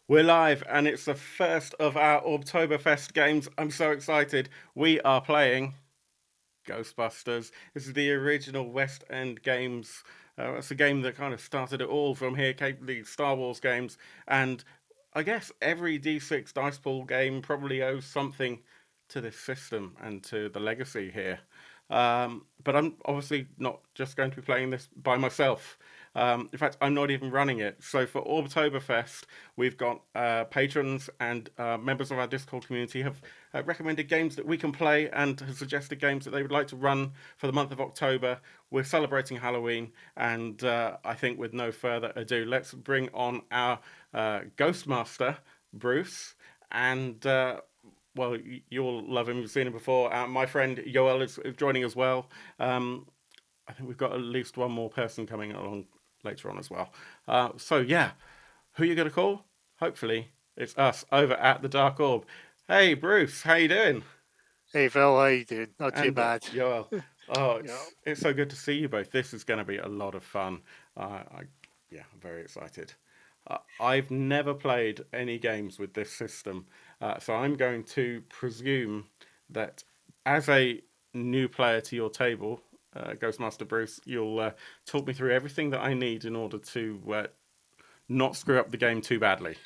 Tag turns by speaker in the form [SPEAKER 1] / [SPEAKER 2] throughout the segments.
[SPEAKER 1] We're live, and it's the first of our Orbtoberfest games. I'm so excited. We are playing Ghostbusters. This is the original West End games. It's a game that kind of started it all from here, the Star Wars games. And I guess every D6 dice pool game probably owes something to this system and to the legacy here. But I'm obviously not just going to be playing this by myself. In fact, I'm not even running it. So for Orbtoberfest, we've got patrons and members of our Discord community have recommended games that we can play and have suggested games that they would like to run for the month of October. We're celebrating Halloween, and I think with no further ado, let's bring on our Ghostmaster, Bruce, and well, you'll love him. You've seen him before. My friend Yoel is joining as well. I think we've got at least one more person coming along later on as well. So yeah, who are you going to call? Hopefully, it's us over at the Dark Orb. Hey, Bruce, how you doing?
[SPEAKER 2] Hey Phil, how you doing? Not too
[SPEAKER 1] And
[SPEAKER 2] bad.
[SPEAKER 1] Yoel. Oh,
[SPEAKER 2] Yeah.
[SPEAKER 1] it's so good to see you both. This is going to be a lot of fun. Yeah, I'm very excited. I've never played any games with this system, so I'm going to presume that as a new player to your table, Ghostmaster Bruce, you'll talk me through everything that I need in order to not screw up the game too badly.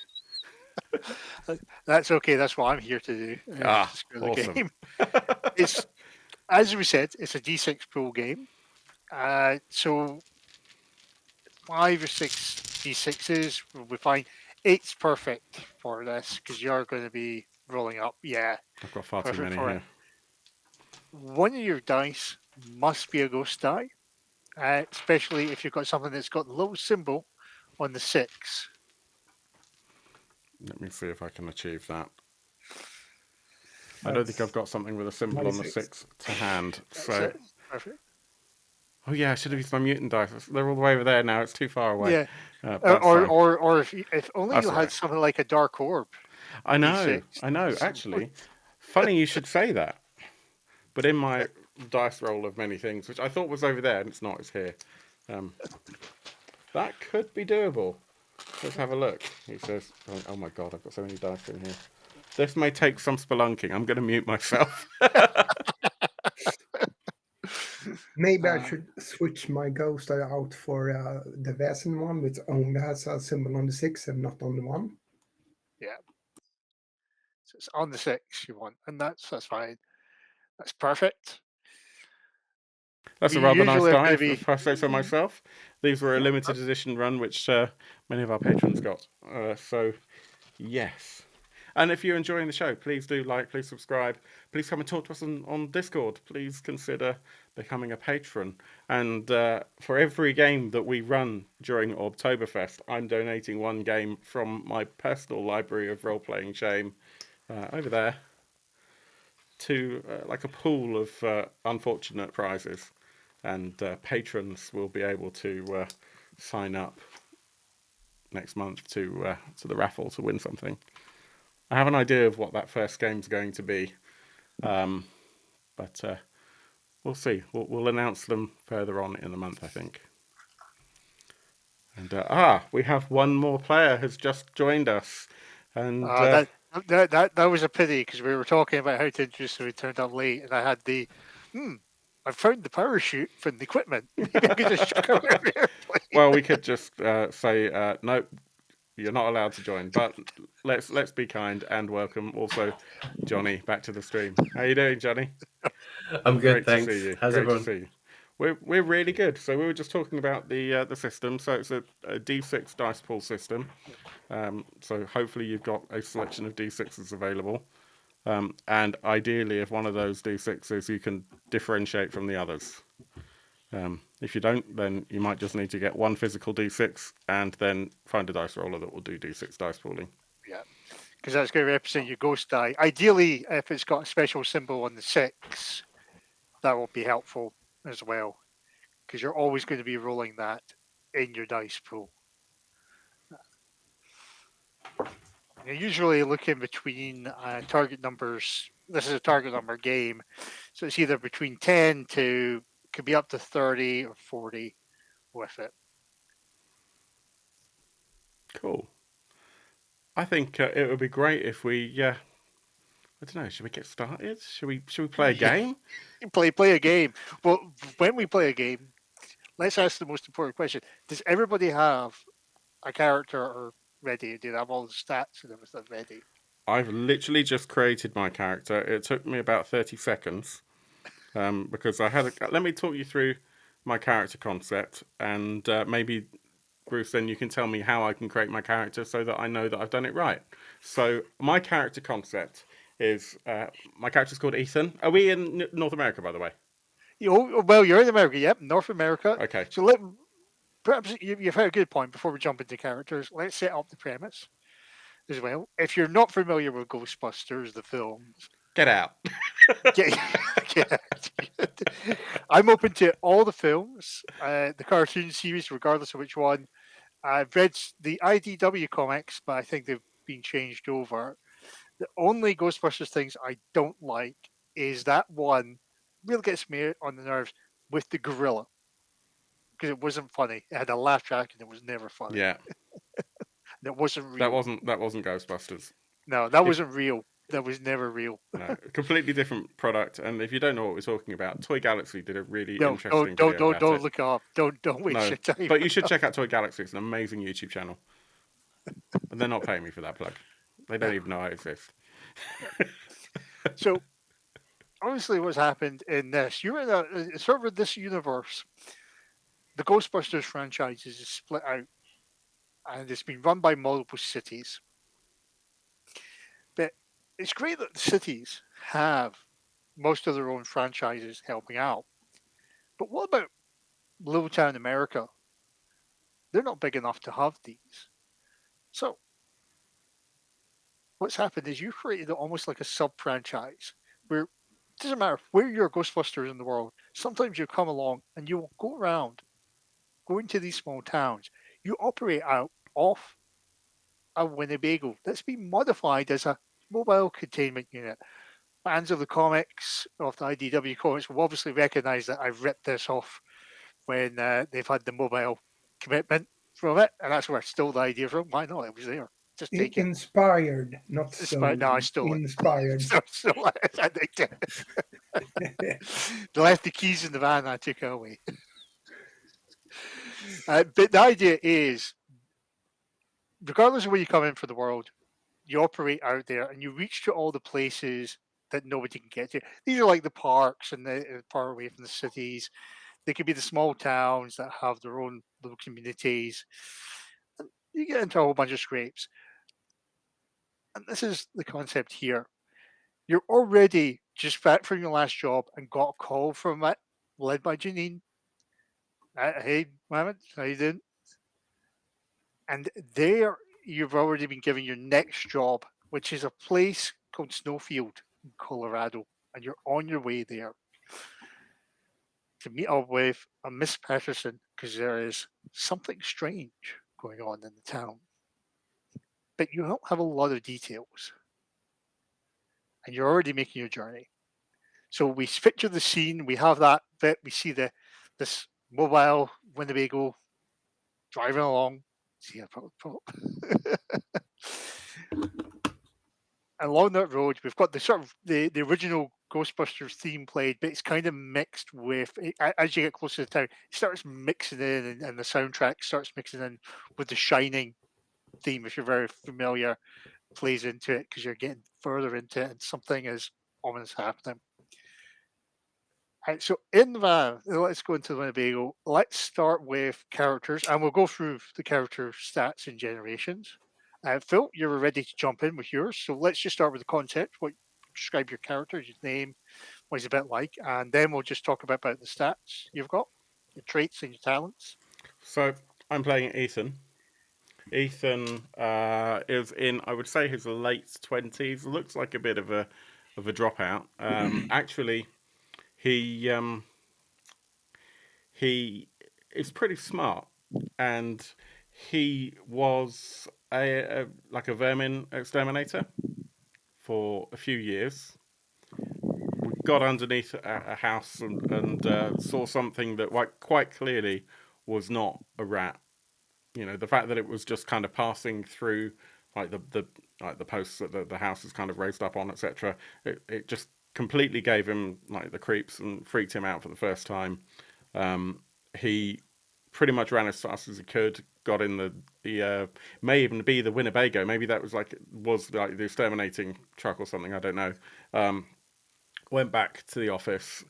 [SPEAKER 2] That's okay. That's what I'm here to do. Is
[SPEAKER 1] Ah,
[SPEAKER 2] to screw the
[SPEAKER 1] awesome.
[SPEAKER 2] game. It's as we said, it's a D6 pool game. So 5 or 6 D6s will be fine. 8's perfect for this because you're going to be rolling up. Yeah,
[SPEAKER 1] I've got far too
[SPEAKER 2] perfect
[SPEAKER 1] many
[SPEAKER 2] for it.
[SPEAKER 1] here.
[SPEAKER 2] One of your dice must be a ghost die, especially if you've got something that's got the little symbol on the 6.
[SPEAKER 1] Let me see if I can achieve that. I don't think I've
[SPEAKER 3] That's
[SPEAKER 1] got something with a symbol on the
[SPEAKER 3] 96.
[SPEAKER 1] 6 to hand.
[SPEAKER 2] That's
[SPEAKER 1] So,
[SPEAKER 2] it. Perfect.
[SPEAKER 1] oh yeah, I should have used my mutant dice. They're all the way over there now. It's too far away.
[SPEAKER 2] Yeah.
[SPEAKER 1] That's fine.
[SPEAKER 2] Or if only
[SPEAKER 1] That's
[SPEAKER 2] you
[SPEAKER 1] all
[SPEAKER 2] had
[SPEAKER 1] right.
[SPEAKER 2] something like a dark orb
[SPEAKER 1] I know.
[SPEAKER 2] d6.
[SPEAKER 1] I know. Actually, funny you should say that. But in my dice roll of many things, which I thought was over there, and it's not. It's here. Um, that could be doable. Let's have a look. He says, "Oh my god, I've got so many dice in here. This may take some spelunking. I'm going to mute myself."
[SPEAKER 3] Maybe I
[SPEAKER 2] Uh,
[SPEAKER 3] should switch my ghost out for the Väsen one, which only has a symbol on the 6 and not on the 1.
[SPEAKER 2] yeah. So it's on the 6 you want, and that's fine. That's perfect.
[SPEAKER 1] That's
[SPEAKER 2] We
[SPEAKER 1] a rather nice
[SPEAKER 2] usually are
[SPEAKER 1] die,
[SPEAKER 2] going to be
[SPEAKER 1] if I say so myself. These were a limited edition run, which many of our patrons got. So, yes. And if you're enjoying the show, please do like, please subscribe, please come and talk to us on Discord. Please consider becoming a patron. And for every game that we run during Orbtoberfest, I'm donating one game from my personal library of role-playing shame over there to like a pool of unfortunate prizes, and patrons will be able to sign up next month to the raffle to win something. I have an idea of what that first game's going to be, but we'll see. We'll announce them further on in the month, I think. And we have one more player has just joined us, and
[SPEAKER 2] that was a pity because we were talking about how to introduce him. He turned up late, and I had the I found the parachute from the equipment. Maybe I could just chuck him out of the airplane.
[SPEAKER 1] well, we could just say no. You're not allowed to join, but let's be kind and welcome also Jonny back to the stream. How you doing, Jonny?
[SPEAKER 4] I'm good,
[SPEAKER 1] Great to see
[SPEAKER 4] thanks.
[SPEAKER 1] you.
[SPEAKER 4] How's
[SPEAKER 1] Great to
[SPEAKER 4] everyone?
[SPEAKER 1] see you. We're really good. So we were just talking about the system. So it's a D6 dice pool system. So hopefully you've got a selection of D6s available, and ideally, if one of those D6s you can differentiate from the others. If you don't, then you might just need to get one physical D6 and then find a dice roller that will do D6 dice pooling.
[SPEAKER 2] Yeah, because that's going to represent your ghost die. Ideally, if it's got a special symbol on the 6, that will be helpful as well, because you're always going to be rolling that in your dice pool. You're usually looking between target numbers. This is a target number game, so it's either between 10 to, could be up to 30 or 40 with it.
[SPEAKER 1] Cool. I think it would be great if we. I don't know. Should we get started? Should we play a game?
[SPEAKER 2] Play a game. Well, when we play a game, let's ask the most important question: does everybody have a character ready? Do they have all the stats and everything ready?
[SPEAKER 1] I've literally just created my character. It took me about 30 seconds because I had. Let me talk you through my character concept, and maybe Bruce, then you can tell me how I can create my character so that I know that I've done it right. So my character concept is my character's called Ethan. Are we in North America, by the way?
[SPEAKER 2] Well, you're in America, yep, North America.
[SPEAKER 1] Okay.
[SPEAKER 2] So perhaps you've had a good point. Before we jump into characters, let's set up the premise as well. If you're not familiar with Ghostbusters, the films,
[SPEAKER 1] Get out.
[SPEAKER 2] get, I'm open to all the films, the cartoon series, regardless of which one. I've read the IDW comics, but I think they've been changed over. The only Ghostbusters things I don't like is that one really gets me on the nerves with the gorilla because it wasn't funny. It had a laugh track and it was never funny.
[SPEAKER 1] Yeah.
[SPEAKER 2] And it wasn't real.
[SPEAKER 1] That wasn't Ghostbusters.
[SPEAKER 2] No, that wasn't real. That was never real.
[SPEAKER 1] No, completely different product. And if you don't know what we're talking about, Toy Galaxy did a really
[SPEAKER 2] No,
[SPEAKER 1] interesting
[SPEAKER 2] don't
[SPEAKER 1] video about it.
[SPEAKER 2] look it up. Don't waste your time.
[SPEAKER 1] But you should check out Toy Galaxy. It's an amazing YouTube channel. And they're not paying me for that plug. They don't even know I exist.
[SPEAKER 2] So, obviously, what's happened in this, you're in a sort of this universe. The Ghostbusters franchise is split out, and it's been run by multiple cities. But it's great that the cities have most of their own franchises helping out. But what about Little Town America? They're not big enough to have these. So, what's happened is you created almost like a sub franchise where it doesn't matter where you're Ghostbusters in the world, sometimes you come along and you will go around, go into these small towns. You operate out off a Winnebago that's been modified as a mobile containment unit. Fans of the comics, of the IDW comics, will obviously recognise that I've ripped this off when they've had the mobile commitment from it, and that's where I stole the idea from. Why not? It was there. Just take it.
[SPEAKER 3] Inspired, not stolen.
[SPEAKER 2] No, I stole
[SPEAKER 3] Inspired.
[SPEAKER 2] I think they left the keys in the van. I took it away. But the idea is, regardless of where you come in for the world, you operate out there and you reach to all the places that nobody can get to. These are like the parks and the far away from the cities. They could be the small towns that have their own little communities. And you get into a whole bunch of scrapes. And this is the concept here. You're already just back from your last job and got a call from it, led by Janine. Hey, Mohammed, how you doing? And there you've already been given your next job, which is a place called Snowfield in Colorado. And you're on your way there to meet up with a Miss Patterson because there is something strange going on in the town. But you don't have a lot of details. And you're already making your journey. So we picture the scene, we have that bit, we see this mobile Winnebago driving along. See a pop. And along that road, we've got the sort of the original Ghostbusters theme played, but it's kind of mixed with, as you get closer to the town, it starts mixing in, and the soundtrack starts mixing in with the Shining theme, if you're very familiar, plays into it because you're getting further into it and something is ominous happening. Right, so in the van, let's go into the Winnebago. Let's start with characters, and we'll go through the character stats and generations. Phil, you're ready to jump in with yours, so let's just start with the concept. What describe your character, your name, what he's a bit like, and then we'll just talk about the stats you've got, your traits and your talents.
[SPEAKER 1] So I'm playing Ethan. Ethan is in, I would say, his late 20s. Looks like a bit of a dropout. Actually, he is pretty smart, and he was like a vermin exterminator for a few years. We got underneath a house and saw something that quite clearly was not a rat. You know, the fact that it was just kind of passing through like the posts that the house is kind of raised up on, etc. It just completely gave him like the creeps and freaked him out for the first time. He pretty much ran as fast as he could. Got in the may even be the Winnebago. Maybe that was like the exterminating truck or something. I don't know. Went back to the office,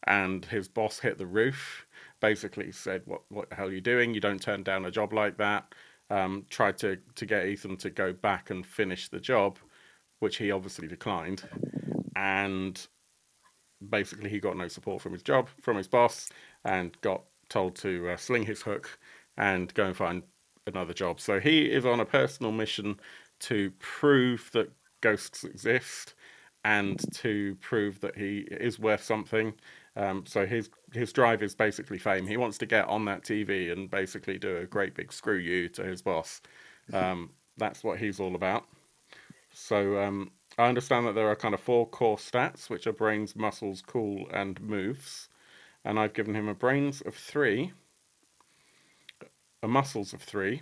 [SPEAKER 1] and his boss hit the roof. Basically said, "What the hell are you doing? You don't turn down a job like that." Tried to get Ethan to go back and finish the job, which he obviously declined. And basically, he got no support from his boss, and got told to sling his hook and go and find another job. So he is on a personal mission to prove that ghosts exist and to prove that he is worth something. So his drive is basically fame. He wants to get on that TV and basically do a great big screw you to his boss. That's what he's all about. So I understand that there are kind of 4 core stats, which are brains, muscles, cool, and moves. And I've given him a brains of 3, a muscles of 3,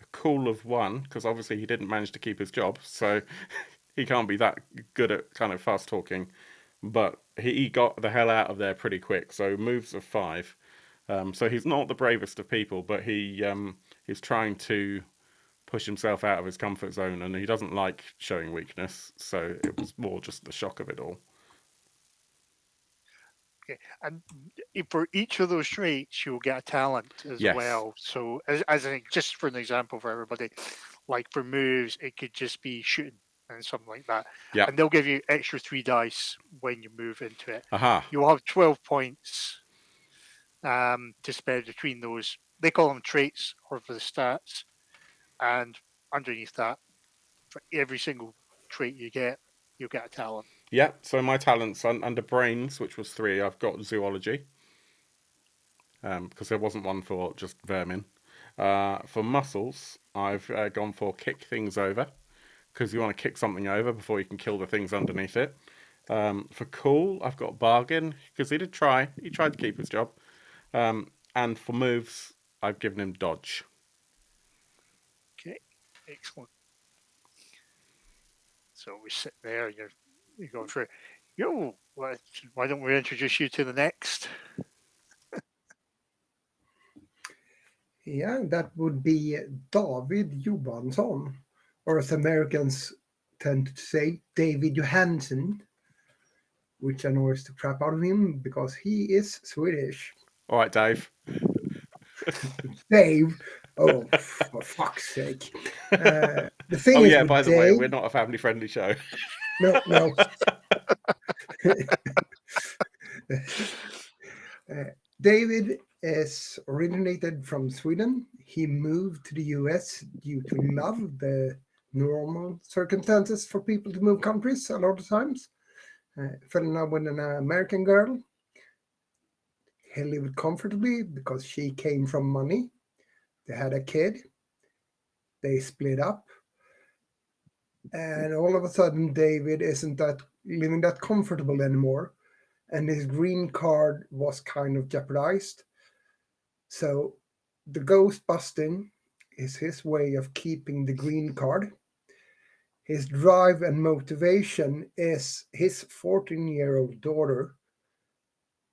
[SPEAKER 1] a cool of 1, because obviously he didn't manage to keep his job, so he can't be that good at kind of fast talking. But he got the hell out of there pretty quick, so moves of 5. So he's not the bravest of people, but he's trying to push himself out of his comfort zone, and he doesn't like showing weakness. So it was more just the shock of it all.
[SPEAKER 2] Okay. And for each of those traits, you'll get a talent as
[SPEAKER 1] Yes.
[SPEAKER 2] well. So, just for an example for everybody, like for moves, it could just be shooting and something like that.
[SPEAKER 1] Yeah.
[SPEAKER 2] And they'll give you extra 3 dice when you move into it.
[SPEAKER 1] Aha.
[SPEAKER 2] You'll have 12 points to spend between those. They call them traits or for the stats. And underneath that, for every single trait you get, you'll get a talent.
[SPEAKER 1] Yeah, so my talents under brains, which was 3, I've got zoology. Because there wasn't one for just vermin. For muscles, I've gone for kick things over, because you want to kick something over before you can kill the things underneath it. For cool, I've got bargain, because he tried to keep his job. And for moves, I've given him dodge.
[SPEAKER 2] Okay, excellent. So we sit there, and you're going through. Yo, why don't we introduce you to the next?
[SPEAKER 3] Yeah, that would be David Johansson, or as Americans tend to say, David Johansson, which annoys the crap out of him because he is Swedish.
[SPEAKER 1] All right, Dave.
[SPEAKER 3] Dave, oh, for fuck's sake. The thing
[SPEAKER 1] Oh
[SPEAKER 3] is
[SPEAKER 1] yeah,
[SPEAKER 3] with
[SPEAKER 1] by the
[SPEAKER 3] Dave,
[SPEAKER 1] way, we're not a family-friendly show.
[SPEAKER 3] No. David is originated from Sweden. He moved to the US due to love, the normal circumstances for people to move countries a lot of times. Fell in love with an American girl. He lived comfortably because she came from money. They had a kid. They split up. And all of a sudden, David isn't that living that comfortable anymore. And his green card was kind of jeopardized. So the ghost busting is his way of keeping the green card. His drive and motivation is his 14-year-old daughter,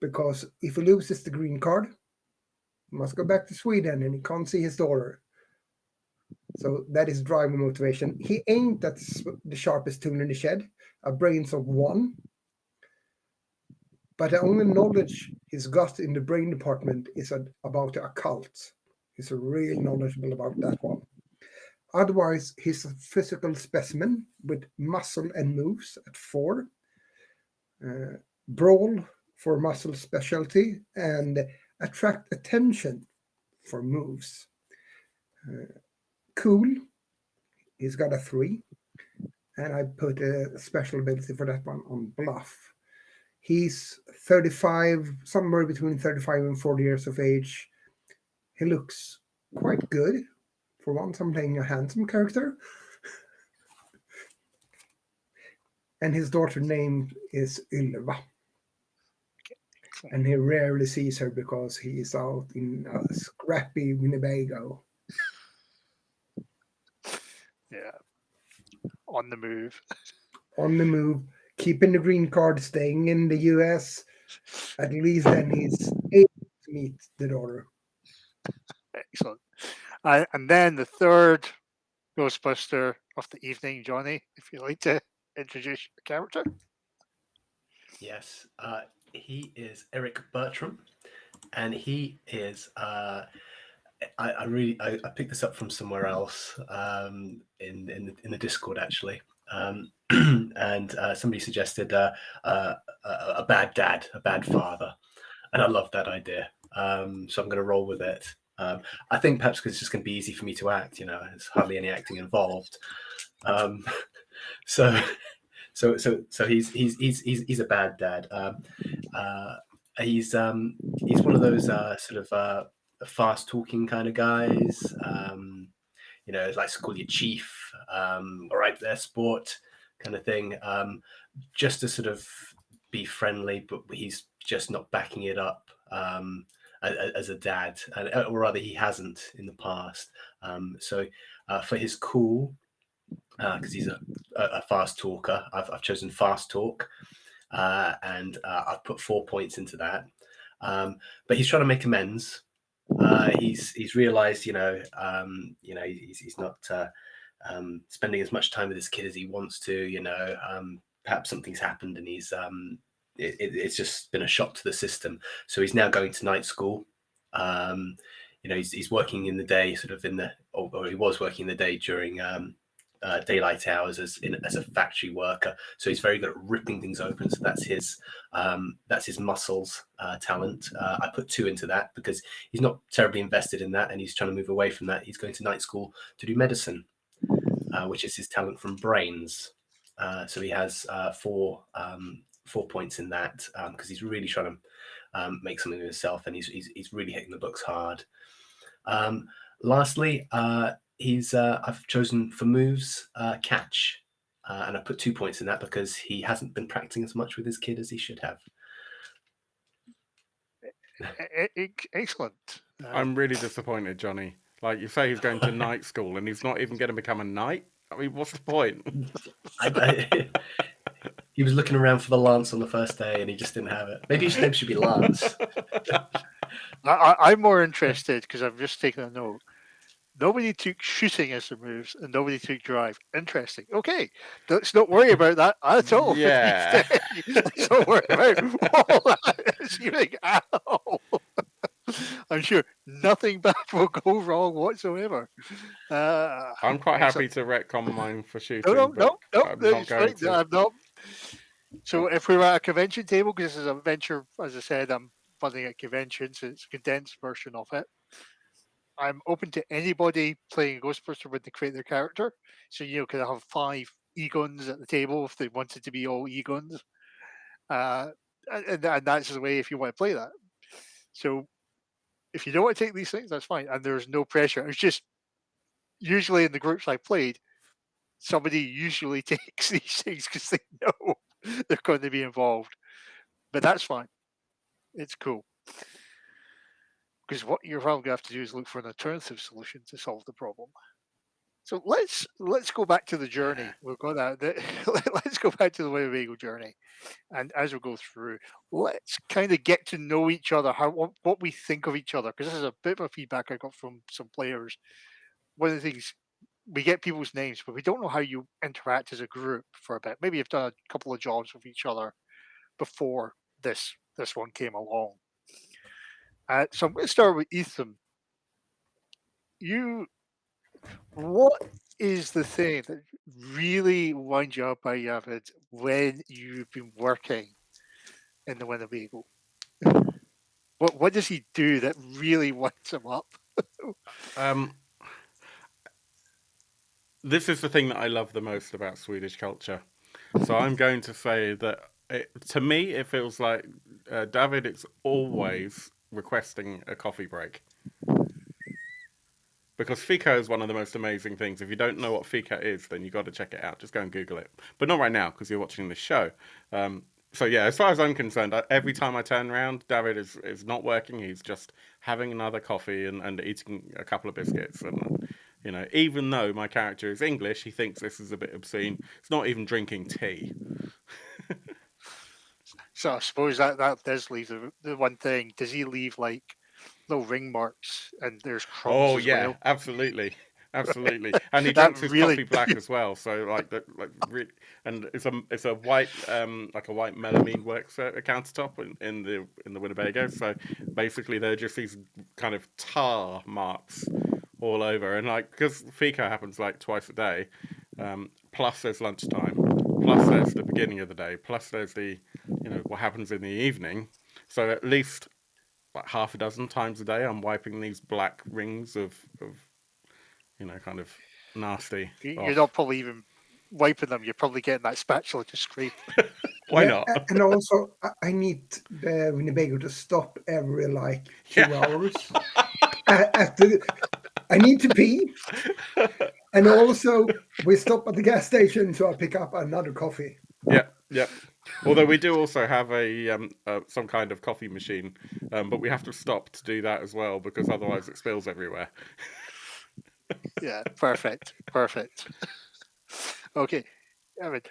[SPEAKER 3] because if he loses the green card, he must go back to Sweden and he can't see his daughter. So that is drive and motivation. He ain't the sharpest tool in the shed, a brains of 1. But the only knowledge he's got in the brain department is about the occult. He's really knowledgeable about that one. Otherwise, he's a physical specimen with muscle and moves at 4. Brawl for muscle specialty, and attract attention for moves. Cool, he's got a 3. And I put a special ability for that one on bluff. He's 35, somewhere between 35 and 40 years of age. He looks quite good. For once, I'm playing a handsome character. And his daughter's name is Ylva. And he rarely sees her because he is out in a scrappy Winnebago.
[SPEAKER 2] Yeah. On the move.
[SPEAKER 3] On the move, keeping the green card, staying in the US. At least then he's able to meet the daughter.
[SPEAKER 2] Excellent. And then the third Ghostbuster of the evening, Jonny, if you'd like to introduce your character.
[SPEAKER 4] Yes, he is Eric Bertram, and he is. I picked this up from somewhere else in the Discord actually, and somebody suggested a bad dad, a bad father, and I love that idea. So I'm going to roll with it. I think perhaps because it's just going to be easy for me to act. You know, there's hardly any acting involved. So he's a bad dad. He's one of those sort of fast talking kind of guys. You know, likes to call you chief. All right, there, sport, kind of thing. Just to sort of be friendly, but he's just not backing it up as a dad, or rather, he hasn't in the past. So for his cool, because he's a fast talker, I've chosen fast talk, and I've put 4 points into that. But he's trying to make amends. He's realised, he's not spending as much time with his kid as he wants to. Perhaps something's happened, and it's just been a shock to the system. So he's now going to night school. He's working in the day, or he was working in the day during daylight hours as a factory worker. So he's very good at ripping things open. So that's his muscles talent. I put 2 into that because he's not terribly invested in that, and he's trying to move away from that. He's going to night school to do medicine, which is his talent from brains. So he has 4 points in that because he's really trying to make something of himself, and he's really hitting the books hard. Lastly, I've chosen for moves catch, and I put 2 points in that because he hasn't been practicing as much with his kid as he should have.
[SPEAKER 2] Excellent.
[SPEAKER 1] I'm really disappointed, Jonny. Like you say, he's going to night school, and he's not even going to become a knight. I mean, what's the point?
[SPEAKER 4] He was looking around for the lance on the first day, and he just didn't have it. Maybe his name should be Lance.
[SPEAKER 2] I'm more interested because I've just taken a note. Nobody took shooting as the moves, and nobody took drive. Interesting. Okay, let's not worry about that at all.
[SPEAKER 1] Yeah.
[SPEAKER 2] Let's not worry about all that. Assuming at all. I'm sure nothing bad will go wrong whatsoever.
[SPEAKER 1] I'm quite happy to retcon mine for shooting.
[SPEAKER 2] No.
[SPEAKER 1] I'm not going to.
[SPEAKER 2] I'm not. So if we were at a convention table, because this is a venture, as I said, I'm funding at conventions, so it's a condensed version of it. I'm open to anybody playing a Ghostbuster when they create their character. So, can I have 5 Egons at the table if they wanted to be all Egons? And that's the way if you want to play that. So, if you don't want to take these things, that's fine. And there's no pressure. It's just usually in the groups I played, somebody usually takes these things because they know they're going to be involved. But that's fine. It's cool. Because what you're probably going to have to do is look for an alternative solution to solve the problem. So let's go back to the journey. We've got that. Let's go back to the Winnebago journey, and as we go through, let's kind of get to know each other, what we think of each other. Because this is a bit of feedback I got from some players. One of the things, we get people's names, but we don't know how you interact as a group for a bit. Maybe you've done a couple of jobs with each other before this one came along. So I'm going to start with Ethan. What is the thing that really winds you up by Yavid when you've been working in the Winnebago? What does he do that really winds him up?
[SPEAKER 1] This is the thing that I love the most about Swedish culture. So I'm going to say that to me, it feels like David is always requesting a coffee break. Because fika is one of the most amazing things. If you don't know what fika is, then you got to check it out. Just go and Google it. But not right now, because you're watching this show. So yeah, as far as I'm concerned, every time I turn around, David is not working. He's just having another coffee and eating a couple of biscuits. And You know, even though my character is English, he thinks this is a bit obscene. It's not even drinking tea.
[SPEAKER 2] So I suppose that does leave the one thing. Does he leave like little ring marks and there's crumbs
[SPEAKER 1] Oh
[SPEAKER 2] as
[SPEAKER 1] yeah,
[SPEAKER 2] well?
[SPEAKER 1] absolutely, absolutely. And he
[SPEAKER 2] That
[SPEAKER 1] drinks his
[SPEAKER 2] really,
[SPEAKER 1] coffee black as well. So and it's a white like a white melamine works at a countertop in the Winnebago. So basically, there are just these kind of tar marks all over, and like because Fika happens like twice a day, plus there's lunchtime, plus there's the beginning of the day, plus there's the what happens in the evening. So at least like half a dozen times a day, I'm wiping these black rings of kind of nasty
[SPEAKER 2] you're
[SPEAKER 1] off.
[SPEAKER 2] not probably even wiping them. You're probably getting that spatula to scrape.
[SPEAKER 1] Why
[SPEAKER 3] Yeah,
[SPEAKER 1] not?
[SPEAKER 3] and also I need the Winnebago to stop every like 2
[SPEAKER 1] Yeah.
[SPEAKER 3] hours. After I need to pee, and also we stop at the gas station, so I pick up another coffee.
[SPEAKER 1] Yeah. Although we do also have some kind of coffee machine, but we have to stop to do that as well because otherwise it spills everywhere.
[SPEAKER 2] Yeah, perfect. Okay, Evan,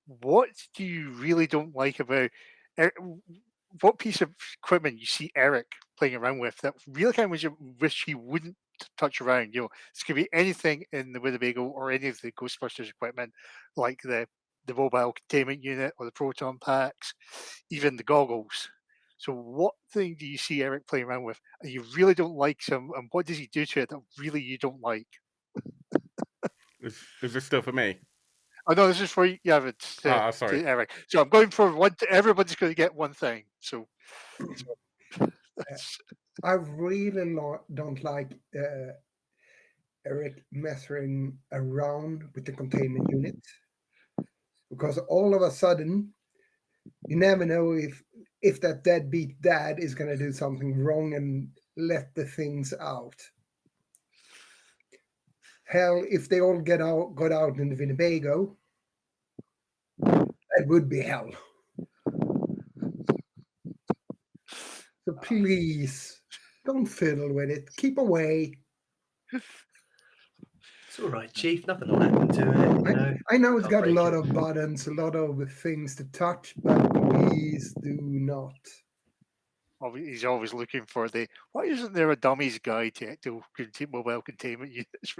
[SPEAKER 2] what do you really don't like about what piece of equipment you see Eric playing around with that really kind of wish he wouldn't touch around? This could be anything in the Winnebago or any of the Ghostbusters equipment, like the mobile containment unit or the proton packs, even the goggles. So, what thing do you see Eric playing around with and you really don't like him, and what does he do to it that really you don't like?
[SPEAKER 1] Is this still for me?
[SPEAKER 2] Oh no, this is for you, Evan,
[SPEAKER 1] Sorry.
[SPEAKER 2] to Eric. So I'm going for one. Everybody's going to get one thing. So
[SPEAKER 3] I really don't like Eric messing around with the containment unit, because all of a sudden you never know if that deadbeat dad is going to do something wrong and let the things out. Hell, if they all got out in the Winnebago, that would be hell. So please don't fiddle with it. Keep away.
[SPEAKER 4] It's all right, Chief. Nothing will happen to it.
[SPEAKER 3] I know it's
[SPEAKER 4] Can't
[SPEAKER 3] got a
[SPEAKER 4] break
[SPEAKER 3] lot
[SPEAKER 4] it.
[SPEAKER 3] of buttons, a lot of things to touch, but please do not.
[SPEAKER 2] he's always looking for the. Why isn't there a dummies guide to mobile containment units?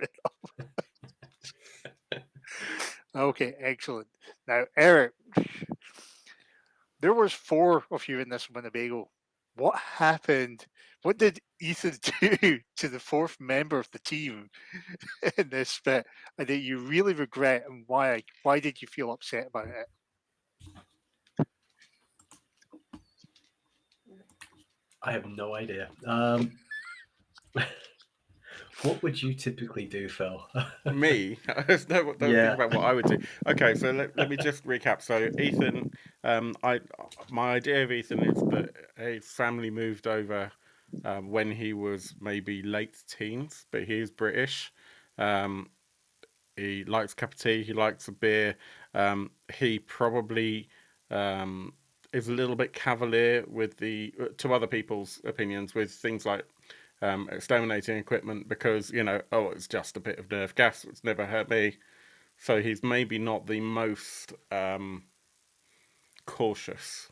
[SPEAKER 2] Okay, excellent. Now, Eric, there was 4 of you in this Winnebago. What happened? What did Ethan do to the 4th member of the team in this bit, and that you really regret, and why? Why did you feel upset about it?
[SPEAKER 4] I have no idea. What would you typically do, Phil?
[SPEAKER 1] Me? Don't think
[SPEAKER 4] Yeah.
[SPEAKER 1] about what I would do. Okay, so let me just recap. So Ethan, my idea of Ethan is that his family moved over when he was maybe late teens, but he is British. Um, he likes a cup of tea. He likes a beer. He probably is a little bit cavalier with to other people's opinions with things like exterminating equipment because it's just a bit of nerve gas. It's never hurt me. So he's maybe not the most cautious,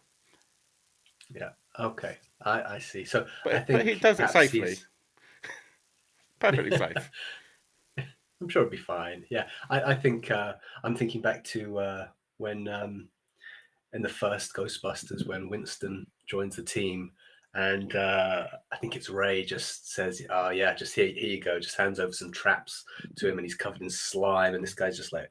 [SPEAKER 4] Yeah. Okay. I see. So I
[SPEAKER 1] but he
[SPEAKER 4] think
[SPEAKER 1] does it
[SPEAKER 4] perhaps
[SPEAKER 1] safely, perfectly safe.
[SPEAKER 4] I'm sure it'll be fine. Yeah. I think I'm thinking back to when in the first Ghostbusters when Winston joins the team, and I think it's Ray just says, "Oh yeah, just here you go," just hands over some traps to him, and he's covered in slime, and this guy's just like,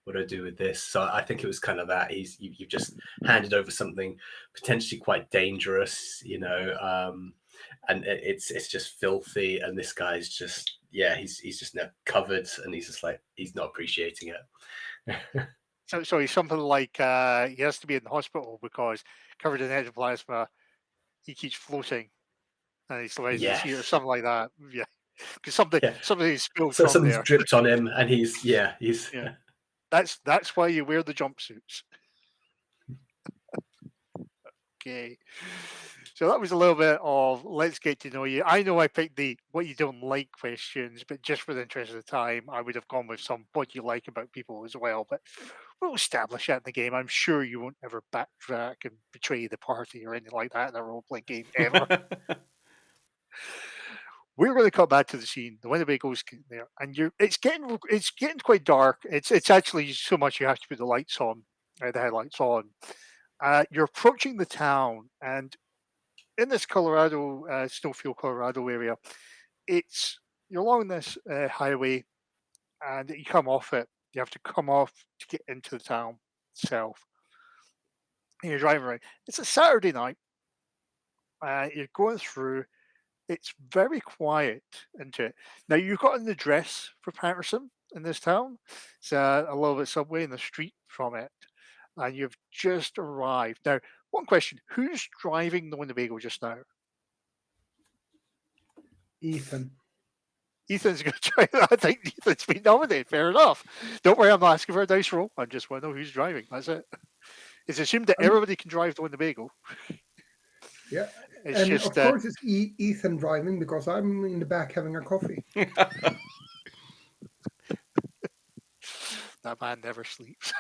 [SPEAKER 4] "What do I do with this?" So I think it was kind of that you've just handed over something potentially quite dangerous, and it's just filthy, and this guy's just he's just now covered, and he's just like he's not appreciating it.
[SPEAKER 2] So he's something like he has to be in the hospital because covered in ectoplasma, he keeps floating, and he's like
[SPEAKER 4] Yes.
[SPEAKER 2] or something like that. Yeah, because something spilled
[SPEAKER 4] So
[SPEAKER 2] from
[SPEAKER 4] something's
[SPEAKER 2] there.
[SPEAKER 4] dripped on him, and he's
[SPEAKER 2] Yeah, that's why you wear the jumpsuits. Okay, So that was a little bit of let's get to know you. I know I picked the what you don't like questions, but just for the interest of the time, I would have gone with some what you like about people as well. But we'll establish that in the game. I'm sure you won't ever backtrack and betray the party or anything like that in a role playing game ever. We're going to cut back to the scene. The Winnebago's getting there, and it's getting quite dark. It's actually so much you have to put the lights on, the headlights on. You're approaching the town, and in this Colorado, Snowfield, Colorado area, you're along this highway, and you come off it. You have to come off to get into the town itself. And you're driving around. It's a Saturday night. You're going through. It's very quiet into it. Now you've got an address for Patterson in this town. It's a little bit subway in the street from it, and you've just arrived. Now, one question: who's driving the Winnebago just now?
[SPEAKER 3] Ethan.
[SPEAKER 2] Ethan's going to try. I think Ethan's been nominated. Fair enough. Don't worry, I'm not asking for a dice roll. I just want to know who's driving. That's it. It's assumed that everybody can drive the Winnebago.
[SPEAKER 3] Yeah.
[SPEAKER 2] It's
[SPEAKER 3] and
[SPEAKER 2] just,
[SPEAKER 3] of course, it's Ethan driving because I'm in the back having a coffee.
[SPEAKER 2] that man never sleeps.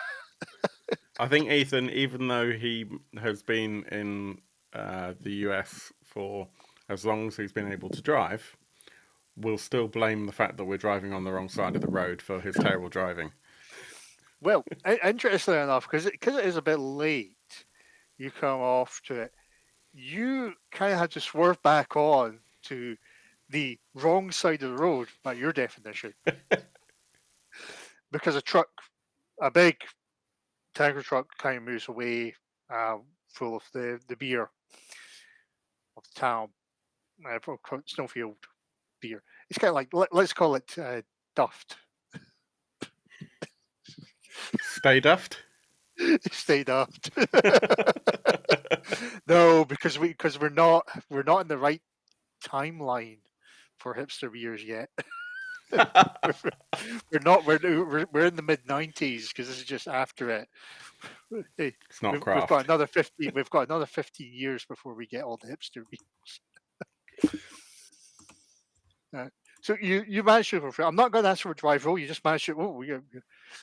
[SPEAKER 1] I think Ethan, even though he has been in the US for as long as he's been able to drive, will still blame the fact that we're driving on the wrong side of the road for his terrible driving.
[SPEAKER 2] Well, interestingly enough, because it is a bit late, you come off to it. You kind of had to swerve back on to the wrong side of the road by your definition, because a big tanker truck, kind of moves away, full of the beer of the town, Snowfield beer. It's kind of like let's call it Duffed.
[SPEAKER 1] Stay duffed?
[SPEAKER 2] Stay Duffed. No, because we're not in the right timeline for hipster beers yet. We're in the mid-90s because this is just after it. Hey,
[SPEAKER 1] It's not
[SPEAKER 2] we've
[SPEAKER 1] craft.
[SPEAKER 2] got another 50. We've got another 15 years before we get all the hipster beers. So you managed to. I'm not going to ask for a drive roll. You just managed to. Oh,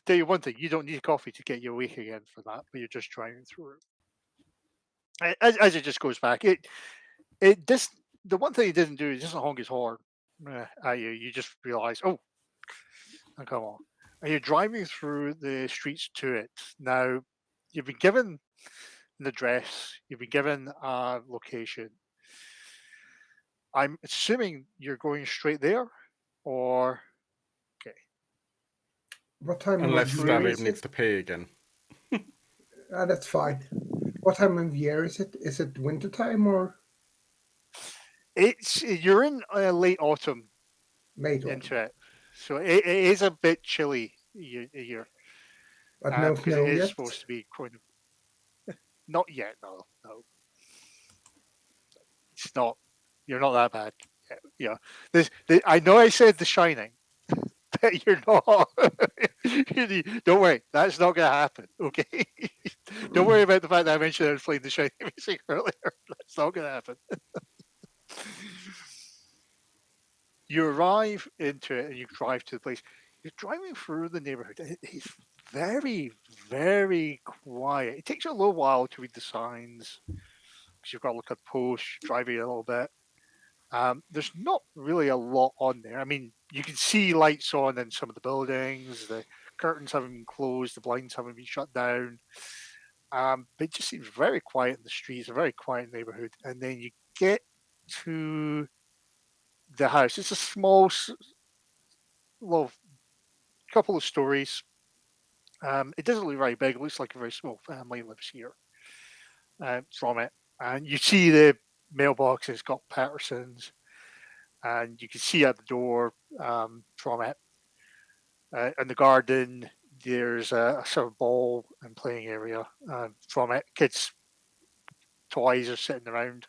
[SPEAKER 2] tell you one thing. You don't need coffee to get you awake again for that, but you're just driving through it. As it just goes back, the one thing he didn't do is just honk his horn at you. You just realize, oh, come on. And you're driving through the streets to it. Now, you've been given an address, you've been given a location. I'm assuming you're going straight there, or okay.
[SPEAKER 3] What time
[SPEAKER 1] Unless
[SPEAKER 3] of year
[SPEAKER 1] David
[SPEAKER 3] is
[SPEAKER 1] needs
[SPEAKER 3] it?
[SPEAKER 1] to pee again.
[SPEAKER 3] That's fine. What time of year is it? Is it winter time or
[SPEAKER 2] You're in late autumn
[SPEAKER 3] late
[SPEAKER 2] into
[SPEAKER 3] autumn?
[SPEAKER 2] it, so it is a bit chilly here.
[SPEAKER 3] But no
[SPEAKER 2] Because
[SPEAKER 3] snow
[SPEAKER 2] it is
[SPEAKER 3] yet?
[SPEAKER 2] supposed to be kind of not yet. No, it's not. You're not that bad. Yeah, I know I said The Shining, but you're not. Don't worry, that's not going to happen. Okay, don't worry about the fact that I mentioned I was playing The Shining music earlier. That's not going to happen. You arrive into it and you drive to the place. You're driving through the neighborhood. It's very, very quiet. It takes you a little while to read the signs because you've got to look at the post, driving a little bit. There's not really a lot on there. I mean, you can see lights on in some of the buildings. The curtains haven't been closed. The blinds haven't been shut down. But it just seems very quiet in the streets, a very quiet neighborhood. And then you get to the house. It's a small, little couple of stories. It doesn't look very big. It looks like a very small family lives here from it. And you see the mailbox has got Patterson's, and you can see at the door from it. In the garden, there's a sort of ball and playing area from it. Kids' toys are sitting around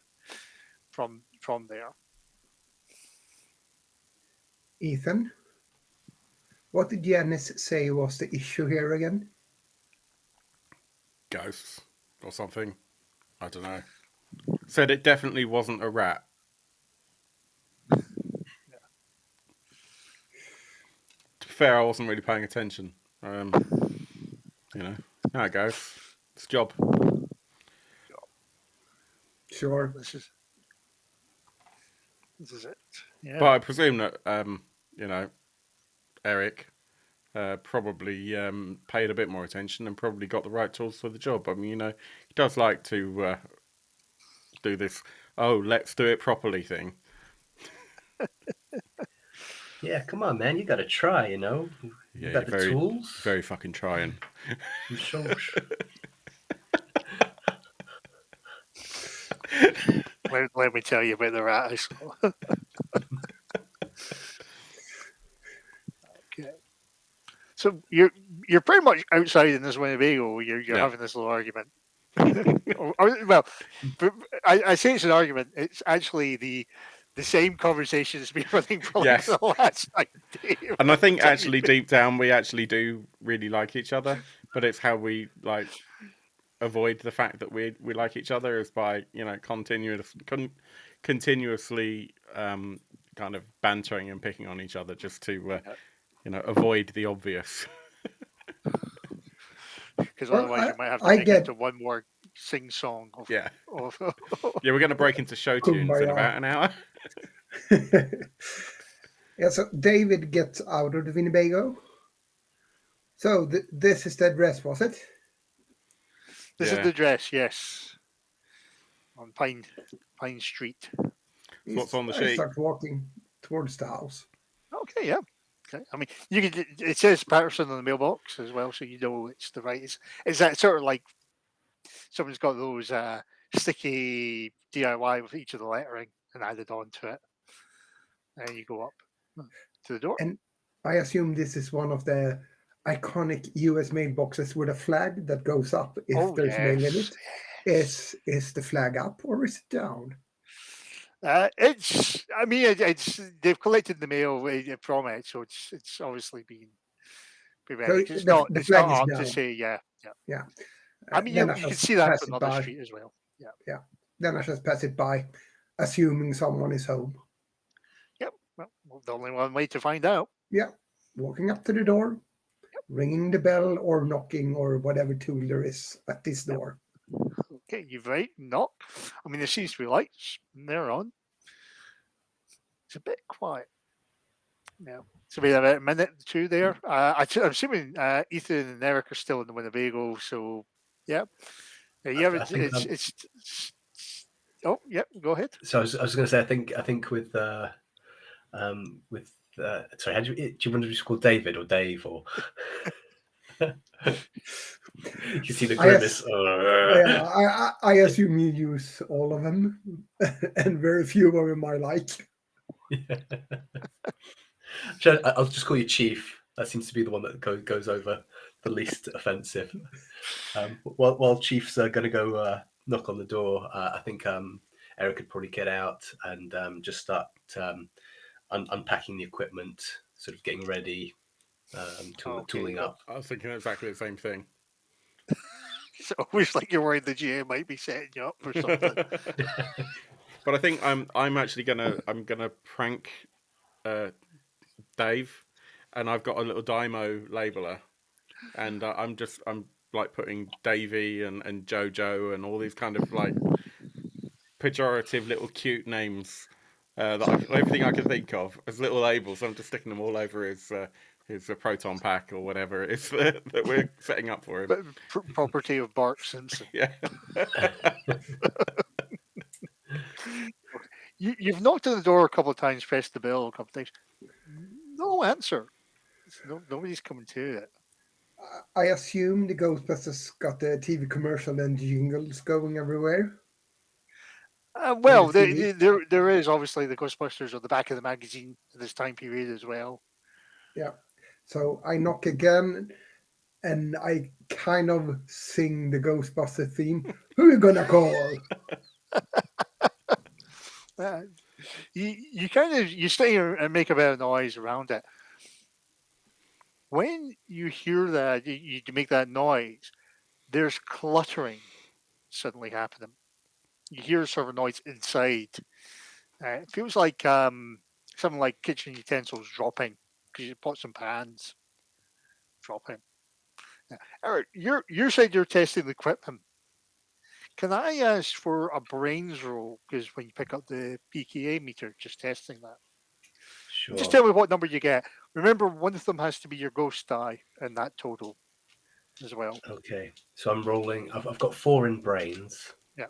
[SPEAKER 2] from there.
[SPEAKER 3] Ethan, what did Janice say was the issue here again?
[SPEAKER 1] Ghosts or something. I don't know. Said it definitely wasn't a rat. To be fair, I wasn't really paying attention. You know, how it goes. It's a job.
[SPEAKER 3] Sure.
[SPEAKER 2] This is it. Yeah.
[SPEAKER 1] But I presume that you know, Eric probably paid a bit more attention and probably got the right tools for the job. I mean, you know, he does like to do this. Oh, let's do it properly thing.
[SPEAKER 4] Yeah, come on, man. You got to try. You know,
[SPEAKER 1] Yeah,
[SPEAKER 4] you
[SPEAKER 1] you're
[SPEAKER 4] got the
[SPEAKER 1] very,
[SPEAKER 4] tools.
[SPEAKER 1] very fucking trying.
[SPEAKER 4] So,
[SPEAKER 2] Let me tell you about the rat. Okay. So you're pretty much outside in this Winnebago. You're
[SPEAKER 1] Yeah.
[SPEAKER 2] having this little argument. Well, I say it's an argument. It's actually the same conversation that's been running for like
[SPEAKER 1] Yes.
[SPEAKER 2] the last day.
[SPEAKER 1] And I think actually deep down we actually do really like each other, but it's how we like avoid the fact that we like each other is by, you know, continuously kind of bantering and picking on each other just to you know, avoid the obvious.
[SPEAKER 2] Because
[SPEAKER 3] Well,
[SPEAKER 2] otherwise you might have to
[SPEAKER 3] I
[SPEAKER 2] make
[SPEAKER 3] get-
[SPEAKER 2] it to one more sing song of
[SPEAKER 1] Yeah.
[SPEAKER 2] of
[SPEAKER 1] Yeah, we're going to break into show tunes in
[SPEAKER 3] Kumbaya.
[SPEAKER 1] about an hour.
[SPEAKER 3] Yeah, so David gets out of the Winnebago. So this is the address, was it?
[SPEAKER 2] This is
[SPEAKER 1] Yeah.
[SPEAKER 2] the dress, yes. On Pine Street.
[SPEAKER 1] What's on the
[SPEAKER 3] I
[SPEAKER 1] sheet?
[SPEAKER 3] start walking towards the house.
[SPEAKER 2] Okay, yeah. Okay. I mean, you can. It says Patterson on the mailbox as well, so you know it's the right. It's that sort of like someone's got those sticky DIY with each of the lettering and added onto it, and you go up to the door.
[SPEAKER 3] And I assume this is one of the iconic US mailboxes with a flag that goes up if there's mail in it. Is the flag up or is it down?
[SPEAKER 2] It's. I mean, it's. They've collected the mail from it, so it's obviously been ready.
[SPEAKER 3] So
[SPEAKER 2] It's
[SPEAKER 3] the
[SPEAKER 2] not.
[SPEAKER 3] the
[SPEAKER 2] It's
[SPEAKER 3] flag
[SPEAKER 2] not
[SPEAKER 3] is
[SPEAKER 2] up
[SPEAKER 3] down.
[SPEAKER 2] to say yeah.
[SPEAKER 3] Yeah.
[SPEAKER 2] I mean,
[SPEAKER 3] Then I
[SPEAKER 2] you can
[SPEAKER 3] just
[SPEAKER 2] see that
[SPEAKER 3] pass
[SPEAKER 2] from
[SPEAKER 3] it
[SPEAKER 2] another
[SPEAKER 3] by.
[SPEAKER 2] street as well. Yeah.
[SPEAKER 3] Yeah. Then I just pass it by, assuming someone is home.
[SPEAKER 2] Yep. Well, the only one way to find out.
[SPEAKER 3] Yeah. Walking up to the door, ringing the bell or knocking or whatever tool there is at this door.
[SPEAKER 2] Okay, you've right. Knock. I mean, there seems to be lights. And they're on. It's a bit quiet. Yeah. So we have a minute or two there. I'm assuming Ethan and Eric are still in the Winnebago. So yeah. Yeah.
[SPEAKER 4] I think,
[SPEAKER 2] It's. Oh, yeah. Go ahead.
[SPEAKER 4] so I was going to say, I think with sorry, how do you want to just call David or Dave or? You see the grimace.
[SPEAKER 3] I assume you use all of them, and very few of them I like.
[SPEAKER 4] I'll just call you Chief. That seems to be the one that goes over the least offensive. While Chief's going to go knock on the door, I think Eric could probably get out and just start unpacking the equipment, sort of getting ready, tooling up.
[SPEAKER 1] I was thinking exactly the same thing.
[SPEAKER 2] It's always like you're worried the GA might be setting you up for something.
[SPEAKER 1] But I think I'm actually gonna prank Dave, and I've got a little Dymo labeler, and I'm like putting Davey and Jojo and all these kind of like pejorative little cute names everything I can think of as little labels. I'm just sticking them all over his proton pack or whatever it is that we're setting up for him.
[SPEAKER 2] But property of Bart Simpson.
[SPEAKER 1] Yeah.
[SPEAKER 2] You've knocked on the door a couple of times, pressed the bell a couple of times. No answer. Nobody's coming to it.
[SPEAKER 3] I assume the Ghostbusters got the TV commercial and jingles going everywhere.
[SPEAKER 2] Well, there is obviously the Ghostbusters on the back of the magazine at this time period as well.
[SPEAKER 3] Yeah. So I knock again, and I kind of sing the Ghostbuster theme. Who are you gonna call?
[SPEAKER 2] You kind of you stay and make a bit of noise around it. When you hear that, you make that noise. There's cluttering suddenly happening. you hear sort of a noise inside. It feels like something like kitchen utensils dropping because you pots and pans dropping. Eric, you said you're testing the equipment. Can I ask for a brains roll? Because when you pick up the PKA meter, just testing that.
[SPEAKER 4] Sure.
[SPEAKER 2] Just tell me what number you get. Remember, one of them has to be your ghost die in that total as well.
[SPEAKER 4] Okay, so I'm rolling. I've got 4 in brains.
[SPEAKER 2] Yeah.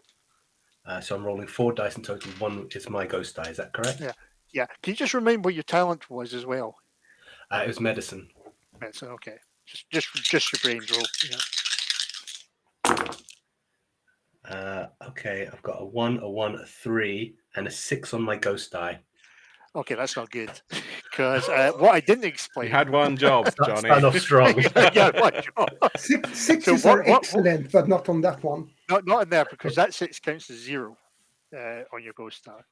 [SPEAKER 4] So I'm rolling 4 dice in total. 1 is my ghost die. Is that correct?
[SPEAKER 2] Yeah. Yeah. Can you just remind what your talent was as well?
[SPEAKER 4] It was medicine.
[SPEAKER 2] Medicine. Okay. Just your brains roll. Yeah.
[SPEAKER 4] Okay, I've got a 1, a 3, and a 6 on my ghost die.
[SPEAKER 2] Okay, that's not good. Because what I didn't explain.
[SPEAKER 1] You had one job, Johnny.
[SPEAKER 4] Start off strong.
[SPEAKER 2] Yeah, one job.
[SPEAKER 3] Sixes are excellent, but not on that one.
[SPEAKER 2] Not in there, because that 6 counts as 0 on your ghost die.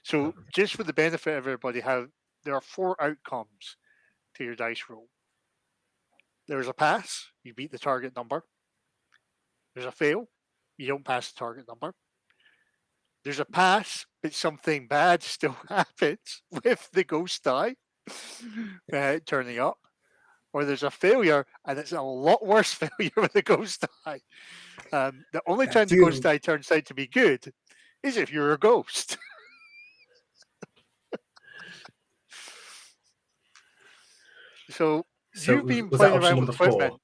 [SPEAKER 2] So just for the benefit of everybody, there are 4 outcomes to your dice roll. There's a pass, you beat the target number. There's a fail, you don't pass the target number. There's a pass, but something bad still happens with the ghost die turning up. Or there's a failure, and it's a lot worse failure with the ghost die. The only time the ghost die turns out to be good is if you're a ghost. So you've been playing around with equipment.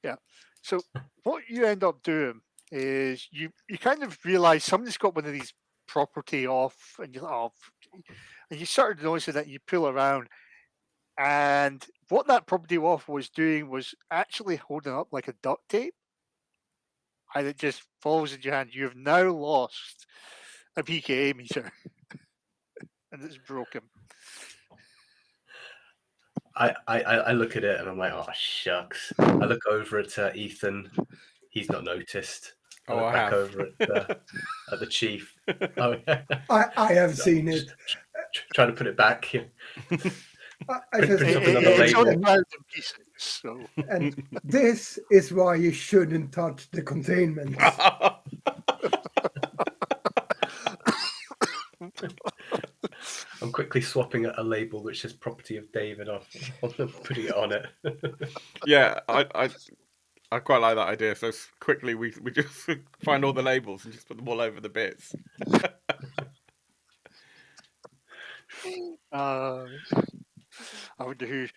[SPEAKER 2] Yeah. So what you end up doing is you kind of realize somebody's got one of these property off, and and you started noticing that you pull around, and what that property off was doing was actually holding up like a duct tape, and it just falls in your hand. You have now lost a PKA meter, and it's broken.
[SPEAKER 4] I look at it and I'm like, oh shucks. I look over at Ethan. He's not noticed. I look back over at the chief. Oh, yeah.
[SPEAKER 3] I have seen it.
[SPEAKER 4] Try to put it back.
[SPEAKER 2] It's only in pieces. So.
[SPEAKER 3] And this is why you shouldn't touch the containment.
[SPEAKER 4] I'm quickly swapping a label which says "Property of David" off, putting it on it.
[SPEAKER 1] Yeah, I quite like that idea. So quickly we just find all the labels and just put them all over the bits.
[SPEAKER 2] I wonder whose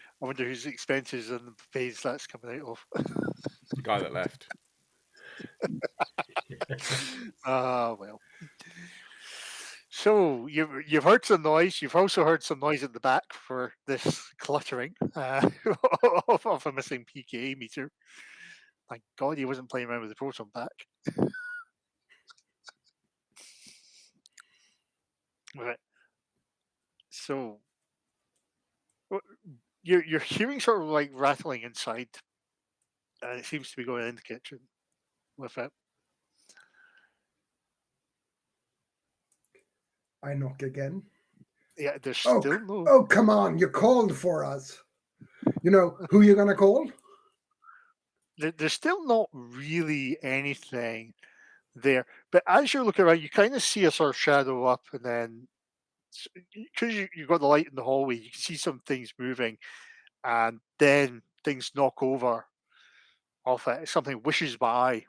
[SPEAKER 2] expenses and pays that's coming out of.
[SPEAKER 1] The guy that left.
[SPEAKER 2] Well. So you've heard some noise. You've also heard some noise at the back for this cluttering of a missing PKA meter. Thank God he wasn't playing around with the proton pack. Right. So you're hearing sort of like rattling inside, and it seems to be going in the kitchen with it.
[SPEAKER 3] I knock again.
[SPEAKER 2] Yeah, there's still no.
[SPEAKER 3] Oh, come on! You called for us. You know who you're gonna call?
[SPEAKER 2] There's still not really anything there, but as you're looking around, you kind of see a sort of shadow up, and then because you've got the light in the hallway, you can see some things moving, and then things knock over off it. Something whishes by,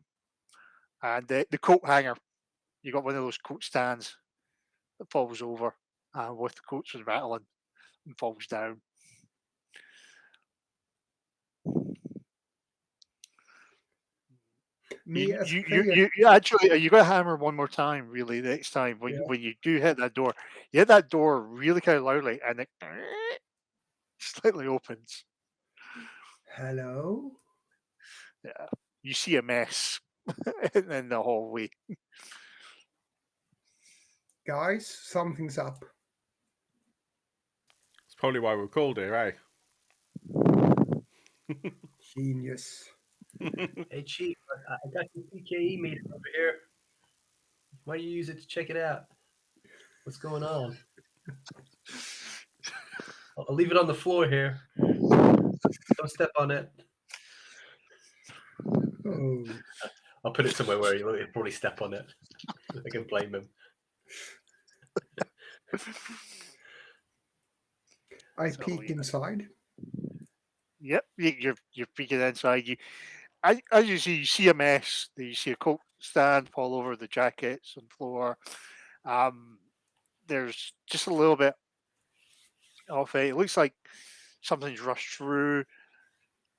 [SPEAKER 2] and the coat hanger. You got one of those coat stands that falls over, with the coats was rattling and falls down.
[SPEAKER 3] Me
[SPEAKER 2] you actually, you got to hammer one more time. Really, next time when you do hit that door, you hit that door really kind of loudly, and it slightly opens.
[SPEAKER 3] Hello.
[SPEAKER 2] Yeah, you see a mess in the hallway.
[SPEAKER 3] Guys, something's up.
[SPEAKER 1] It's probably why we're called here, eh?
[SPEAKER 3] Genius.
[SPEAKER 4] Hey Chief, I got your PKE meter over here. Why do you use it to check it out? What's going on? I'll leave it on the floor here. Don't step on it.
[SPEAKER 3] Oh.
[SPEAKER 4] I'll put it somewhere where he'll probably step on it. I can blame him.
[SPEAKER 3] I
[SPEAKER 2] So,
[SPEAKER 3] peek
[SPEAKER 2] yeah.
[SPEAKER 3] inside.
[SPEAKER 2] Yep, you're peeking inside. As you see a mess. You see a coat stand all over the jackets and floor. There's just a little bit of it. It looks like something's rushed through,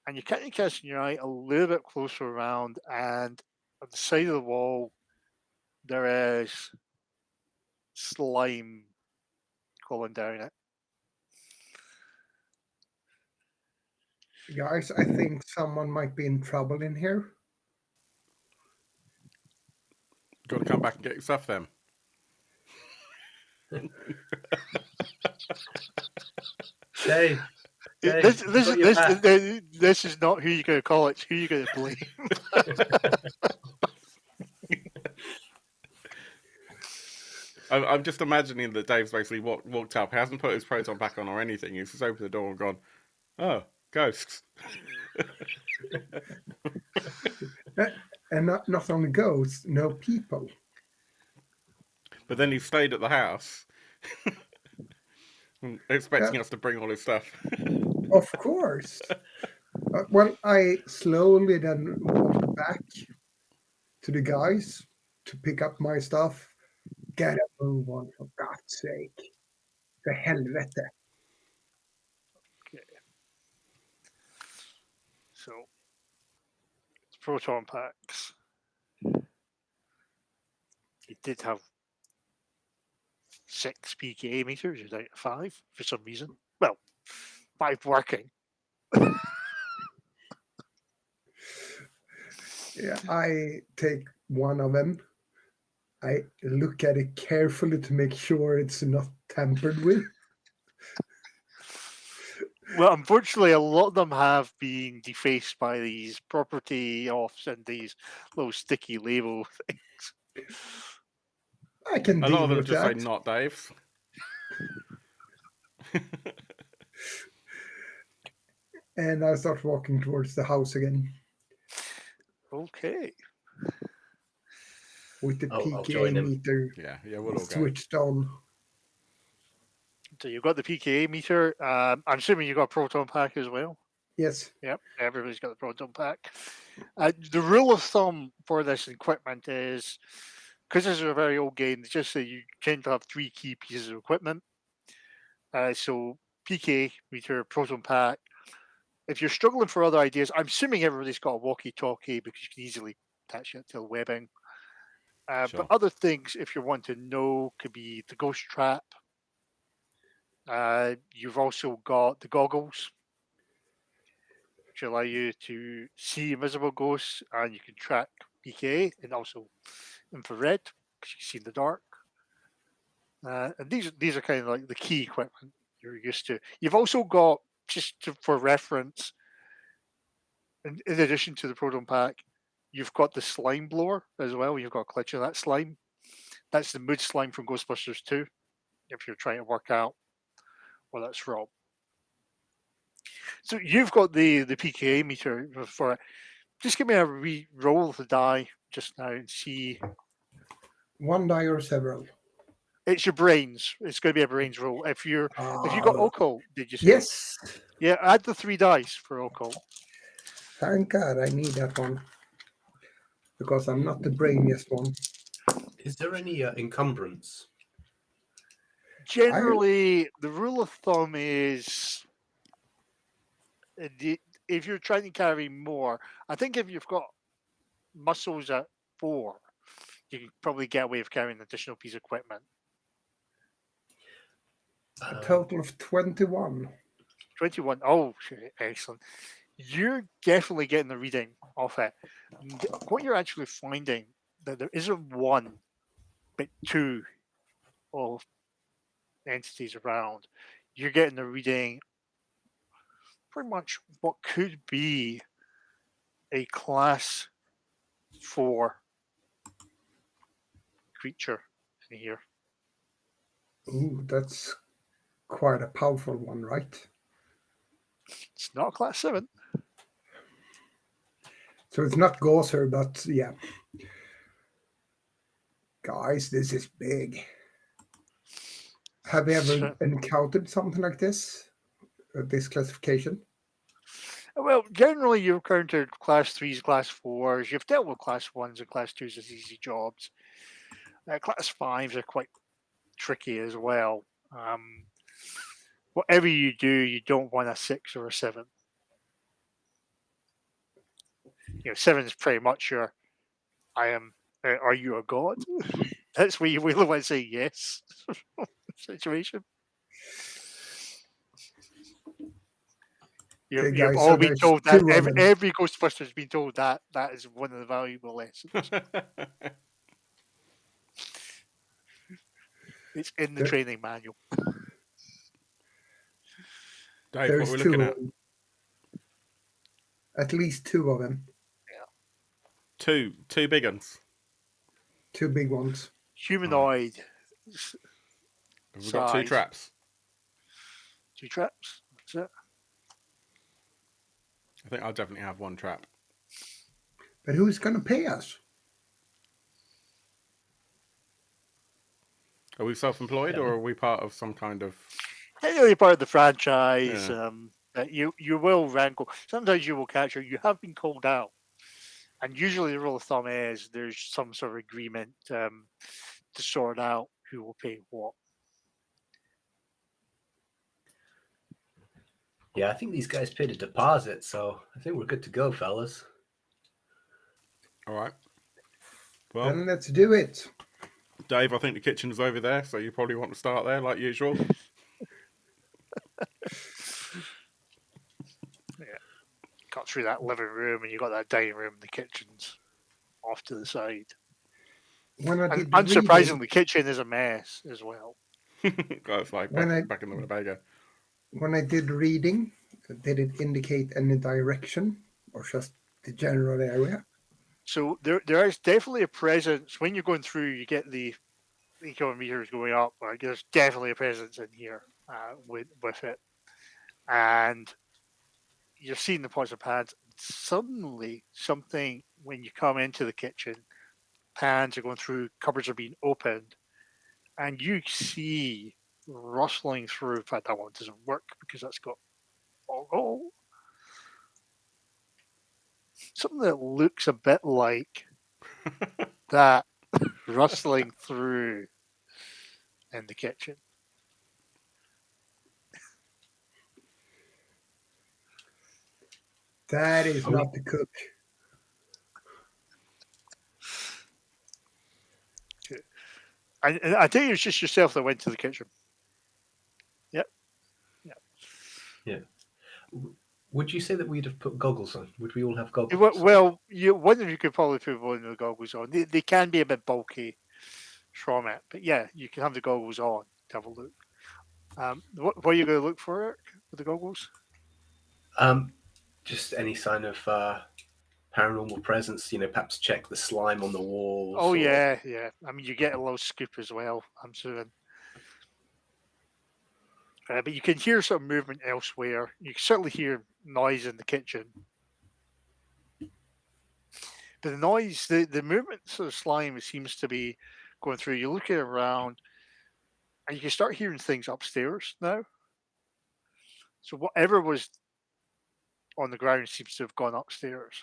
[SPEAKER 2] and you're kind of casting your eye a little bit closer around, and on the side of the wall there is slime crawling down it.
[SPEAKER 3] Guys, I think someone might be in trouble in here.
[SPEAKER 1] Do you want to come back and get your stuff then?
[SPEAKER 4] Dave,
[SPEAKER 2] This
[SPEAKER 4] you've got your back.
[SPEAKER 2] this is not who you're going to call. It's who you're going to blame.
[SPEAKER 1] I'm just imagining that Dave's basically walked up, hasn't put his proton pack on or anything. He's just opened the door and gone, "Oh, ghosts."
[SPEAKER 3] And not only ghosts, no people.
[SPEAKER 1] But then he stayed at the house, expecting us to bring all his stuff.
[SPEAKER 3] Of course. Well, I slowly then walked back to the guys to pick up my stuff. Get a move on, for God's sake. För helvete.
[SPEAKER 2] Okay. So, proton packs. You did have 6 PKA meters. You're down to 5 for some reason. Well, 5 working.
[SPEAKER 3] Yeah, I take one of them. I look at it carefully to make sure it's not tampered with.
[SPEAKER 2] Well, unfortunately, a lot of them have been defaced by these property offs and these little sticky label things.
[SPEAKER 3] I can
[SPEAKER 1] A
[SPEAKER 3] deal
[SPEAKER 1] lot of them
[SPEAKER 3] with
[SPEAKER 1] just say
[SPEAKER 3] that.
[SPEAKER 1] not Dave's.
[SPEAKER 3] And I start walking towards the house again
[SPEAKER 2] Okay.
[SPEAKER 3] with the
[SPEAKER 4] I'll join
[SPEAKER 3] PKA
[SPEAKER 4] him.
[SPEAKER 3] meter
[SPEAKER 1] Yeah, we'll all go.
[SPEAKER 3] switched on.
[SPEAKER 2] So you've got the PKA meter. I'm assuming you've got a proton pack as well.
[SPEAKER 3] Yes.
[SPEAKER 2] Yep, everybody's got the proton pack. The rule of thumb for this equipment is, because this is a very old game, it's just that you tend to have 3 key pieces of equipment. So PK meter, proton pack. If you're struggling for other ideas, I'm assuming everybody's got a walkie-talkie because you can easily attach it to the webbing.
[SPEAKER 1] Sure.
[SPEAKER 2] But other things, if you want to know, could be the ghost trap. You've also got the goggles, which allow you to see invisible ghosts, and you can track PKA and also infrared because you can see in the dark. And these are kind of like the key equipment you're used to. You've also got, for reference, in addition to the proton pack, you've got the slime blower as well. You've got a clutch of that slime. That's the mood slime from Ghostbusters 2, if you're trying to work out where that's from. So you've got the PKA meter for it. Just give me a roll of the die just now and see.
[SPEAKER 3] One die or several?
[SPEAKER 2] It's your brains. It's going to be a brains roll. If you got occult, did you say?
[SPEAKER 3] Yes.
[SPEAKER 2] Yeah, add the 3 dice for occult.
[SPEAKER 3] Thank God I need that one. Because I'm not the brainiest one.
[SPEAKER 4] Is there any encumbrance?
[SPEAKER 2] Generally, the rule of thumb is if you're trying to carry more, I think if you've got muscles at 4, you can probably get away with carrying an additional piece of equipment.
[SPEAKER 3] A total of 21.
[SPEAKER 2] 21. Oh, excellent. You're definitely getting the reading off it. What you're actually finding, that there isn't 1, but 2 of entities around. You're getting the reading pretty much what could be a class 4 creature in here.
[SPEAKER 3] Ooh, that's quite a powerful one, right?
[SPEAKER 2] It's not class 7.
[SPEAKER 3] So it's not Gauser, but yeah. Guys, this is big. Have you ever
[SPEAKER 2] So-
[SPEAKER 3] encountered something like this? This classification?
[SPEAKER 2] Well, generally you've encountered class 3s, class 4s. You've dealt with class 1s and class 2s as easy jobs. Class 5s are quite tricky as well. Whatever you do, you don't want a 6 or a 7. 7 is pretty much your I am. Are you a god? That's where you really want to say yes situation. You've
[SPEAKER 3] guys,
[SPEAKER 2] all
[SPEAKER 3] so
[SPEAKER 2] been
[SPEAKER 3] there's
[SPEAKER 2] told that.
[SPEAKER 3] two of them.
[SPEAKER 2] Every Ghostbuster has been told that. That is one of the valuable lessons. It's in the
[SPEAKER 3] There-
[SPEAKER 2] training manual.
[SPEAKER 1] Dave, what
[SPEAKER 3] There's
[SPEAKER 1] are we
[SPEAKER 3] two
[SPEAKER 1] looking
[SPEAKER 3] of
[SPEAKER 1] at?
[SPEAKER 3] them. At least two of them.
[SPEAKER 1] Two big ones.
[SPEAKER 3] Two big ones.
[SPEAKER 2] Humanoid.
[SPEAKER 1] Have we got two
[SPEAKER 2] Size.
[SPEAKER 1] traps?
[SPEAKER 2] 2 traps. That's it.
[SPEAKER 1] I think I'll definitely have one trap.
[SPEAKER 3] But who's going to pay us?
[SPEAKER 1] Are we self-employed or are we part of some kind of...
[SPEAKER 2] Anyway, part of the franchise.
[SPEAKER 1] Yeah.
[SPEAKER 2] You will wrangle. Sometimes you will catch her. You have been called out. And usually the rule of thumb is there's some sort of agreement to sort out who will pay what.
[SPEAKER 4] Yeah, I think these guys paid a deposit, so I think we're good to go, fellas.
[SPEAKER 1] All right. Well,
[SPEAKER 3] Then let's do it.
[SPEAKER 1] Dave, I think the kitchen's over there, so you probably want to start there like usual.
[SPEAKER 2] Got through that living room and you got that dining room and the kitchen's off to the side.
[SPEAKER 3] When I
[SPEAKER 2] And
[SPEAKER 3] did the
[SPEAKER 2] unsurprisingly,
[SPEAKER 3] reading,
[SPEAKER 2] the kitchen is a mess as well.
[SPEAKER 1] It's like back in the Winnebago.
[SPEAKER 3] when I did reading, did it indicate any direction or just the general area?
[SPEAKER 2] So there is definitely a presence when you're going through. You get the eco meters going up. Like there's definitely a presence in here with it, and you're seeing the pots and pans. Suddenly, something when you come into the kitchen, pans are going through, cupboards are being opened, and you see rustling through. In fact, that one doesn't work because that's got something that looks a bit like that rustling through in the kitchen.
[SPEAKER 3] That is
[SPEAKER 4] Are we-
[SPEAKER 3] not the cook.
[SPEAKER 2] And I think it was just yourself that went to the kitchen. Yep.
[SPEAKER 4] Would you say that we'd have put goggles on? Would we all have goggles?
[SPEAKER 2] Well, one of you could probably put one of the goggles on. They can be a bit bulky from it, but yeah, you can have the goggles on to have a look. What are you going to look for, Eric, with the goggles?
[SPEAKER 4] Just any sign of paranormal presence. Perhaps check the slime on the walls.
[SPEAKER 2] Oh
[SPEAKER 4] or-
[SPEAKER 2] yeah. I mean, you get a little scoop as well. I'm assuming. But you can hear some movement elsewhere. You can certainly hear noise in the kitchen. But the noise, the movements of the slime seems to be going through. You're looking around and you can start hearing things upstairs now. So whatever was on the ground seems to have gone upstairs.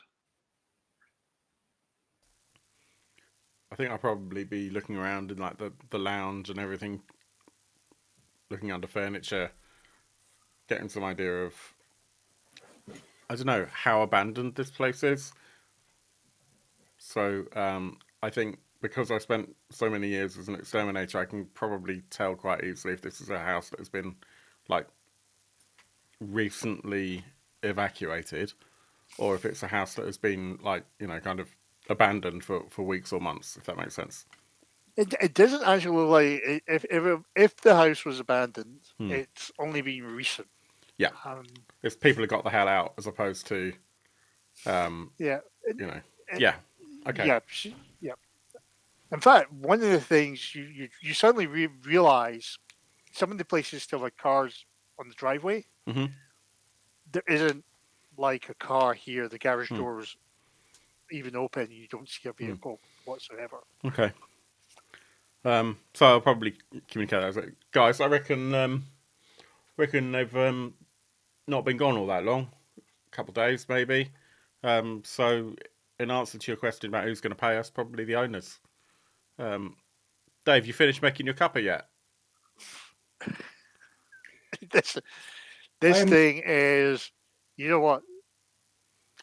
[SPEAKER 1] I think I'll probably be looking around in like the lounge and everything, looking under furniture, getting some idea of, I don't know, how abandoned this place is. So I think because I spent so many years as an exterminator, I can probably tell quite easily if this is a house that has been like recently evacuated, or if it's a house that has been like, kind of abandoned for weeks or months, if that makes sense.
[SPEAKER 2] It doesn't actually look like if the house was abandoned, it's only been recent.
[SPEAKER 1] Yeah, if people have got the hell out, as opposed to,
[SPEAKER 2] yeah,
[SPEAKER 1] yeah, okay,
[SPEAKER 2] yeah. In fact, one of the things you suddenly realize, some of the places still have cars on the driveway.
[SPEAKER 1] Mm-hmm.
[SPEAKER 2] There isn't like a car here. The garage doors even open. You don't see a vehicle whatsoever.
[SPEAKER 1] Okay. So I'll probably communicate that. I was like, guys, I reckon they've not been gone all that long, a couple of days maybe. So in answer to your question about who's going to pay us, probably the owners. Dave, you finished making your cuppa yet?
[SPEAKER 2] this
[SPEAKER 3] I'm-
[SPEAKER 2] thing is, you know what?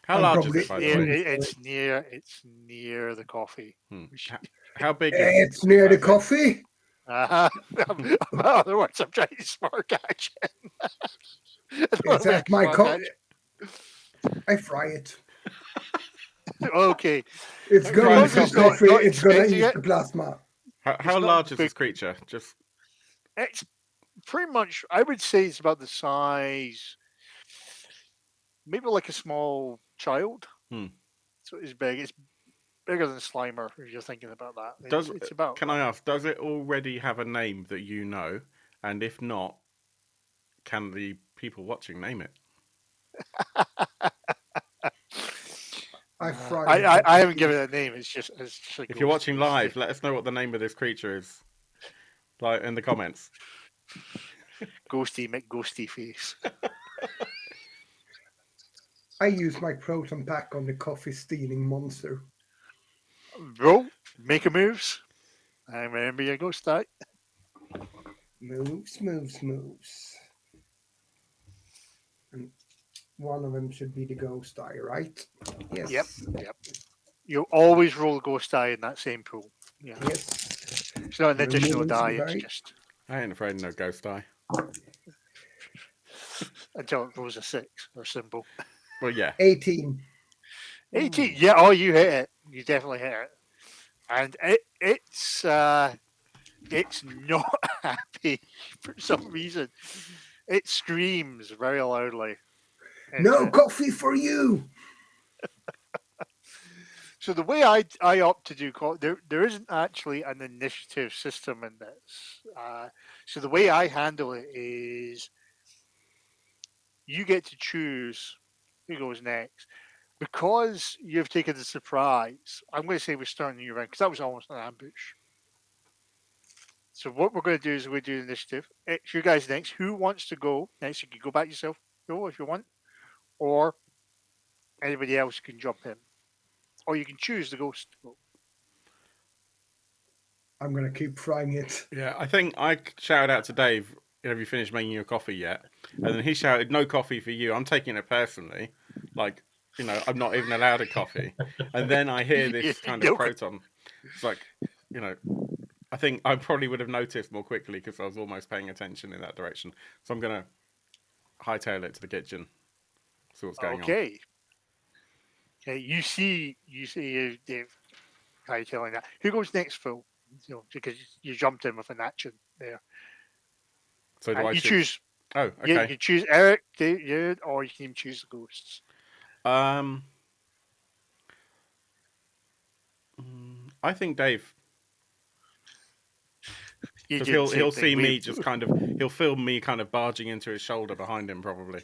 [SPEAKER 1] How
[SPEAKER 3] I'm
[SPEAKER 1] large is
[SPEAKER 3] probably-
[SPEAKER 1] it, by the
[SPEAKER 2] Near,
[SPEAKER 1] way?
[SPEAKER 2] it's near the coffee.
[SPEAKER 1] How big is
[SPEAKER 3] It's near the
[SPEAKER 1] that thing?
[SPEAKER 3] coffee.
[SPEAKER 2] In other words, I'm trying to smart catch it.
[SPEAKER 3] It's at my coffee. I fry it.
[SPEAKER 2] Okay.
[SPEAKER 3] It's
[SPEAKER 1] Fry
[SPEAKER 3] going
[SPEAKER 1] the
[SPEAKER 3] to
[SPEAKER 1] coffee.
[SPEAKER 3] coffee.
[SPEAKER 2] Not
[SPEAKER 3] It's gonna
[SPEAKER 2] expecting
[SPEAKER 3] eat
[SPEAKER 2] it.
[SPEAKER 3] the plasma.
[SPEAKER 1] How
[SPEAKER 2] not
[SPEAKER 1] large is
[SPEAKER 2] big.
[SPEAKER 1] this creature? Just
[SPEAKER 2] It's pretty much, I would say it's about the size, maybe like a small child. So it's big. It's bigger than Slimer, if you're thinking about that. It's about.
[SPEAKER 1] Can I ask, does it already have a name that you know? And if not, can the people watching name it?
[SPEAKER 3] I fry it.
[SPEAKER 2] I haven't given it a name. It's just like
[SPEAKER 1] If you're watching live, let us know what the name of this creature is. Like in the comments.
[SPEAKER 2] Ghosty McGhosty face.
[SPEAKER 3] I use my proton pack on the coffee stealing monster.
[SPEAKER 2] Roll, make a moves. I remember your ghost die.
[SPEAKER 3] Moves. And one of them should be the ghost eye, right? Yes.
[SPEAKER 2] Yep. You always roll ghost die in that same pool. Yeah.
[SPEAKER 3] Yes.
[SPEAKER 2] It's not an additional
[SPEAKER 3] Removes
[SPEAKER 2] die.
[SPEAKER 3] the
[SPEAKER 2] It's
[SPEAKER 3] die.
[SPEAKER 2] just
[SPEAKER 1] I ain't afraid of no ghost die.
[SPEAKER 2] until it rolls a 6 or symbol.
[SPEAKER 1] Well, yeah.
[SPEAKER 3] 18.
[SPEAKER 2] 18. Yeah. Oh, you hit it. You definitely hit it. And it's not happy for some reason. It screams very loudly.
[SPEAKER 3] No coffee for you.
[SPEAKER 2] So the way I opt to do there isn't actually an initiative system in this. So the way I handle it is you get to choose who goes next. Because you've taken the surprise, I'm going to say we're starting a new round because that was almost an ambush. So what we're going to do is we're going to do the initiative. It's you guys next. Who wants to go next? You can go back yourself, go if you want, or anybody else can jump in, or you can choose the ghost to go.
[SPEAKER 3] I'm gonna keep frying it.
[SPEAKER 1] Yeah, I think I shouted out to Dave, have you finished making your coffee yet? And then he shouted, no coffee for you. I'm taking it personally. Like, I'm not even allowed a coffee. And then I hear this kind of proton. It's like, I think I probably would have noticed more quickly because I was almost paying attention in that direction. So I'm going to hightail it to the kitchen. See what's going on.
[SPEAKER 2] Okay, you see, Dave, hightailing that. Who goes next, Phil? Because you jumped in with an action there.
[SPEAKER 1] So do I
[SPEAKER 2] choose?
[SPEAKER 1] Oh, okay.
[SPEAKER 2] Yeah, you can choose Eric, David, or you can even choose the ghosts.
[SPEAKER 1] I think Dave.
[SPEAKER 2] Because
[SPEAKER 1] he'll see me just he'll feel me kind of barging into his shoulder behind him probably.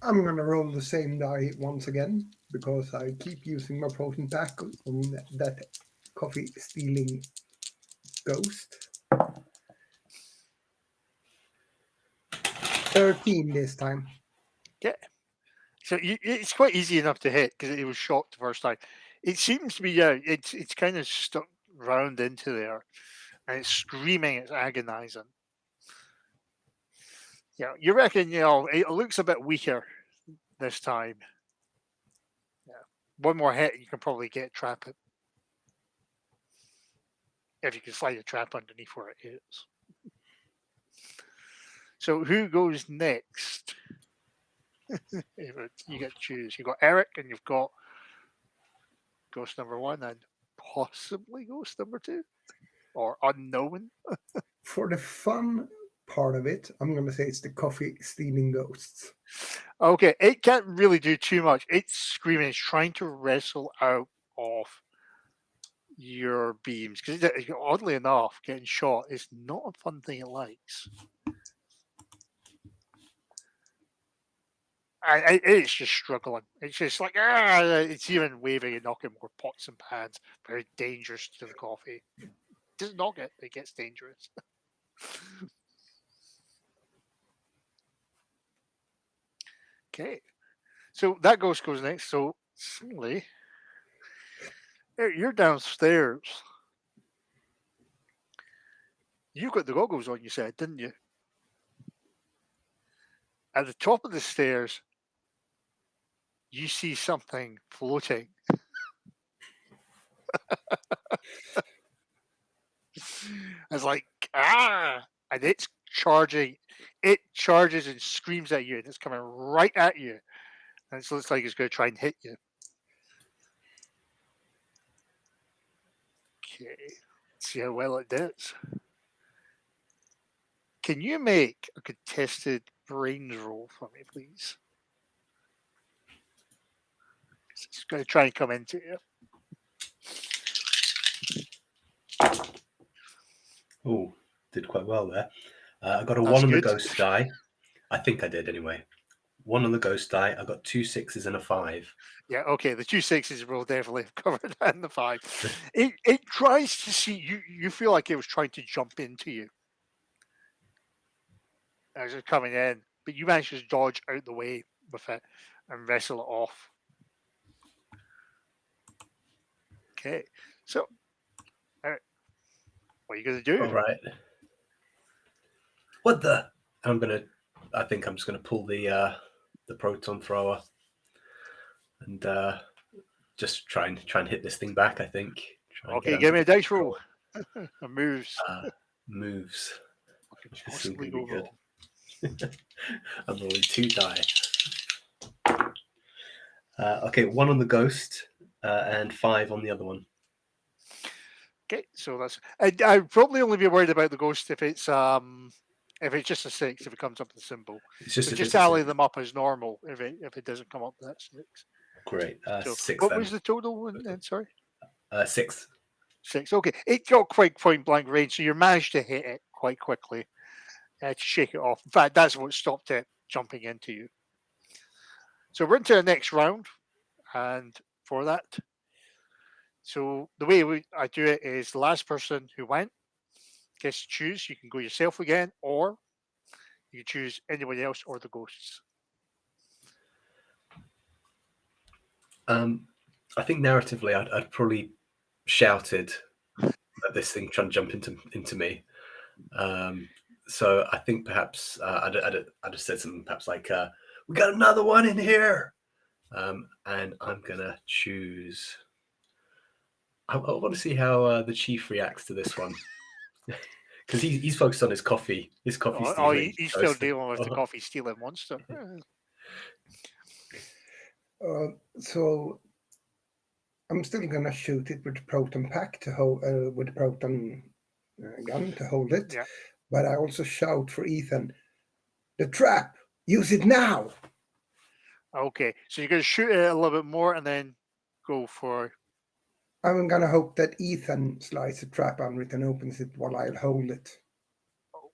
[SPEAKER 3] I'm gonna roll the same die once again because I keep using my proton pack on that coffee stealing ghost. 13 this time.
[SPEAKER 2] Yeah. So it's quite easy enough to hit because it was shocked the first time. It seems to be it's kind of stuck round into there, and it's screaming, it's agonizing. Yeah, you reckon it looks a bit weaker this time. Yeah, one more hit, you can probably trap it if you can slide a trap underneath where it is. So who goes next? You get to choose. You've got Eric and you've got ghost number 1 and possibly ghost number 2 or unknown.
[SPEAKER 3] For the fun part of it, I'm going to say it's the coffee stealing ghosts.
[SPEAKER 2] Okay, it can't really do too much. It's screaming. It's trying to wrestle out of your beams because oddly enough, getting shot is not a fun thing it likes. It's just struggling. It's just like, it's even waving and knocking more pots and pans. Very dangerous to the coffee. It doesn't knock it, it gets dangerous. Okay. So that ghost goes next. So suddenly, you're downstairs. You got the goggles on, you said, didn't you? At the top of the stairs, you see something floating. It's like, and it's charging. It charges and screams at you, and it's coming right at you. And it looks like it's going to try and hit you. Okay, let's see how well it does. Can you make a contested brains roll for me, please? It's going to try and come into you.
[SPEAKER 4] Oh, did quite well there. I got a
[SPEAKER 2] That's
[SPEAKER 4] 1 on the
[SPEAKER 2] good.
[SPEAKER 4] ghost die. I think I did anyway. 1 on the ghost die. I got 2 6s and a 5.
[SPEAKER 2] Yeah, okay. The 2 6s will definitely have covered that in the 5. It tries to see you. You feel like it was trying to jump into you as it's coming in, but you managed to dodge out the way with it and wrestle it off. Okay, so what are you gonna do?
[SPEAKER 4] All right. What the? I think I'm just gonna pull the proton thrower and just try and hit this thing back. I think.
[SPEAKER 2] Okay, give me a dice roll. Moves.
[SPEAKER 4] Moves.
[SPEAKER 2] What could
[SPEAKER 4] This
[SPEAKER 2] possibly
[SPEAKER 4] is gonna
[SPEAKER 2] go
[SPEAKER 4] be
[SPEAKER 2] wrong?
[SPEAKER 4] good. I'm rolling 2 die. Okay, 1 on the ghost and 5 on the other one.
[SPEAKER 2] Okay, so that's. I'd probably only be worried about the ghost if it's just a 6, if it comes up with the symbol.
[SPEAKER 4] It's just
[SPEAKER 2] So
[SPEAKER 4] if
[SPEAKER 2] just
[SPEAKER 4] it's a
[SPEAKER 2] tally
[SPEAKER 4] 6.
[SPEAKER 2] them up as normal if it doesn't come up with that 6.
[SPEAKER 4] Great.
[SPEAKER 2] So
[SPEAKER 4] 6
[SPEAKER 2] what
[SPEAKER 4] then.
[SPEAKER 2] was the total one then? Sorry.
[SPEAKER 4] 6.
[SPEAKER 2] 6. Okay, it got quite point blank range, so you managed to hit it quite quickly to shake it off. In fact, that's what stopped it jumping into you. So we're into the next round, and for that, so the way I do it is the last person who went gets to choose. You can go yourself again, or you choose anybody else or the ghosts.
[SPEAKER 4] I think narratively, I'd probably shouted at this thing trying to jump into me. So I think perhaps I'd have said something perhaps like, "We got another one in here," and I'm gonna choose. I want to see how the chief reacts to this one because he's focused on his coffee. His coffee stealing.
[SPEAKER 2] He's still dealing with the coffee stealing monster.
[SPEAKER 3] So I'm still gonna shoot it with the proton pack to hold with the proton gun to hold it.
[SPEAKER 2] Yeah.
[SPEAKER 3] But I also shout for Ethan, "The trap! Use it now!"
[SPEAKER 2] Okay, so you're going to shoot it a little bit more and then go for.
[SPEAKER 3] I'm gonna hope that Ethan slides the trap under it and opens it while I'll hold it.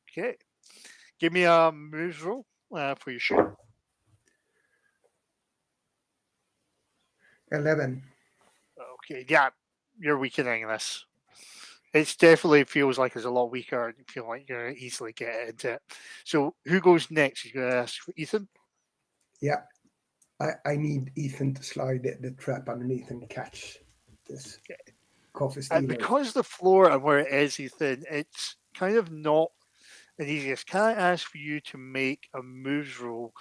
[SPEAKER 2] Okay, give me a moves roll for your shoot.
[SPEAKER 3] 11.
[SPEAKER 2] Okay, yeah, you're weakening this. It definitely feels like it's a lot weaker, and you feel like you're going to easily get into it. So who goes next? You're going to ask for Ethan?
[SPEAKER 3] Yeah. I need Ethan to slide the trap underneath and catch this coffee stealer.
[SPEAKER 2] And because the floor and where it is, Ethan, it's kind of not an easiest. Can I ask for you to make a moves roll?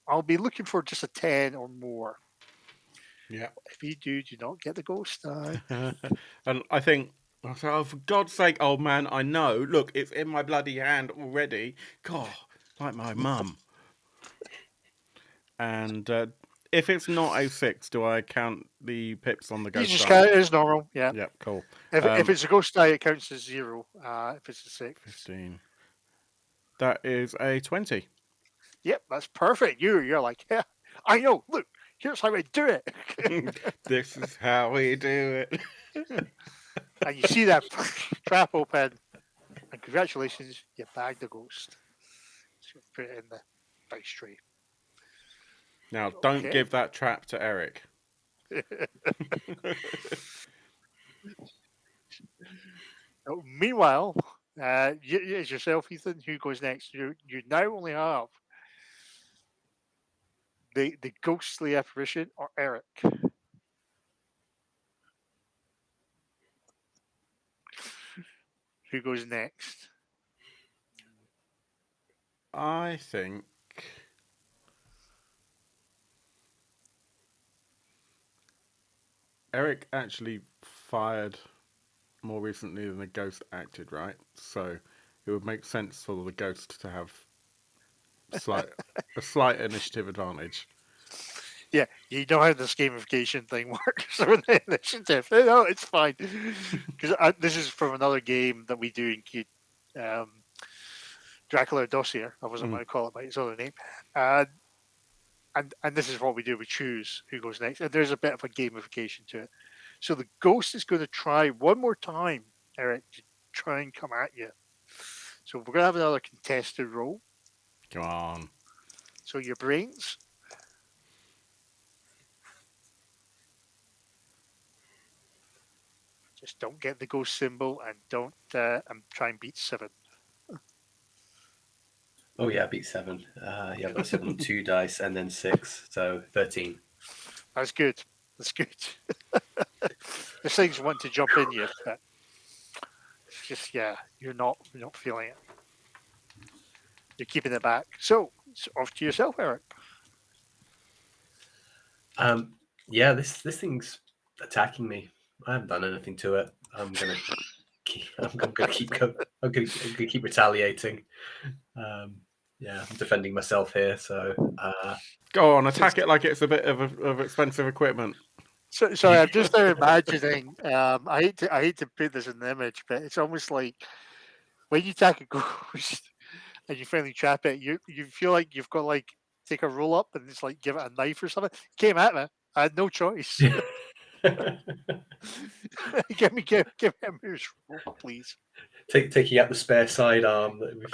[SPEAKER 2] I'll be looking for just a 10 or more.
[SPEAKER 1] Yeah.
[SPEAKER 2] If you do not get the ghost die.
[SPEAKER 1] And I think, oh, for God's sake, old man, I know. Look, it's in my bloody hand already. God, like my mum. And if it's not a 6, do I count the pips on the ghost die?
[SPEAKER 2] You just count it as normal, yeah.
[SPEAKER 1] Yeah, cool.
[SPEAKER 2] If it's a ghost die, it counts as 0. If it's a 6.
[SPEAKER 1] 15. That is a 20.
[SPEAKER 2] Yep, that's perfect. You're like, yeah, I know. Look, here's how I do it.
[SPEAKER 1] This is how we do it.
[SPEAKER 2] And you see that trap open, and congratulations, you bagged the ghost. So put it in the dice tray.
[SPEAKER 1] Now, don't
[SPEAKER 2] Okay.
[SPEAKER 1] give that trap to Eric.
[SPEAKER 2] Meanwhile, it's yourself, Ethan. Who goes next? You now only have the ghostly apparition or Eric. Who goes next?
[SPEAKER 1] I think Eric actually fired more recently than the ghost acted, right? So it would make sense for the ghost to have a slight initiative advantage.
[SPEAKER 2] Yeah, you know how this gamification thing works with the initiative. No, it's fine. Because this is from another game that we do in Dracula Dossier. I wasn't going to call it by its other name. And this is what we do. We choose who goes next. And there's a bit of a gamification to it. So the ghost is going to try one more time, Eric, to try and come at you. So we're going to have another contested roll.
[SPEAKER 1] Come on.
[SPEAKER 2] So your brains. Just don't get the ghost symbol and don't try and beat 7.
[SPEAKER 4] Oh yeah, I beat 7. Yeah, I've got 7 on 2 dice and then 6, so 13.
[SPEAKER 2] That's good. That's good. This thing's wanting to jump in you, but it's just you're not feeling it. You're keeping it back. So it's off to yourself, Eric.
[SPEAKER 4] Yeah, this thing's attacking me. I haven't done anything to it. I'm gonna keep retaliating. Yeah, I'm defending myself here. So
[SPEAKER 1] go on, attack it like it's a bit of expensive equipment.
[SPEAKER 2] So sorry, I'm just now imagining. I hate to put this in the image, but it's almost like when you attack a ghost and you finally trap it, you feel like you've got to like take a roll up and just like give it a knife or something. It came at me. I had no choice. give me a moose roll, please.
[SPEAKER 4] Taking out the spare sidearm that we've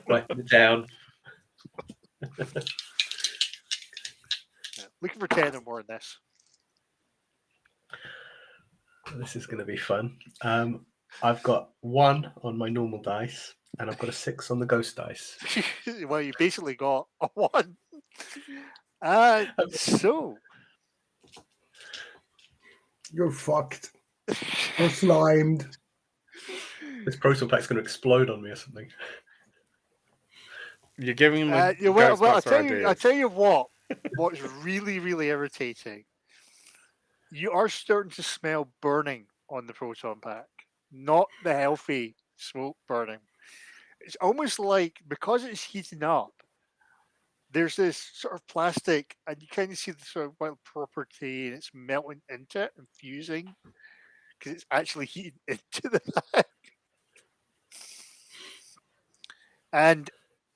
[SPEAKER 4] writing it down.
[SPEAKER 2] Looking for 10 or more in this.
[SPEAKER 4] This is going to be fun. I've got 1 on my normal dice, and I've got a 6 on the ghost dice.
[SPEAKER 2] Well, you basically got a 1. So
[SPEAKER 3] You're fucked. You're slimed.
[SPEAKER 4] This proton pack's going to explode on me or something.
[SPEAKER 1] You're giving him the
[SPEAKER 2] well,
[SPEAKER 1] Ghostbuster
[SPEAKER 2] I tell you what's really, really irritating. You are starting to smell burning on the proton pack, not the healthy smoke burning. It's almost like because it's heating up, there's this sort of plastic, and you kind of see the sort of wild property, and it's melting into it and fusing because it's actually heating into the pack. And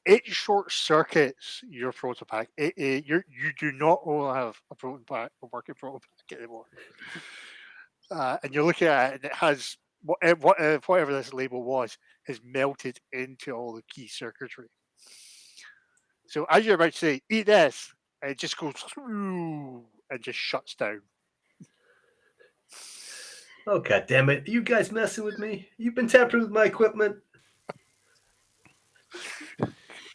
[SPEAKER 2] it short circuits your proton pack. You do not all have a proton pack, a working proton pack anymore. And you're looking at it, and it has whatever this label was has melted into all the key circuitry. So as you're about to say, eat this, and it just goes through and just shuts down.
[SPEAKER 4] Oh god damn it! Are you guys messing with me? You've been tampering with my equipment.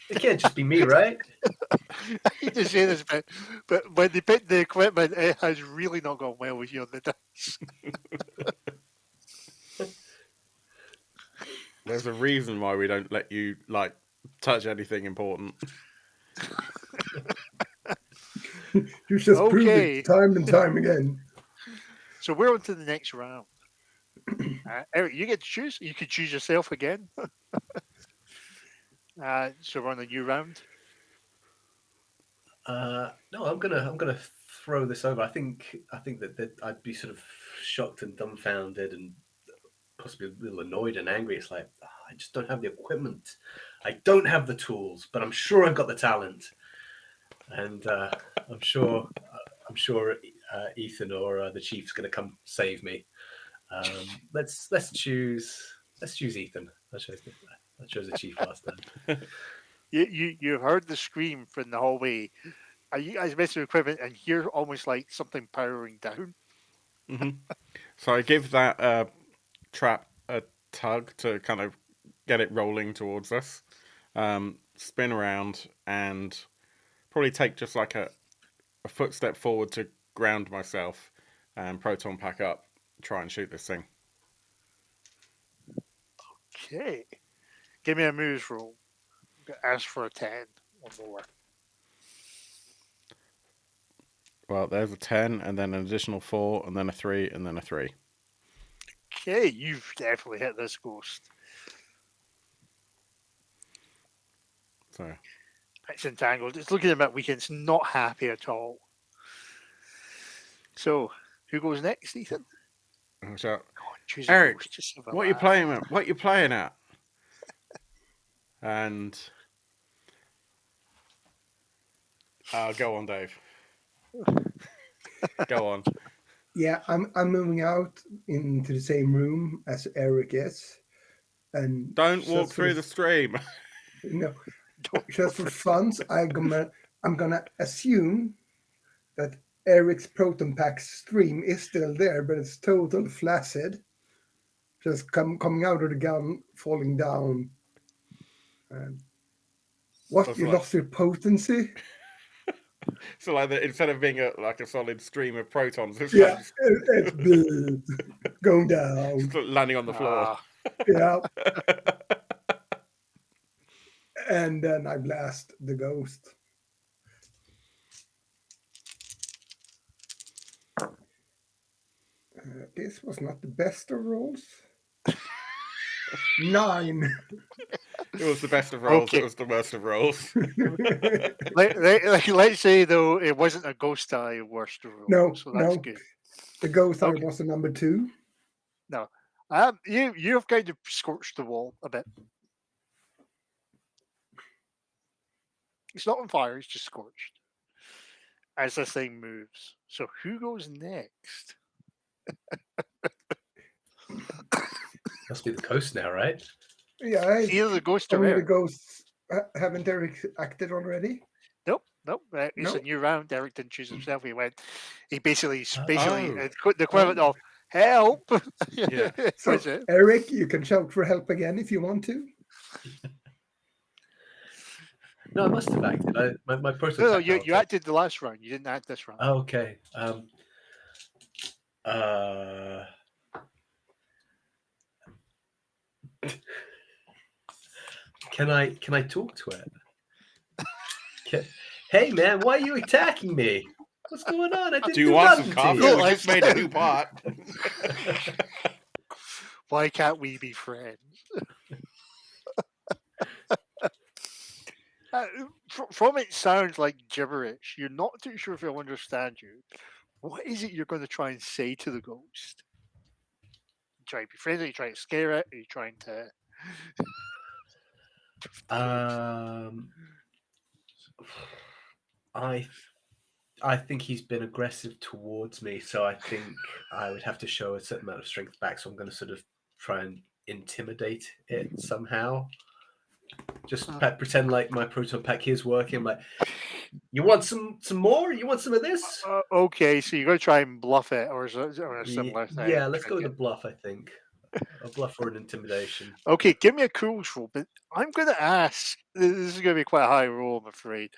[SPEAKER 4] It can't just be me, right?
[SPEAKER 2] I hate to say this, but when they picked the equipment, it has really not gone well with you on the dice.
[SPEAKER 1] There's a reason why we don't let you like touch anything important.
[SPEAKER 3] You just proved it time and time again.
[SPEAKER 2] So we're on to the next round. Eric, you get to choose. You could choose yourself again. So we're on a new round.
[SPEAKER 4] No, I'm gonna throw this over. I think that I'd be sort of shocked and dumbfounded and possibly a little annoyed and angry. It's like I just don't have the equipment. I don't have the tools, but I'm sure I've got the talent. And I'm sure Ethan or the Chief's going to come save me. Let's choose Ethan. I chose the Chief last time.
[SPEAKER 2] You heard the scream from the hallway you guys messing with equipment and hear almost like something powering down?
[SPEAKER 1] So I give that trap a tug to kind of get it rolling towards us. Spin around and probably take just like a footstep forward to ground myself and proton pack up, try and shoot this thing.
[SPEAKER 2] Okay. Give me a moves roll. Ask for a 10 or more.
[SPEAKER 1] Well, there's a 10, and then an additional 4, and then a 3, and then a 3.
[SPEAKER 2] Okay, you've definitely hit this ghost.
[SPEAKER 1] So
[SPEAKER 2] It's entangled. It's looking a bit weak. It's not happy at all. So, who goes next, Ethan?
[SPEAKER 1] I'll shout,
[SPEAKER 2] Go on, choose a
[SPEAKER 1] Eric,
[SPEAKER 2] ghost. Just have a
[SPEAKER 1] what are you
[SPEAKER 2] laugh.
[SPEAKER 1] playing at? What you playing at? And go on, Dave. Go on.
[SPEAKER 3] Yeah, I'm moving out into the same room as Eric is, and
[SPEAKER 1] Don't walk
[SPEAKER 3] just for
[SPEAKER 1] through the stream.
[SPEAKER 3] no, just for fun, I'm gonna assume that Eric's proton pack stream is still there, but it's total flaccid, just coming out of the gun, falling down. What,
[SPEAKER 1] That's
[SPEAKER 3] you
[SPEAKER 1] like-
[SPEAKER 3] lost your potency?
[SPEAKER 1] So like instead of being like a solid stream of protons, it's
[SPEAKER 3] Yeah,
[SPEAKER 1] kind of
[SPEAKER 3] it's going down.
[SPEAKER 1] just landing on the floor.
[SPEAKER 3] Yeah. And then I blast the ghost. This was not the best of rolls. 9.
[SPEAKER 1] It was the best of rolls.
[SPEAKER 2] Okay.
[SPEAKER 1] It was the worst of rolls.
[SPEAKER 2] Let's say, though, it wasn't a ghost die worst roll.
[SPEAKER 3] No,
[SPEAKER 2] so that's
[SPEAKER 3] no.
[SPEAKER 2] good.
[SPEAKER 3] The ghost eye
[SPEAKER 2] Okay.
[SPEAKER 3] was the number 2.
[SPEAKER 2] No. You've kind of scorched the wall a bit. It's not on fire, it's just scorched. As this thing moves. So who goes next?
[SPEAKER 4] Must be the coast now, right?
[SPEAKER 3] Yeah,
[SPEAKER 2] It's either the ghost or
[SPEAKER 3] only the
[SPEAKER 2] Eric.
[SPEAKER 3] ghosts. Haven't Eric acted already?
[SPEAKER 2] Nope. It's a
[SPEAKER 3] Nope.
[SPEAKER 2] new round. Eric didn't choose himself. He basically
[SPEAKER 1] Oh.
[SPEAKER 2] the equivalent of help.
[SPEAKER 1] Yeah.
[SPEAKER 3] So,
[SPEAKER 2] Was it?
[SPEAKER 3] Eric, you can shout for help again if you want to.
[SPEAKER 4] No, I must have acted. My prototype.
[SPEAKER 2] No, you acted the last round. You didn't act this round.
[SPEAKER 4] Oh, okay. Can I talk to it? Hey man, why are you attacking me? What's going on? I didn't
[SPEAKER 1] Do you want some
[SPEAKER 4] nothing to
[SPEAKER 1] coffee?
[SPEAKER 4] you.
[SPEAKER 1] We just made a new pot.
[SPEAKER 2] Why can't we be friends? From it sounds like gibberish. You're not too sure if he'll understand you. What is it you're going to try and say to the ghost? You trying to be friendly? Are you trying to scare it? Are you trying to?
[SPEAKER 4] I think he's been aggressive towards me, so I think I would have to show a certain amount of strength back. So I'm going to sort of try and intimidate it somehow. Just pretend like my proton pack is working. I'm like, you want some more? You want some of this?
[SPEAKER 2] Okay, so you're going to try and bluff it, or is it a similar thing?
[SPEAKER 4] Yeah, let's go with the bluff. I think a bluff or an intimidation.
[SPEAKER 2] Okay, give me a cool roll, but I'm going to ask. This is going to be quite a high roll, I'm afraid.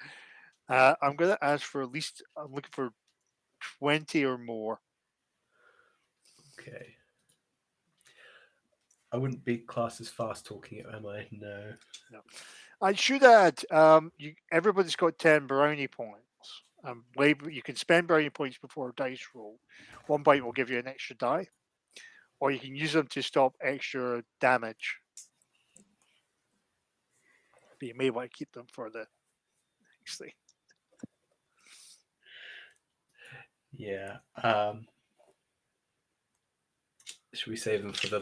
[SPEAKER 2] I'm going to ask for at least. I'm looking for 20 or more.
[SPEAKER 4] Okay. I wouldn't be classed as fast talking, am I? No.
[SPEAKER 2] I should add. Everybody's got 10 brownie points. You can spend brownie points before a dice roll. 1 point will give you an extra die, or you can use them to stop extra damage. But you may want to keep them for the next thing.
[SPEAKER 4] Yeah. Should we save them for the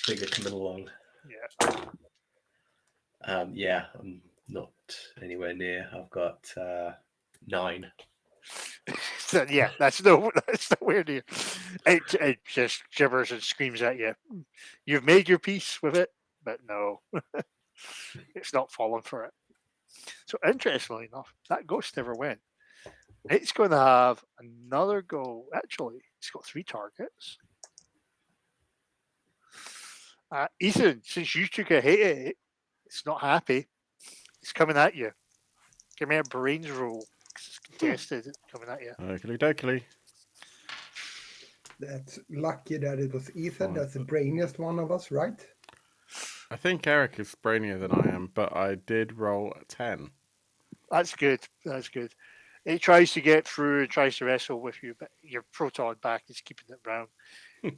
[SPEAKER 4] bigger coming along?
[SPEAKER 2] Yeah.
[SPEAKER 4] Yeah, I'm not anywhere near. I've got 9.
[SPEAKER 2] So, yeah, that's nowhere near. It just gibbers and screams at you. You've made your peace with it, but no, it's not falling for it. So interestingly enough, that ghost never went. It's going to have another go. Actually, it's got 3 targets. Ethan, since you took a hit at it, it's not happy. It's coming at you. Give me a brains roll. It's contested. It's coming at you.
[SPEAKER 1] Oakley dokley.
[SPEAKER 3] That's lucky that it was Ethan.
[SPEAKER 1] Fine.
[SPEAKER 3] That's the brainiest one of us, right?
[SPEAKER 1] I think Eric is brainier than I am, but I did roll a 10.
[SPEAKER 2] That's good. That's good. It tries to get through and tries to wrestle with you, but your proton pack is keeping it round.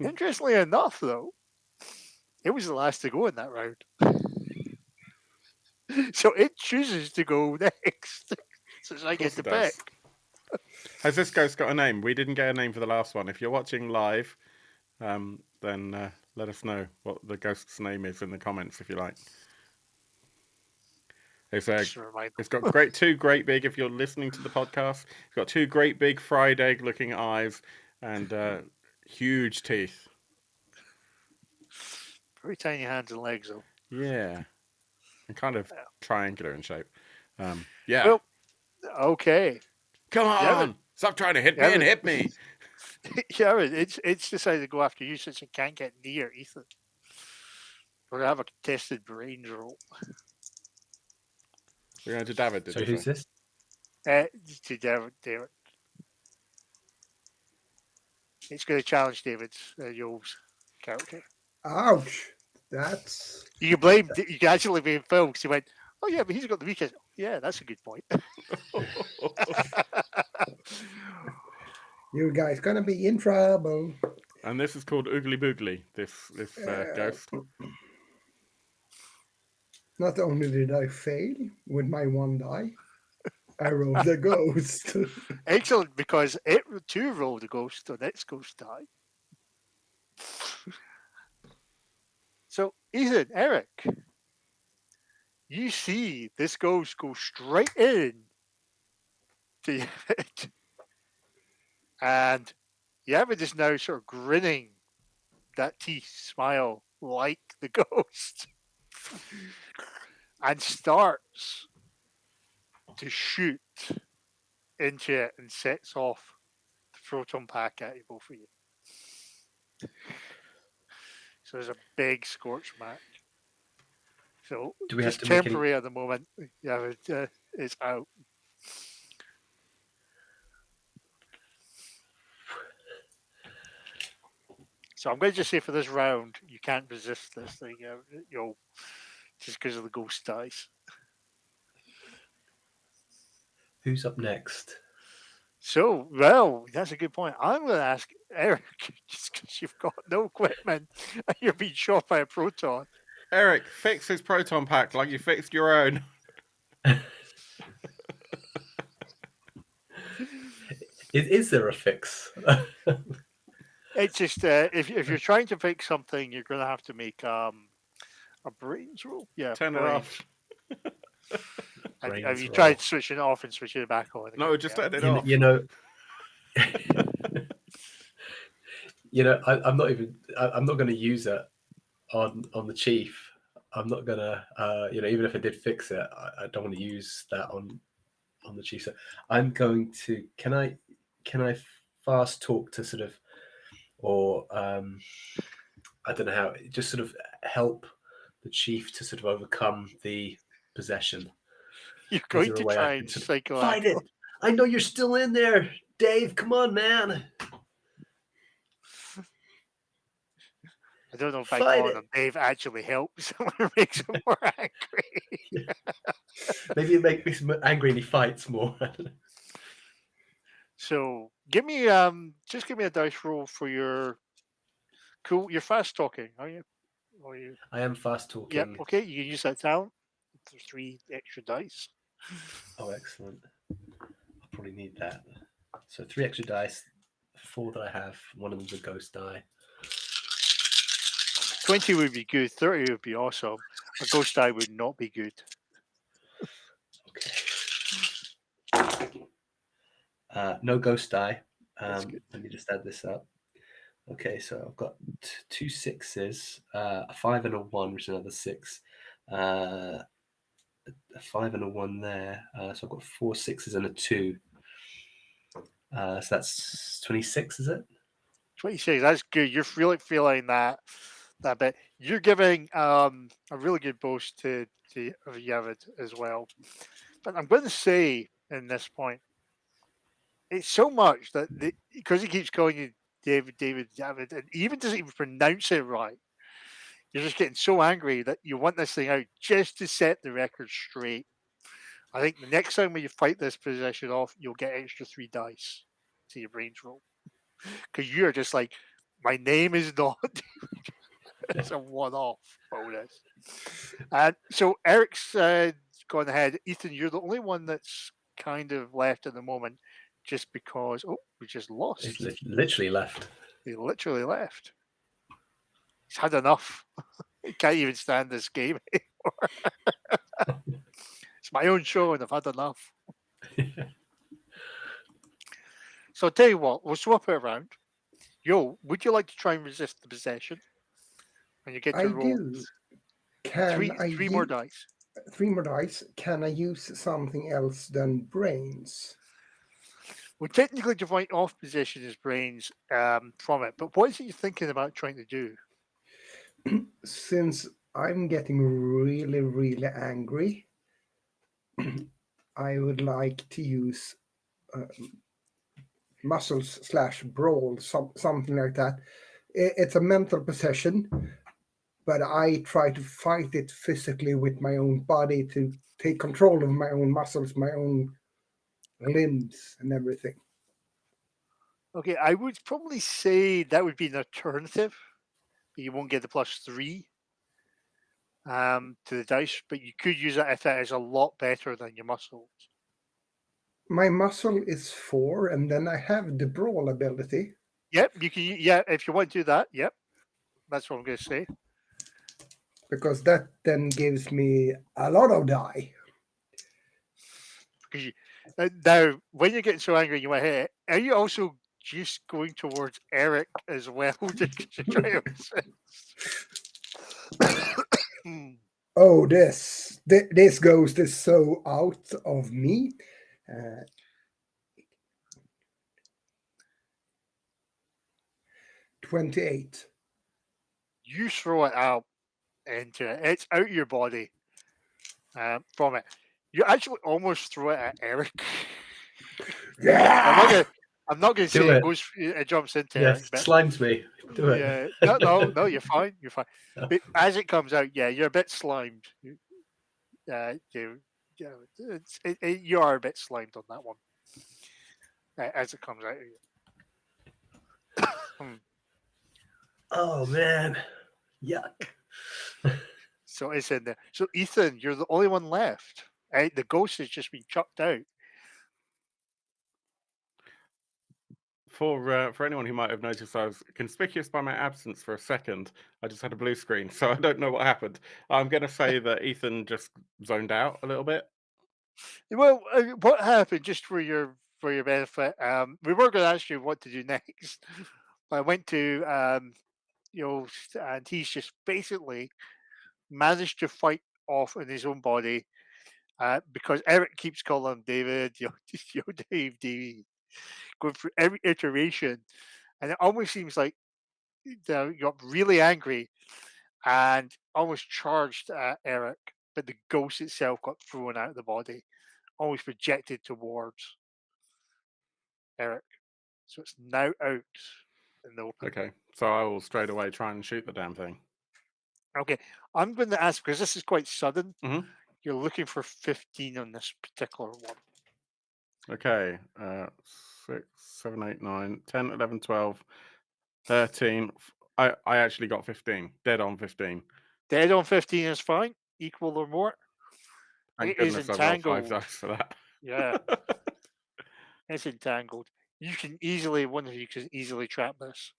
[SPEAKER 2] Interestingly enough, though, it was the last to go in that round. So it chooses to go next. So I get
[SPEAKER 1] course
[SPEAKER 2] to
[SPEAKER 1] it does.
[SPEAKER 2] pick.
[SPEAKER 1] Has this ghost got a name? We didn't get a name for the last one. If you're watching live, then let us know what the ghost's name is in the comments if you like. It's
[SPEAKER 2] Just a reminder.
[SPEAKER 1] It's got two great big. If you're listening to the podcast, it's got 2 great big fried egg looking eyes and huge teeth.
[SPEAKER 2] Very tiny hands and legs, though.
[SPEAKER 1] Yeah, and kind of triangular in shape. Yeah.
[SPEAKER 2] Well, okay.
[SPEAKER 1] Come on,
[SPEAKER 2] Yeah,
[SPEAKER 1] stop trying to hit me and hit me.
[SPEAKER 2] Yeah, it's decided to go after you since it can't get near Ethan. We're gonna have a contested brains roll.
[SPEAKER 1] We're going to David. Did
[SPEAKER 4] So
[SPEAKER 1] you
[SPEAKER 4] who's
[SPEAKER 1] say?
[SPEAKER 4] this?
[SPEAKER 2] To David. It's going to challenge David's Yo's character.
[SPEAKER 3] Ouch! That's
[SPEAKER 2] You can blame. You can actually blame Phil because he went, "Oh yeah, but he's got the weakest." Yeah, that's a good point.
[SPEAKER 3] you guys gonna be in trouble.
[SPEAKER 1] And this is called Oogly Boogly. This ghost.
[SPEAKER 3] Not only did I fail with my 1 die, I rolled a ghost.
[SPEAKER 2] Excellent, because it too rolled a ghost on its ghost die. So, Ethan, Eric, you see this ghost go straight in to Yavid. And Yavid is now sort of grinning that teeth smile like the ghost and starts to shoot into it and sets off the proton pack at you, both of you. So there's a big scorch match. So
[SPEAKER 4] Do we have
[SPEAKER 2] just
[SPEAKER 4] to make
[SPEAKER 2] temporary at the moment. Yeah, it's out. So I'm going to just say for this round, you can't resist this thing. You'll just because of the ghost dice.
[SPEAKER 4] Who's up next?
[SPEAKER 2] So, well, that's a good point. I'm going to ask Eric, just because you've got no equipment and you're being shot by a proton.
[SPEAKER 1] Eric, fix his proton pack like you fixed your own.
[SPEAKER 4] Is there a fix?
[SPEAKER 2] It's just if you're trying to fix something, you're going to have to make a brains roll. Yeah,
[SPEAKER 1] Turn it
[SPEAKER 2] brains.
[SPEAKER 1] off.
[SPEAKER 2] Have you tried switching it off and switching it back on?
[SPEAKER 1] No, just turn it
[SPEAKER 4] you,
[SPEAKER 1] off.
[SPEAKER 4] you know, I'm not even. I'm not going to use it on the chief. I'm not gonna. Even if I did fix it, I don't want to use that on the chief. So I'm going to. Can I fast talk to sort of, or I don't know how. Just sort of help the chief to sort of overcome the possession.
[SPEAKER 2] You're going to try and cycle
[SPEAKER 4] fight it. I know you're still in there, Dave. Come on, man.
[SPEAKER 2] I don't know if I call him Dave actually helps or makes him more angry.
[SPEAKER 4] Maybe it makes me angry and he fights more.
[SPEAKER 2] So give me just give me a dice roll for your you're fast talking, are you?
[SPEAKER 4] I am fast talking.
[SPEAKER 2] Yep, okay, you can use that talent. There's 3 extra dice.
[SPEAKER 4] Oh, excellent. I'll probably need that. So 3 extra dice, 4 that I have. One of them's a ghost die.
[SPEAKER 2] 20 would be good, 30 would be awesome. A ghost die would not be good.
[SPEAKER 4] Okay. No ghost die.
[SPEAKER 2] That's good.
[SPEAKER 4] Let me just add this up. Okay, so I've got 2 6s, a 5 and a 1, which is another 6. a 5 and a 1 there. So I've got 4 6s and a 2. So that's 26, is it?
[SPEAKER 2] 26. That's good. You're really feeling that bit. You're giving a really good boost to Yavid as well. But I'm going to say in this point, it's so much that because he keeps calling you David, Yavid, and he even doesn't even pronounce it right. You're just getting so angry that you want this thing out just to set the record straight. I think the next time when you fight this possession off, you'll get extra 3 dice to your brains roll. Because you're just like, my name is not. It's a one-off bonus. So Eric's gone ahead. Ethan, you're the only one that's kind of left at the moment, just because. Oh, we just lost.
[SPEAKER 4] He's literally left.
[SPEAKER 2] He literally left. He's had enough. He can't even stand this game anymore. It's my own show, and I've had enough. So I'll tell you what, we'll swap it around. Yo, would you like to try and resist the possession? And you get to
[SPEAKER 3] I
[SPEAKER 2] roll
[SPEAKER 3] do. Can I
[SPEAKER 2] three more dice.
[SPEAKER 3] 3 more dice? Can I use something else than brains?
[SPEAKER 2] Well, technically, to fight off possession is brains from it. But what is it you're thinking about trying to do?
[SPEAKER 3] Since I'm getting really, really angry, I would like to use muscles / brawl, something like that. It's a mental possession, but I try to fight it physically with my own body to take control of my own muscles, my own limbs, and everything.
[SPEAKER 2] Okay, I would probably say that would be an alternative. But you won't get the +3 to the dice, but you could use it if that is a lot better than your muscles.
[SPEAKER 3] My muscle is 4, and then I have the brawl ability.
[SPEAKER 2] Yep, you can. Yeah, if you want to do that, yep, that's what I'm going to say.
[SPEAKER 3] Because that then gives me a lot of die.
[SPEAKER 2] Because now, when you're getting so angry, you might hit it. Are you also just going towards Eric as well to try to resist?
[SPEAKER 3] Oh, this ghost is so out of me. 28.
[SPEAKER 2] You throw it out into it. It's out of your body from it. You actually almost throw it at Eric.
[SPEAKER 3] Yeah!
[SPEAKER 2] I'm not going to say it jumps into
[SPEAKER 4] Yes,
[SPEAKER 2] Eric. But
[SPEAKER 4] slimes me. Do it.
[SPEAKER 2] Yeah, no, you're fine. You're fine. But as it comes out, yeah, you're a bit slimed. You are a bit slimed on that one as it comes out of you.
[SPEAKER 4] Oh man, yuck.
[SPEAKER 2] So it's in there. So Ethan, you're the only one left. The ghost has just been chucked out.
[SPEAKER 1] For anyone who might have noticed, I was conspicuous by my absence for a second. I just had a blue screen, so I don't know what happened. I'm going to say that Ethan just zoned out a little bit.
[SPEAKER 2] Well, what happened? Just for your benefit, we were going to ask you what to do next. I went to and he's just basically managed to fight off in his own body because Eric keeps calling him David, Dave, going through every iteration, and it almost seems like you got really angry and almost charged at Eric, but the ghost itself got thrown out of the body, almost projected towards Eric. So it's now out in the open.
[SPEAKER 1] Okay, so I will straight away try and shoot the damn thing.
[SPEAKER 2] Okay, I'm going to ask, because this is quite sudden,
[SPEAKER 1] Mhm.
[SPEAKER 2] you're looking for 15 on this particular one.
[SPEAKER 1] Okay, 6, 7, 8, 9, 10, 11, 12, 13. I actually got 15. Dead on 15.
[SPEAKER 2] Dead on 15 is fine, equal or more.
[SPEAKER 1] Thank
[SPEAKER 2] It is
[SPEAKER 1] goodness I rolled 5
[SPEAKER 2] entangled.
[SPEAKER 1] dice for that.
[SPEAKER 2] Yeah, it's entangled. One of you can easily trap this.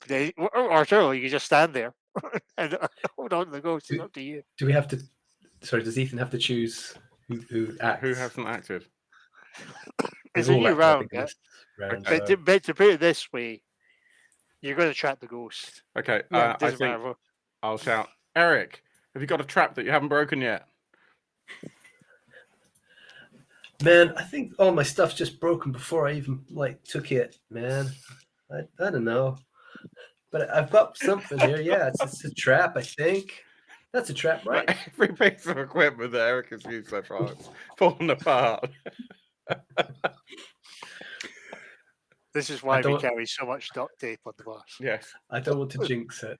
[SPEAKER 2] Or you can just stand there and hold on to the ghost. It's up to you.
[SPEAKER 4] Do we have to? Sorry, does Ethan have to choose who acts?
[SPEAKER 1] Who hasn't acted?
[SPEAKER 2] It's
[SPEAKER 4] We've
[SPEAKER 2] a
[SPEAKER 4] all
[SPEAKER 2] new
[SPEAKER 4] acted, I
[SPEAKER 2] round.
[SPEAKER 4] think, in this round,
[SPEAKER 2] But,
[SPEAKER 4] so-
[SPEAKER 2] to put it this way, you're going to trap the ghost.
[SPEAKER 1] Okay,
[SPEAKER 2] Yeah, it
[SPEAKER 1] I
[SPEAKER 2] doesn't
[SPEAKER 1] think
[SPEAKER 2] matter.
[SPEAKER 1] I'll shout Eric, have you got a trap that you haven't broken yet?
[SPEAKER 4] Man, I think all my stuff's just broken before I even took it. Man, I don't know, but I've got something here. Yeah, it's a trap. I think that's a trap, right?
[SPEAKER 1] Like, every piece of equipment that Eric has used so far is falling apart.
[SPEAKER 2] This is why we
[SPEAKER 4] don't-
[SPEAKER 2] carry so much duct tape on the bus.
[SPEAKER 1] Yes.
[SPEAKER 4] I don't want to jinx it,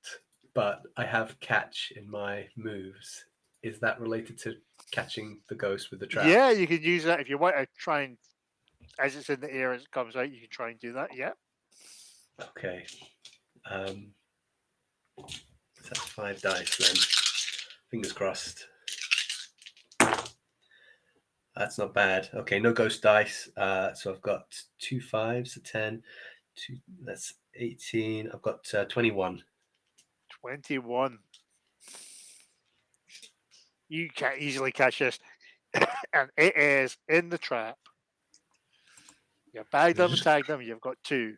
[SPEAKER 4] but I have catch in my moves. Is that related to catching the ghost with the trap?
[SPEAKER 2] Yeah, you can use that if you want to try and, as it's in the air as it comes out, you can try and do that. Yeah.
[SPEAKER 4] Okay. That's 5 dice then. Fingers crossed. That's not bad. Okay, no ghost dice. So I've got 2 5s, a 10. That's 18. I've got 21.
[SPEAKER 2] 21. You can't easily catch this. And it is in the trap. You bag them and tag them, you've got 2.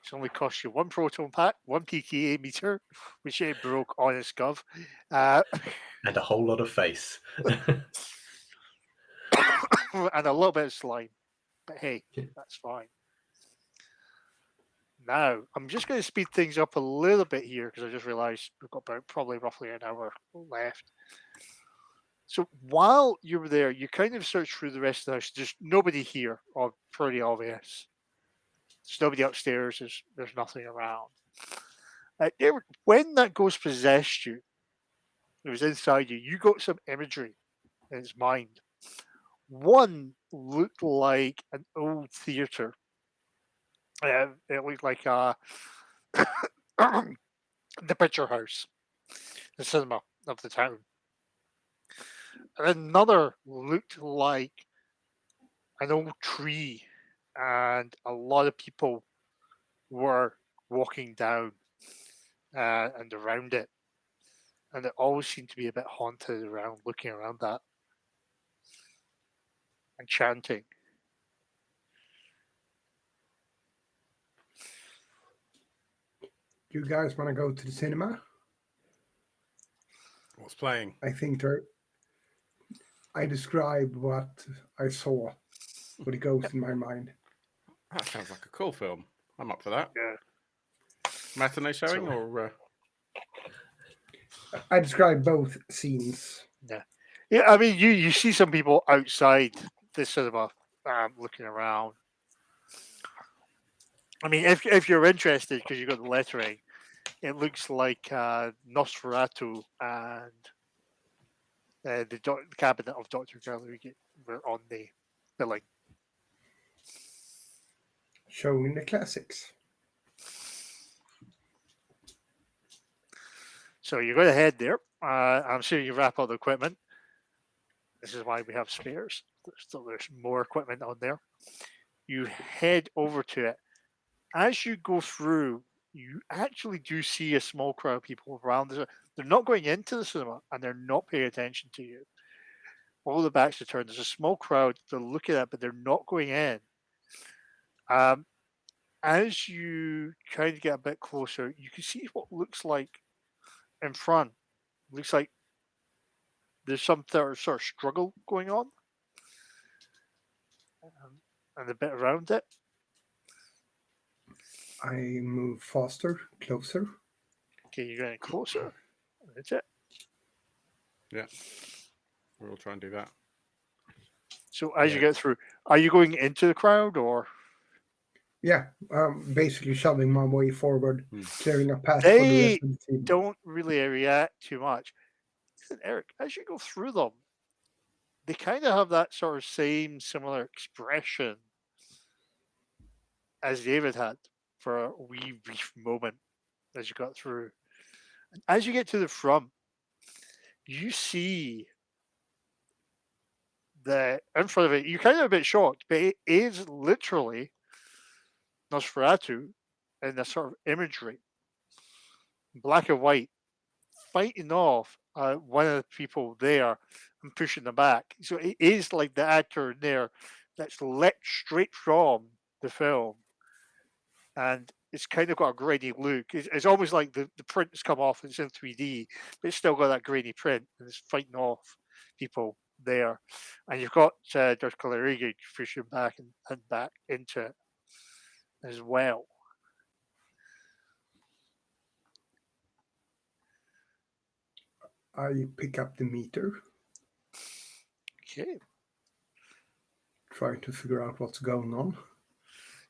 [SPEAKER 2] It's only cost you 1 proton pack, 1 PKA meter, which it broke on its gov.
[SPEAKER 4] And a whole lot of face.
[SPEAKER 2] And a little bit of slime. But hey, that's fine. Now, I'm just going to speed things up a little bit here because I just realized we've got probably roughly an hour left. So while you were there, you kind of searched through the rest of the house. There's nobody here, or pretty obvious. There's nobody upstairs. There's nothing around. When that ghost possessed you, it was inside you. You got some imagery in its mind. One looked like an old theater. It looked like the picture house, the cinema of the town. And another looked like an old tree, and a lot of people were walking down and around it. And it always seemed to be a bit haunted around, looking around that and chanting.
[SPEAKER 3] You guys want to go to the cinema?
[SPEAKER 1] What's playing?
[SPEAKER 3] I think I described what I saw, what it goes in my mind.
[SPEAKER 1] That sounds like a cool film. I'm up for that.
[SPEAKER 2] Yeah.
[SPEAKER 1] Matinee showing or...
[SPEAKER 3] I described both scenes.
[SPEAKER 2] Yeah, I mean, you see some people outside the cinema looking around. I mean, if you're interested, because you've got the lettering, it looks like Nosferatu and the cabinet of Dr. Gallagher were on the billing.
[SPEAKER 3] Showing the classics.
[SPEAKER 2] So you're going to head there. I'm sure you wrap all the equipment. This is why we have spares. There's more equipment on there. You head over to it. As you go through, you actually do see a small crowd of people around. They're not going into the cinema, and they're not paying attention to you. All the backs are turned. There's a small crowd. They're looking at, but they're not going in. As you kind of get a bit closer, you can see what looks like in front. Looks like there's some sort of struggle going on, and a bit around it.
[SPEAKER 3] I move faster, closer.
[SPEAKER 2] Okay, you're getting closer. That's it.
[SPEAKER 1] Yeah. We'll try and do that.
[SPEAKER 2] So as you get through, are you going into the crowd or?
[SPEAKER 3] Yeah, basically shoving my way forward, clearing a path for the rest of the team.
[SPEAKER 2] Don't really react too much. Listen, Eric, as you go through them, they kind of have that sort of same similar expression as David had for a wee brief moment as you got through. And as you get to the front, you see the in front of it, you're kind of a bit shocked, but it is literally Nosferatu in a sort of imagery, black and white, fighting off one of the people there and pushing them back. So it is like the actor there that's leapt straight from the film. And it's kind of got a grainy look. It's almost like the print has come off and it's in 3D, but it's still got that grainy print and it's fighting off people there. And you've got Dirk Kalariga pushing back and back into it as well.
[SPEAKER 3] I pick up the meter,
[SPEAKER 2] Okay.
[SPEAKER 3] trying to figure out what's going on.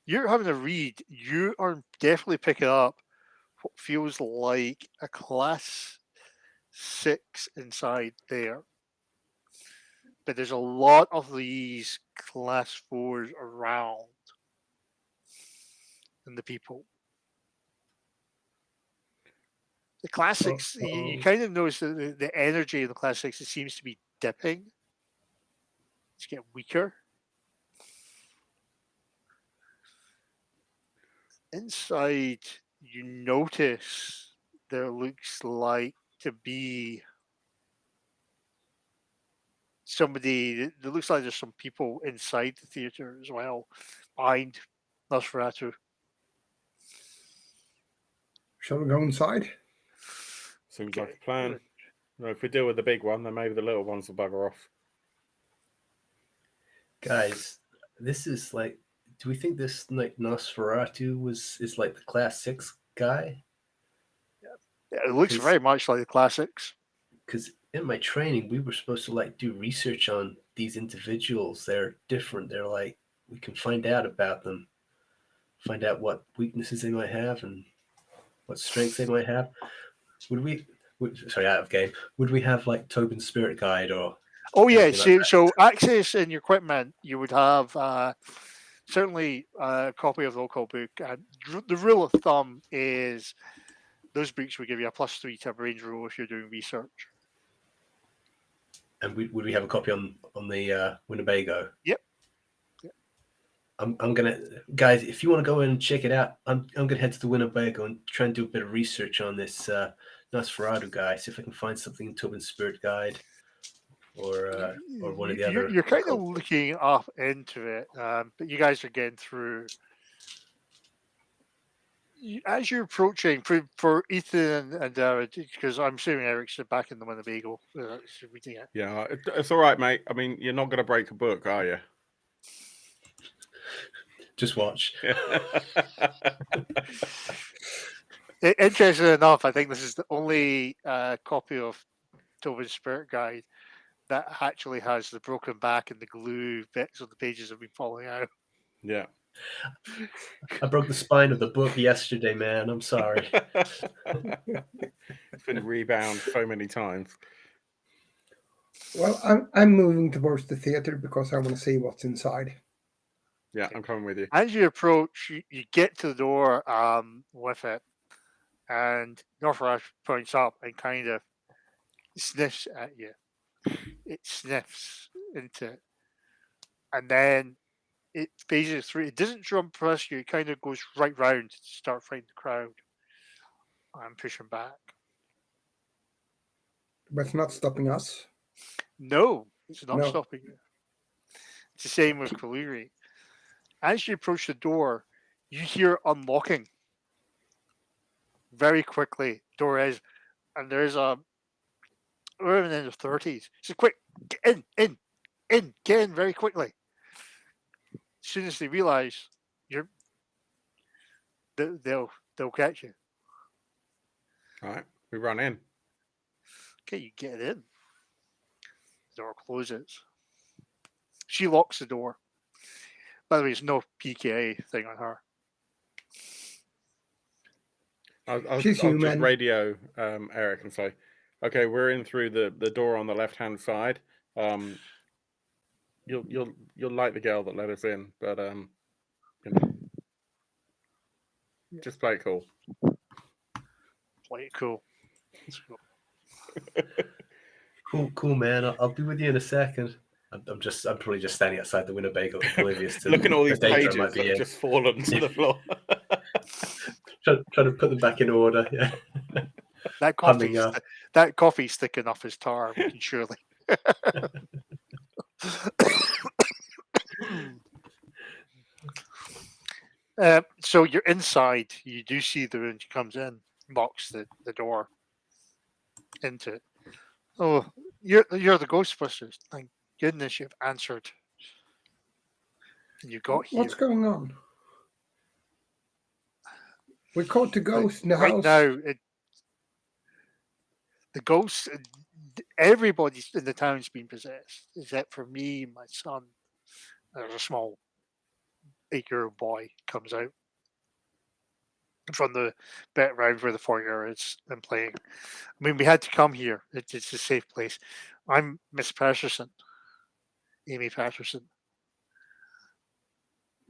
[SPEAKER 2] You're having a read. You are definitely picking up what feels like a class 6 inside there. But there's a lot of these class 4s around and the people. The classics, you kind of notice that the energy in the classics, it seems to be dipping. It's getting weaker. Inside, you notice there looks like to be somebody. There looks like there's some people inside the theater as well, behind Nosferatu.
[SPEAKER 3] Shall we go inside?
[SPEAKER 1] Seems like a plan. No, if we deal with the big one, then maybe the little ones will bugger off.
[SPEAKER 4] Guys, this is like, do we think this like Nosferatu is like the class 6 guy?
[SPEAKER 2] Yeah, it looks very much like the classics.
[SPEAKER 4] Because in my training, we were supposed to like do research on these individuals. They're different. They're like, we can find out about them, find out what weaknesses they might have and what strengths they might have. Sorry, out of game. Would we have like Tobin's Spirit Guide or?
[SPEAKER 2] Oh yeah,
[SPEAKER 4] like
[SPEAKER 2] so access in your equipment, you would have certainly a copy of the local book. And the rule of thumb is those books will give you a +3 to a brains roll if you're doing research.
[SPEAKER 4] And would we have a copy on the Winnebago?
[SPEAKER 2] Yep.
[SPEAKER 4] I'm gonna, guys, if you want to go in and check it out, I'm gonna head to the Winnebago and try and do a bit of research on this Nosferatu guy. See if I can find something in Tobin's Spirit Guide or one of the other.
[SPEAKER 2] You're kind of looking up into it, but you guys are getting through. As you're approaching for Ethan and because I'm assuming Eric's back in the Winnebago reading it.
[SPEAKER 1] Yeah, it's all right, mate. I mean, you're not going to break a book, are you?
[SPEAKER 4] Just watch.
[SPEAKER 2] Interesting enough, I think this is the only copy of Tobin's Spirit Guide that actually has the broken back and the glue bits of the pages have been falling out.
[SPEAKER 1] Yeah.
[SPEAKER 4] I broke the spine of the book yesterday, man. I'm sorry.
[SPEAKER 1] It's been rebound so many times.
[SPEAKER 3] Well, I'm moving towards the theater because I want to see what's inside.
[SPEAKER 1] Yeah, I'm coming with you.
[SPEAKER 2] As you approach, you get to the door with it, and Northrush points up and kind of sniffs at you. It sniffs into it, and then it phases through. It doesn't jump past you. It kind of goes right round to start fighting the crowd and pushing back.
[SPEAKER 3] But it's not stopping us.
[SPEAKER 2] No, it's not
[SPEAKER 3] No.
[SPEAKER 2] stopping you. It's the same with Kaliri. As you approach the door, you hear unlocking. Very quickly, door is, and there's a woman in her 30s. She says, "Quick, get get in very quickly." As soon as they realise they'll catch you.
[SPEAKER 1] All right, we run in.
[SPEAKER 2] Okay, you get in. The door closes. She locks the door. By the way, there's no PKA thing on her.
[SPEAKER 1] I'll
[SPEAKER 3] She's
[SPEAKER 1] just
[SPEAKER 3] human.
[SPEAKER 1] radio Eric and say, okay, we're in through the door on the left-hand side. You'll like the girl that let us in, but you know, just play it cool.
[SPEAKER 2] Play it cool. It's cool.
[SPEAKER 4] Cool, man. I'll be with you in a second. I'm probably just standing outside the Winnebago, oblivious to
[SPEAKER 1] Looking at all these
[SPEAKER 4] the danger I
[SPEAKER 1] pages
[SPEAKER 4] might
[SPEAKER 1] that
[SPEAKER 4] be
[SPEAKER 1] have
[SPEAKER 4] in.
[SPEAKER 1] just fallen to the floor.
[SPEAKER 4] Trying to put them back in order. Yeah.
[SPEAKER 2] That coffee's thick enough as tar, we can surely. So you're inside. You do see the room. She comes in, locks the door into it. Oh, you're the Ghostbusters. Thank goodness you've answered. And you got here.
[SPEAKER 3] What's going on? We caught the ghost in the
[SPEAKER 2] Right
[SPEAKER 3] house.
[SPEAKER 2] now, the ghost. Everybody in the town's been possessed, except for me and my son. There's a small 8-year-old boy comes out from the bit around where the foyer is and playing. I mean, we had to come here. It's a safe place. I'm Miss Patterson, Amy Patterson.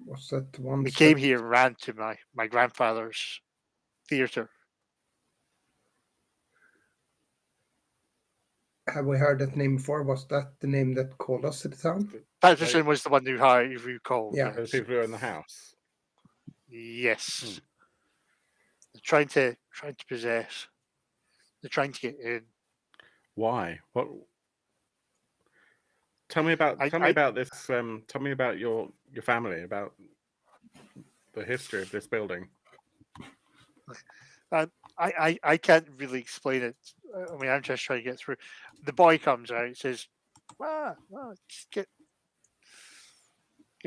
[SPEAKER 3] Was that the one?
[SPEAKER 2] We came here and ran to my grandfather's theatre.
[SPEAKER 3] Have we heard that name before? Was that the name that called us to the town?
[SPEAKER 2] Patterson was the one who you called.
[SPEAKER 3] Yeah.
[SPEAKER 1] The people who are in the house.
[SPEAKER 2] Yes. They're trying to possess. They're trying to get in.
[SPEAKER 1] Why? What? Tell me about this. Tell me about your family, about the history of this building.
[SPEAKER 2] I can't really explain it. I mean, I'm just trying to get through. The boy comes out and says, just get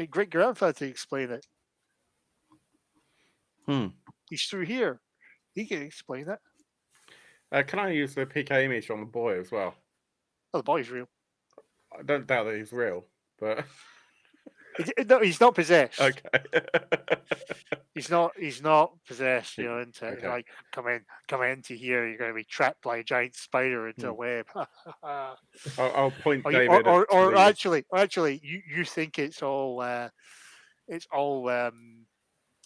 [SPEAKER 2] great grandfather to explain it. He's through here. He can explain it.
[SPEAKER 1] Can I use the PK image on the boy as well?
[SPEAKER 2] Oh, the boy's real.
[SPEAKER 1] I don't doubt that he's real, but
[SPEAKER 2] No, he's not possessed.
[SPEAKER 1] okay.
[SPEAKER 2] He's not possessed. You know, into
[SPEAKER 1] Okay.
[SPEAKER 2] like come into here. You're going to be trapped by a giant spider into a web.
[SPEAKER 1] I'll point David.
[SPEAKER 2] Or actually, you think it's all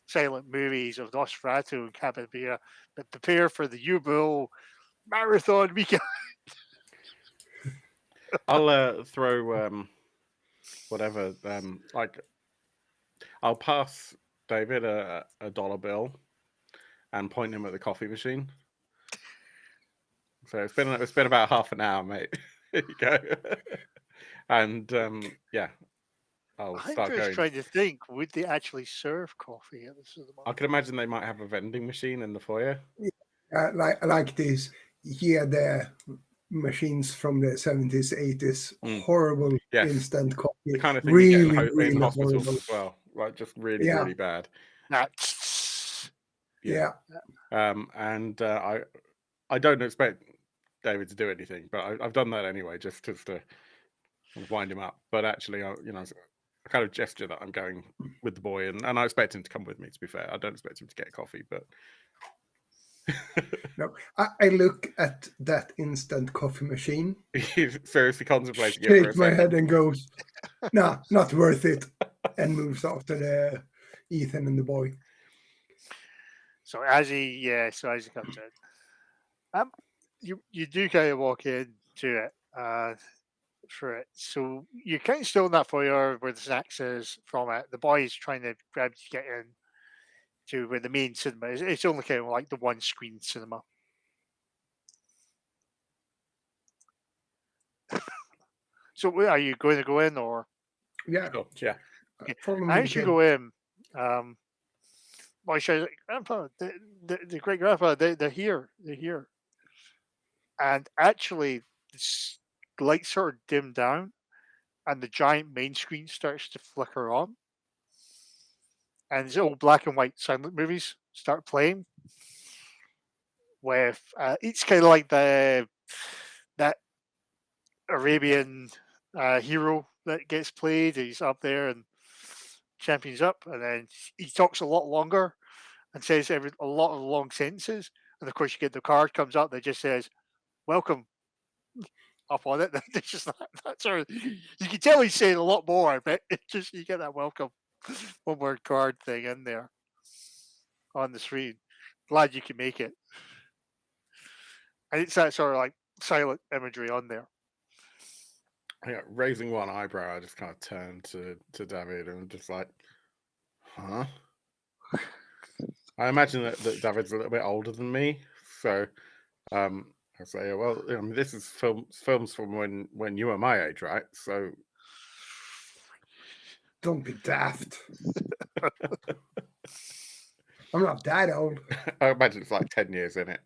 [SPEAKER 2] silent movies of Nosferatu and Capybara, but prepare for the U-Bill marathon weekend.
[SPEAKER 1] I'll throw whatever. Like, I'll pass David a dollar bill and point him at the coffee machine. So it's been about half an hour, mate. Here you go. And yeah, I'll start
[SPEAKER 2] I'm just
[SPEAKER 1] going.
[SPEAKER 2] trying to think: would they actually serve coffee at the cinema?
[SPEAKER 1] I can imagine they might have a vending machine in the foyer.
[SPEAKER 3] Like this. Yeah, the machines from the 70s, 80s, horrible instant coffee.
[SPEAKER 1] The kind of thing
[SPEAKER 3] really,
[SPEAKER 1] you get
[SPEAKER 3] really
[SPEAKER 1] in hospitals
[SPEAKER 3] horrible.
[SPEAKER 1] as well, like just really, really bad.
[SPEAKER 3] Yeah.
[SPEAKER 1] And I don't expect David to do anything, but I've done that anyway, just to wind him up. But actually, I kind of gesture that I'm going with the boy, and I expect him to come with me. To be fair, I don't expect him to get coffee, but.
[SPEAKER 3] No, I look at that instant coffee machine.
[SPEAKER 1] He's seriously contemplating it.
[SPEAKER 3] Shake my head and goes, "Nah, not worth it," and moves after the Ethan and the boy.
[SPEAKER 2] So as he comes in, you do kind of walk into it for it. So you're kind of still in that foyer where the snacks is from it. The boy is trying to grab you to get in to where the main cinema is. It's only kind of like the one screen cinema. So are you going to go in or?
[SPEAKER 3] Yeah.
[SPEAKER 1] Oh, yeah.
[SPEAKER 2] Okay. As you go in, well, says, Grandpa, the great grandpa, they're here. They're here. And actually, the lights sort of dim down, and the giant main screen starts to flicker on. And these old black and white silent movies start playing. With it's kind of like that Arabian hero that gets played. He's up there and champions up, and then he talks a lot longer and says a lot of long sentences. And of course, you get the card comes up that just says "Welcome" up on it. It's just that sort of. You can tell he's saying a lot more, but it's just you get that welcome one word card thing in there on the screen. Glad you can make it. And it's that sort of like silent imagery on there.
[SPEAKER 1] Yeah, raising one eyebrow, I just kind of turned to David and just like, huh? I imagine that David's a little bit older than me, so I say, well, I mean, this is films from when you were my age, right? So
[SPEAKER 3] don't be daft. I'm not that old.
[SPEAKER 1] I imagine it's like 10 years in it.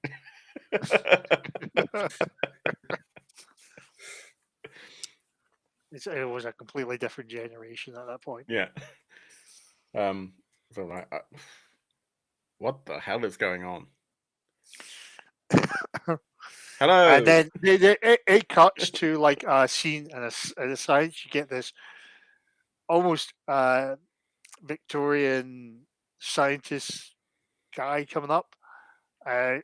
[SPEAKER 2] It was a completely different generation at that point.
[SPEAKER 1] Yeah. So like, what the hell is going on? Hello.
[SPEAKER 2] And then it cuts to like a scene and a side. You get this almost Victorian scientist guy coming up.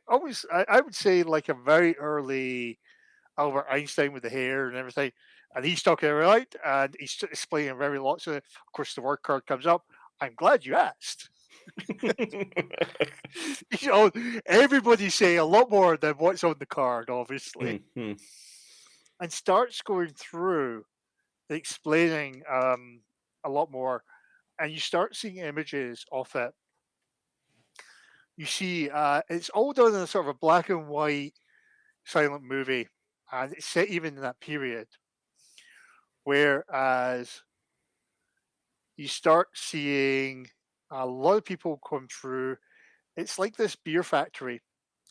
[SPEAKER 2] Almost, I would say like a very early Albert Einstein with the hair and everything. And he's talking right, and he's explaining very lots of. Of course, the word card comes up. I'm glad you asked. You know, everybody's saying a lot more than what's on the card, obviously,
[SPEAKER 1] Mhm.
[SPEAKER 2] and starts going through explaining a lot more, and you start seeing images of it. You see, it's all done in a sort of a black and white silent movie, and it's set even in that period. Whereas you start seeing a lot of people come through. It's like this beer factory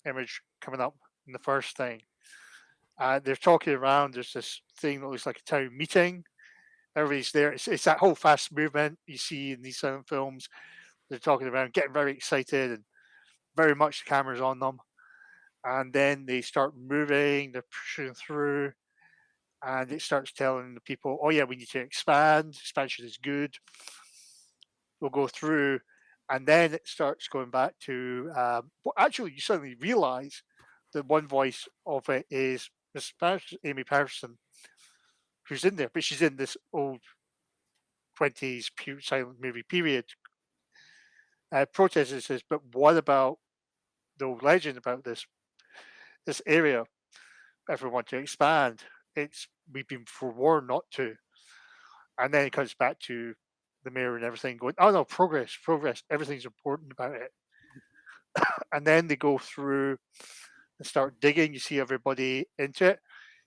[SPEAKER 2] image coming up in the first thing. They're talking around. There's this thing that looks like a town meeting. Everybody's there. It's that whole fast movement you see in these silent films. They're talking around, getting very excited, and very much the camera's on them. And then they start moving. They're pushing through, and it starts telling the people, "Oh yeah, we need to expand. Expansion is good. We'll go through." And then it starts going back to. Well, actually, you suddenly realise that one voice of it is Miss Amy Patterson, who's in there, but she's in this old 20s silent movie period. Protesters says, "But what about the old legend about this area? If we want to expand, we've been forewarned not to." And then it comes back to the mayor and everything going, "Oh no, progress, everything's important about it." And then they go through and start digging. You see everybody into it.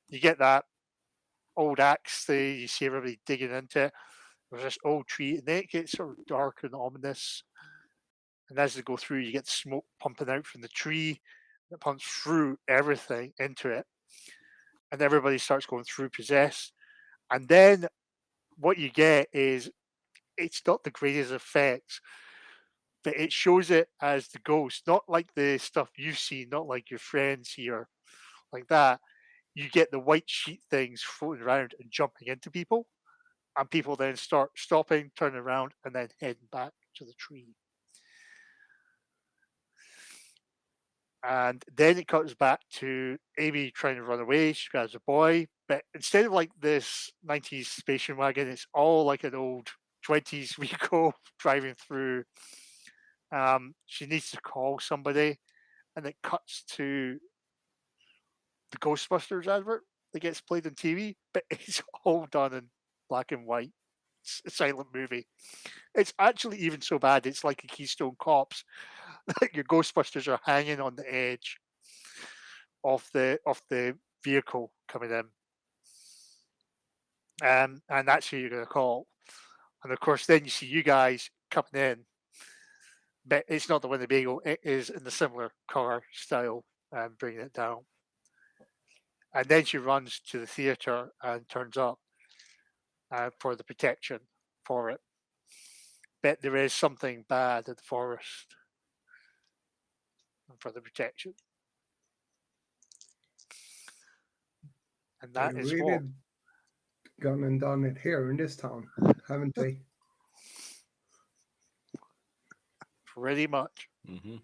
[SPEAKER 2] You get that old axe thing. You see everybody digging into it. There's this old tree, and then it gets sort of dark and ominous. And as they go through, you get smoke pumping out from the tree that pumps through everything into it. And everybody starts going through possessed. And then what you get is it's not the greatest effects, but it shows it as the ghost, not like the stuff you've seen, not like your friends here, like that. You get the white sheet things floating around and jumping into people, and people then start stopping, turning around, and then heading back to the tree. And then it cuts back to Amy trying to run away. She grabs a boy, but instead of like this 90s station wagon, it's all like an old 20s vehicle driving through. She needs to call somebody, and it cuts to the Ghostbusters advert that gets played on TV, but it's all done in black and white. It's a silent movie. It's actually even so bad, it's like a Keystone Cops. Your Ghostbusters are hanging on the edge of the vehicle coming in. And that's who you're going to call. And of course, then you see you guys coming in, but it's not the Winnebago, it is in the similar car style and bringing it down. And then she runs to the theatre and turns up for the protection for it. But there is something bad in the forest for the protection. And that
[SPEAKER 3] They
[SPEAKER 2] is
[SPEAKER 3] really
[SPEAKER 2] what.
[SPEAKER 3] gone and done it here in this town, haven't they?
[SPEAKER 2] Pretty much.
[SPEAKER 1] Mm-hmm.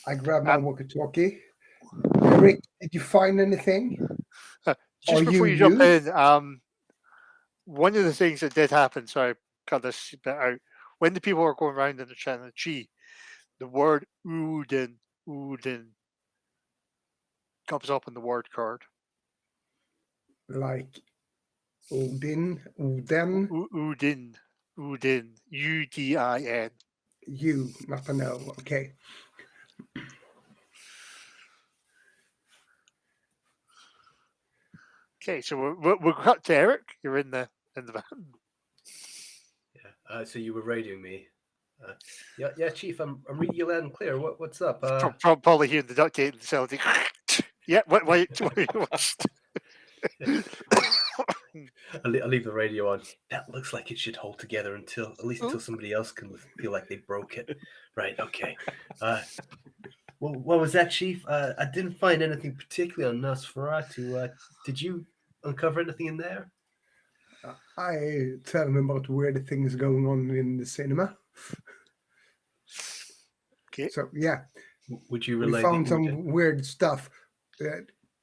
[SPEAKER 3] I grabbed my walkie-talkie. Eric, did you find anything?
[SPEAKER 2] Just
[SPEAKER 3] Are
[SPEAKER 2] before
[SPEAKER 3] you
[SPEAKER 2] you jump
[SPEAKER 3] you?
[SPEAKER 2] in, one of the things that did happen, so I cut this bit out. When the people are going around in the tree, the word Udin comes up in the word card.
[SPEAKER 3] Like Odin, Uden,
[SPEAKER 2] Udin, Udin.
[SPEAKER 3] you, not an O. Okay.
[SPEAKER 2] Okay, so we'll cut to Eric. You're in the van.
[SPEAKER 4] So you were radioing me. Yeah, Chief. I'm reading you loud and clear. What's up?
[SPEAKER 2] Probably hearing the duct tape facility. Yeah, wait.
[SPEAKER 4] I'll leave the radio on. That looks like it should hold together until somebody else can feel like they broke it. Right. Okay. Well, what was that, Chief? I didn't find anything particularly on Nosferatu. Did you uncover anything in there?
[SPEAKER 3] I tell them about weird things going on in the cinema.
[SPEAKER 2] Okay.
[SPEAKER 3] So yeah,
[SPEAKER 4] Would you
[SPEAKER 3] we
[SPEAKER 4] relay?
[SPEAKER 3] found some weird stuff.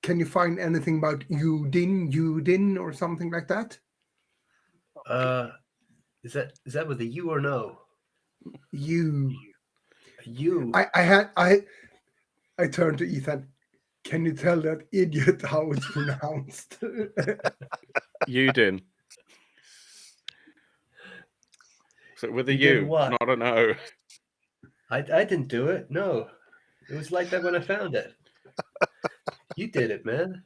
[SPEAKER 3] Can you find anything about Udin or something like that?
[SPEAKER 4] Is that with a U or no?
[SPEAKER 3] You.
[SPEAKER 4] You.
[SPEAKER 3] I turned to Ethan. Can you tell that idiot how it's pronounced?
[SPEAKER 1] Udin. So with a
[SPEAKER 4] You did
[SPEAKER 1] U,
[SPEAKER 4] what?
[SPEAKER 1] not an O.
[SPEAKER 4] I didn't do it. No, it was like that when I found it. You did it, man.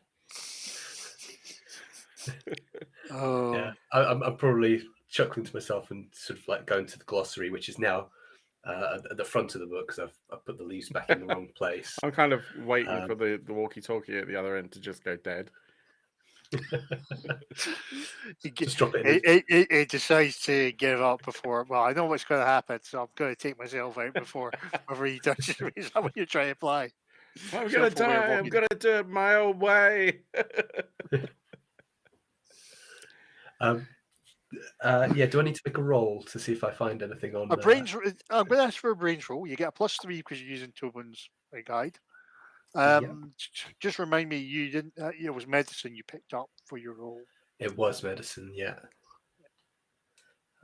[SPEAKER 2] Oh.
[SPEAKER 4] Yeah, I'm probably chuckling to myself and sort of like going to the glossary, which is now at the front of the book because I've put the leaves back in the wrong place.
[SPEAKER 1] I'm kind of waiting for the walkie-talkie at the other end to just go dead.
[SPEAKER 4] Just drop it in.
[SPEAKER 2] It decides to give up before. Well, I know what's going to happen, so I'm going to take myself out before he touches me. Is that what you're trying to apply?
[SPEAKER 1] I'm going to die. I'm going to do it my own way.
[SPEAKER 4] Yeah, do I need to make a roll to see if I find anything on
[SPEAKER 2] a brains? I'm going to ask for a brains roll. You get a +3 because you're using Tobin's guide. Just remind me, you didn't. It was medicine you picked up for your roll.
[SPEAKER 4] It was medicine, yeah.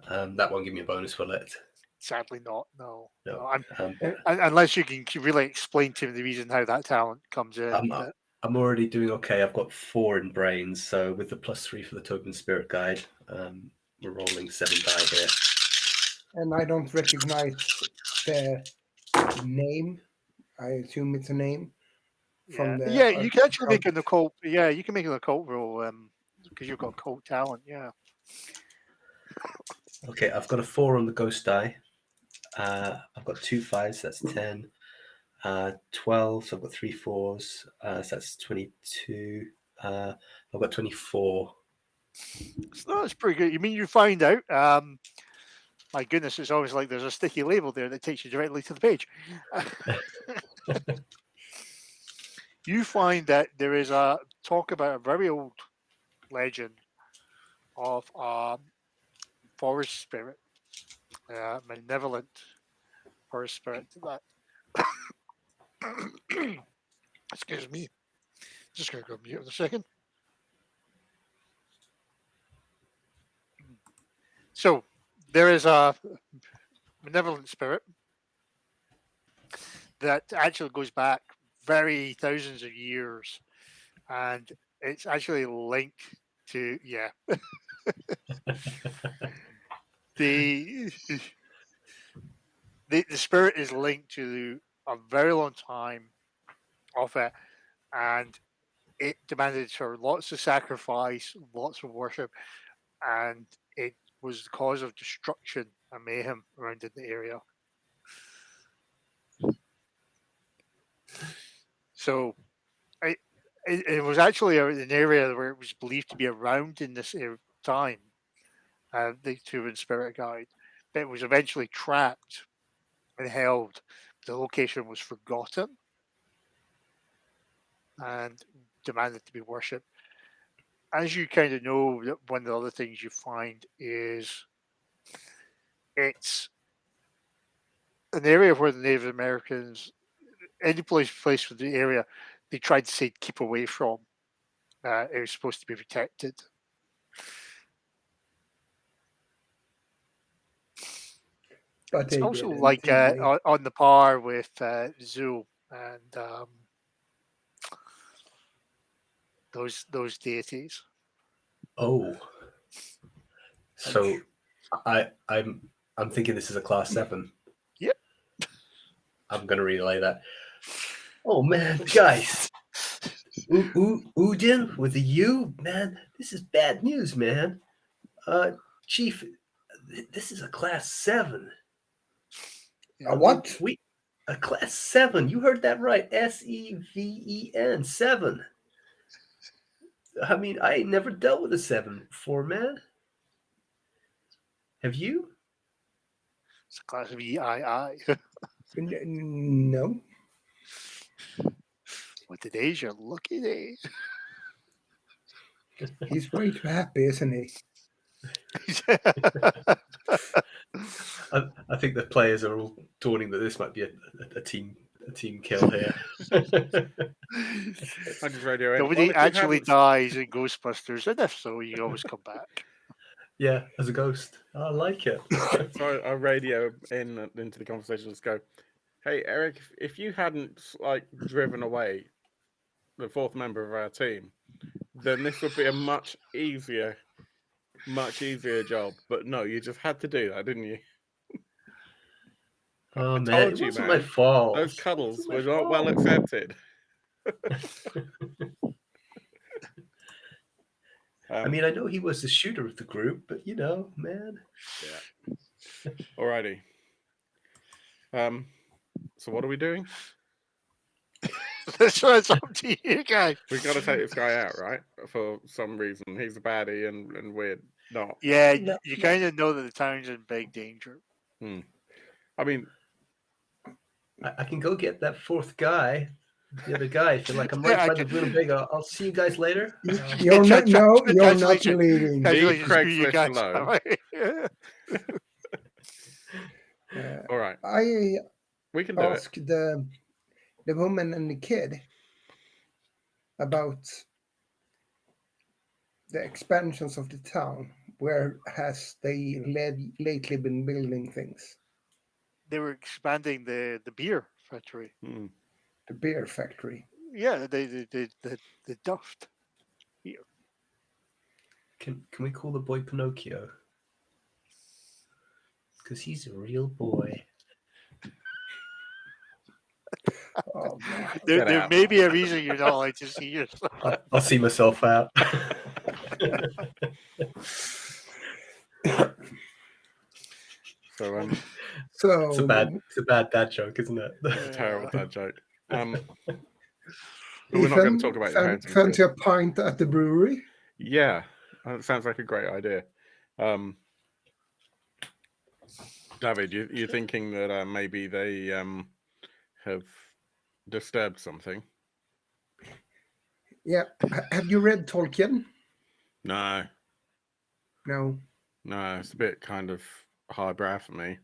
[SPEAKER 4] That won't give me a bonus, will it?
[SPEAKER 2] Sadly not. No.
[SPEAKER 4] Unless
[SPEAKER 2] you can really explain to me the reason how that talent comes in.
[SPEAKER 4] I'm already doing okay. I've got 4 in brains, so with the +3 for the Tobin Spirit Guide, we're rolling 7 die here.
[SPEAKER 3] And I don't recognize the name. I assume it's a name. From the
[SPEAKER 2] you can actually make an occult. Yeah, you can make an occult roll because you've got occult talent. Yeah.
[SPEAKER 4] Okay, I've got a 4 on the ghost die. I've got 2 5s, that's 10. 12, so I've got 3 4s, so that's 22. I've got 24.
[SPEAKER 2] So that's pretty good. You mean you find out? My goodness, it's always like there's a sticky label there that takes you directly to the page. You find that there is a talk about a very old legend of a forest spirit, malevolent forest spirit that. Excuse me. Just going to go mute in a second. So there is a benevolent spirit that actually goes back very thousands of years, and it's actually linked to the spirit is linked to a very long time of it, and it demanded for lots of sacrifice, lots of worship, and it was the cause of destruction and mayhem around in the area. So it was actually an area where it was believed to be around in this time, the Turin Spirit Guide. But it was eventually trapped and held. The location was forgotten and demanded to be worshipped. As you kind of know, one of the other things you find is it's an area where the Native Americans, any place with the area, they tried to say keep away from. It was supposed to be protected. But it's also like on the par with Zoo and those deities.
[SPEAKER 4] Oh, so I'm thinking this is a class 7.
[SPEAKER 2] Yep.
[SPEAKER 4] I'm gonna relay that. Oh man, guys, Udin with a U, man. This is bad news, man. Chief, this is a class 7.
[SPEAKER 3] A what?
[SPEAKER 4] A class 7. You heard that right. SEVEN 7. I mean, I ain't never dealt with a 7 before, man. Have you?
[SPEAKER 2] It's a class of EII.
[SPEAKER 3] No.
[SPEAKER 2] Well, today's your lucky day.
[SPEAKER 3] He's way too happy, isn't he?
[SPEAKER 4] I think the players are all dawning that this might be a team kill here.
[SPEAKER 1] I just radio in.
[SPEAKER 2] Nobody
[SPEAKER 1] Well, if you
[SPEAKER 2] actually
[SPEAKER 1] hadn't-
[SPEAKER 2] dies in Ghostbusters, and if so, you always come back.
[SPEAKER 4] Yeah, as a ghost. I like it.
[SPEAKER 1] So I radio into the conversation. Let's go. Hey, Eric, if you hadn't like driven away the 4th member of our team, then this would be a much easier job. But no, you just had to do that, didn't you?
[SPEAKER 4] Oh, man.
[SPEAKER 1] told
[SPEAKER 4] It
[SPEAKER 1] you,
[SPEAKER 4] wasn't
[SPEAKER 1] man.
[SPEAKER 4] my fault.
[SPEAKER 1] Those
[SPEAKER 4] It
[SPEAKER 1] cuddles
[SPEAKER 4] wasn't my
[SPEAKER 1] were not well
[SPEAKER 4] fault.
[SPEAKER 1] accepted.
[SPEAKER 4] I mean, I know he was the shooter of the group, but you know, man.
[SPEAKER 1] Yeah. Alrighty. So what are we doing?
[SPEAKER 2] That's up to you guys.
[SPEAKER 1] We got to take this guy out, right? For some reason, he's a baddie, and we're not.
[SPEAKER 2] Yeah,
[SPEAKER 4] No.
[SPEAKER 2] you kind of know that the town's in big danger.
[SPEAKER 1] I mean,
[SPEAKER 4] I can go get that 4th guy, the other guy. If you're like, I'm
[SPEAKER 2] Yeah,
[SPEAKER 4] right
[SPEAKER 2] I
[SPEAKER 4] by the
[SPEAKER 2] can-
[SPEAKER 4] Winnebago. I'll see you guys later.
[SPEAKER 3] You're not. No, you're not
[SPEAKER 2] Congratulations.
[SPEAKER 3] leaving.
[SPEAKER 2] Congratulations,
[SPEAKER 1] Craigslist
[SPEAKER 2] you guys.
[SPEAKER 1] alone.
[SPEAKER 2] Yeah.
[SPEAKER 1] all right,
[SPEAKER 3] I
[SPEAKER 1] we can do it.
[SPEAKER 3] asked the woman and the kid about the expansions of the town. Where has they lately been building things?
[SPEAKER 2] They were expanding the beer factory.
[SPEAKER 1] Hmm.
[SPEAKER 3] The beer factory.
[SPEAKER 2] Yeah, the Duft.
[SPEAKER 4] Can we call the boy Pinocchio? Because he's a real boy.
[SPEAKER 3] Oh, God.
[SPEAKER 1] Get
[SPEAKER 2] There
[SPEAKER 1] out.
[SPEAKER 2] may be a reason you're not allowed to see yourself.
[SPEAKER 4] I'll see myself out.
[SPEAKER 1] So
[SPEAKER 3] So
[SPEAKER 4] It's a bad dad joke, isn't it?
[SPEAKER 1] it's a terrible dad joke. But we're not going to talk about your hands.
[SPEAKER 3] fancy a pint at the brewery.
[SPEAKER 1] Yeah, that sounds like a great idea. David, you're thinking that maybe they have disturbed something?
[SPEAKER 3] Yeah. Have you read Tolkien?
[SPEAKER 1] No,
[SPEAKER 3] No.
[SPEAKER 1] it's a bit kind of highbrow for me.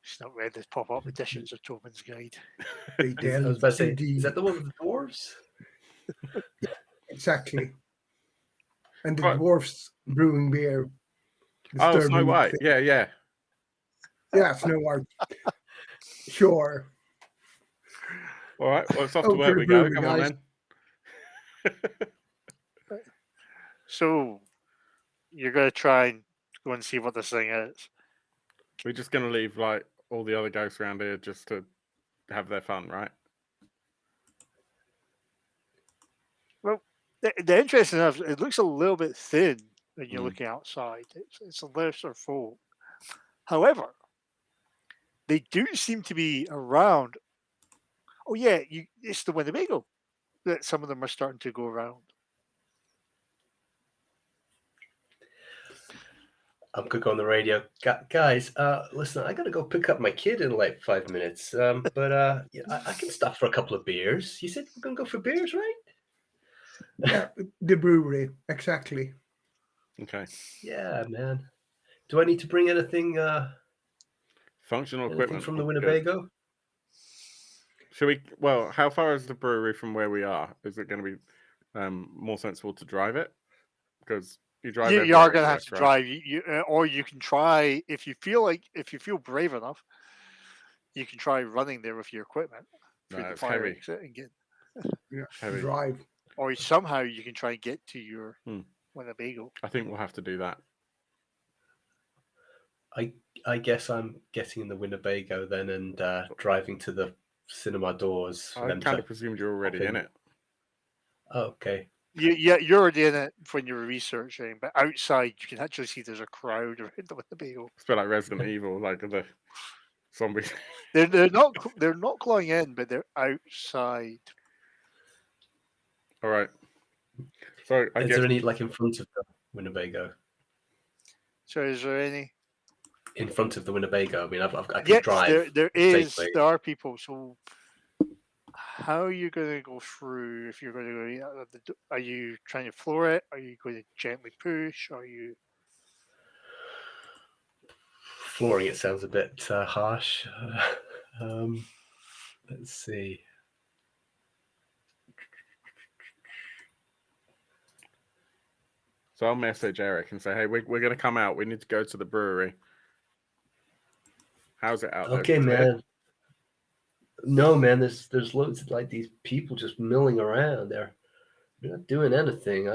[SPEAKER 2] She's not read the pop-up editions of Tobin's Guide.
[SPEAKER 3] They
[SPEAKER 4] I was about to say,
[SPEAKER 3] delve
[SPEAKER 4] is that the one with the dwarves?
[SPEAKER 3] Exactly. And the
[SPEAKER 1] Right.
[SPEAKER 3] dwarfs brewing beer.
[SPEAKER 1] Oh, Snow
[SPEAKER 3] Disturbing
[SPEAKER 1] White.
[SPEAKER 3] thing.
[SPEAKER 1] Yeah.
[SPEAKER 3] Yeah, Snow White. Sure.
[SPEAKER 1] All right. Well, it's off to
[SPEAKER 3] Oh,
[SPEAKER 1] work
[SPEAKER 3] for
[SPEAKER 1] we
[SPEAKER 3] the
[SPEAKER 1] go.
[SPEAKER 3] brewery,
[SPEAKER 1] Come on,
[SPEAKER 3] guys.
[SPEAKER 1] then.
[SPEAKER 2] So you're going to try and go and see what this thing is.
[SPEAKER 1] We're just going to leave like all the other ghosts around here just to have their fun, right?
[SPEAKER 2] The interesting enough, it looks a little bit thin when you're
[SPEAKER 1] Mm.
[SPEAKER 2] looking outside. It's a lesser folk. However, they do seem to be around. Oh yeah, it's the Winnebago that some of them are starting to go around.
[SPEAKER 4] I'm quick on the radio. Guys, listen, I got to go pick up my kid in like 5 minutes. But yeah, I can stop for a couple of beers. You said we're going to go for beers, right?
[SPEAKER 3] Yeah, the brewery. Exactly.
[SPEAKER 1] Okay.
[SPEAKER 4] Yeah, man. Do I need to bring anything
[SPEAKER 1] Functional equipment
[SPEAKER 4] from the
[SPEAKER 1] would be good.
[SPEAKER 4] Winnebago?
[SPEAKER 1] Should we? Well, how far is the brewery from where we are? Is it going to be more sensible to drive it? Because you drive.
[SPEAKER 2] You
[SPEAKER 1] everywhere
[SPEAKER 2] are going to
[SPEAKER 1] I
[SPEAKER 2] have
[SPEAKER 1] guess,
[SPEAKER 2] to
[SPEAKER 1] right?
[SPEAKER 2] drive, or you can try if you feel brave enough. You can try running there with your equipment through
[SPEAKER 1] No,
[SPEAKER 2] the
[SPEAKER 1] it's
[SPEAKER 2] fire
[SPEAKER 1] heavy.
[SPEAKER 2] exit and get,
[SPEAKER 3] Yeah.
[SPEAKER 1] Heavy.
[SPEAKER 3] Drive.
[SPEAKER 2] or somehow you can try and get to your Winnebago.
[SPEAKER 1] I think we'll have to do that.
[SPEAKER 4] I guess I'm getting in the Winnebago then and driving to the cinema doors. for
[SPEAKER 1] I
[SPEAKER 4] them
[SPEAKER 1] kind
[SPEAKER 4] to-
[SPEAKER 1] of presumed you're already
[SPEAKER 4] hop
[SPEAKER 1] in
[SPEAKER 4] in.
[SPEAKER 1] it.
[SPEAKER 4] Oh, okay.
[SPEAKER 2] you're already in it when you're researching, but outside you can actually see there's a crowd around the Winnebago.
[SPEAKER 1] It's a bit like Resident Evil, like the zombies.
[SPEAKER 2] They're not going in, but they're outside.
[SPEAKER 1] All right. So I
[SPEAKER 4] Is
[SPEAKER 1] guess
[SPEAKER 4] there any like in front of the Winnebago?
[SPEAKER 2] So is there any?
[SPEAKER 4] In front of the Winnebago. I mean, I can
[SPEAKER 2] Yes,
[SPEAKER 4] drive.
[SPEAKER 2] there is.
[SPEAKER 4] safely.
[SPEAKER 2] There are people. So how are you going to go through? If you're going to go, are you trying to floor it? Are you going to gently push? Are you?
[SPEAKER 4] Flooring it sounds a bit harsh. Let's see.
[SPEAKER 1] so. I'll message Eric and say, "Hey, we're going to come out. We need to go to the brewery. How's it out there?
[SPEAKER 4] Okay,
[SPEAKER 1] Is it?
[SPEAKER 4] man. No, man. There's loads of like these people just milling around. They're not doing anything.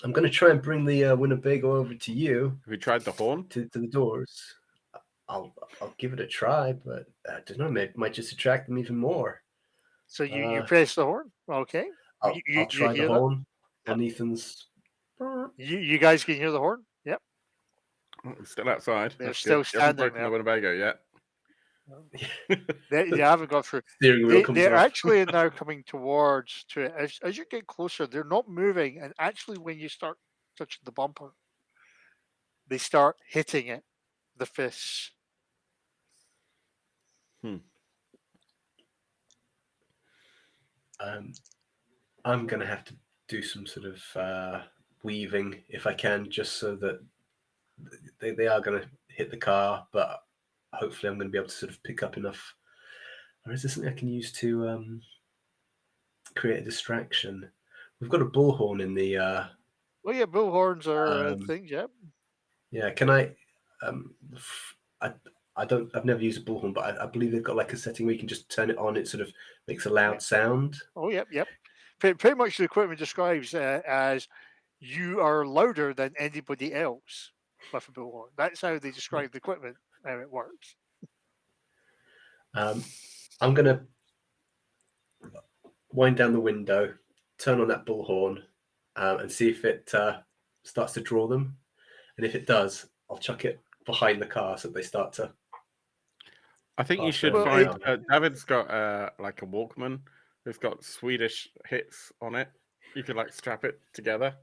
[SPEAKER 4] I'm gonna try and bring the Winnebago over to you
[SPEAKER 1] Have you tried the horn?
[SPEAKER 4] to the doors. I'll give it a try, but I don't know. Maybe it might just attract them even more.
[SPEAKER 2] So you press the horn. Okay.
[SPEAKER 4] I'll try the
[SPEAKER 2] hear that?
[SPEAKER 4] horn on Ethan's.
[SPEAKER 2] You guys can hear the horn. Yep.
[SPEAKER 1] Oh, it's still outside.
[SPEAKER 2] They're
[SPEAKER 1] That's
[SPEAKER 2] still
[SPEAKER 1] good. You haven't
[SPEAKER 2] standing
[SPEAKER 1] broken
[SPEAKER 2] there.
[SPEAKER 1] the Winnebago yet.
[SPEAKER 2] They haven't got through.
[SPEAKER 4] Steering wheel comes
[SPEAKER 2] They're
[SPEAKER 4] off.
[SPEAKER 2] actually now coming towards to it. As you get closer, they're not moving, and actually, when you start touching the bumper, they start hitting it, the fists.
[SPEAKER 4] I'm gonna have to do some sort of weaving if I can, just so that they are gonna hit the car, but hopefully I'm gonna be able to sort of pick up enough. Or is there something I can use to create a distraction? We've got a bullhorn in the.
[SPEAKER 2] Well, yeah, bullhorns are things. Yep.
[SPEAKER 4] Yeah, can I? I don't. I've never used a bullhorn, but I believe they've got like a setting where you can just turn it on. It sort of makes a loud sound.
[SPEAKER 2] Oh, yep. Pretty much the equipment describes as you are louder than anybody else with a bullhorn. That's how they describe the equipment, how it works.
[SPEAKER 4] I'm gonna wind down the window, turn on that bullhorn, and see if it starts to draw them. And if it does, I'll chuck it behind the car so they start to.
[SPEAKER 1] I think you
[SPEAKER 4] pass
[SPEAKER 1] should
[SPEAKER 4] them
[SPEAKER 1] find.
[SPEAKER 4] around.
[SPEAKER 1] David's got like a Walkman. It's got Swedish hits on it. You could like strap it together.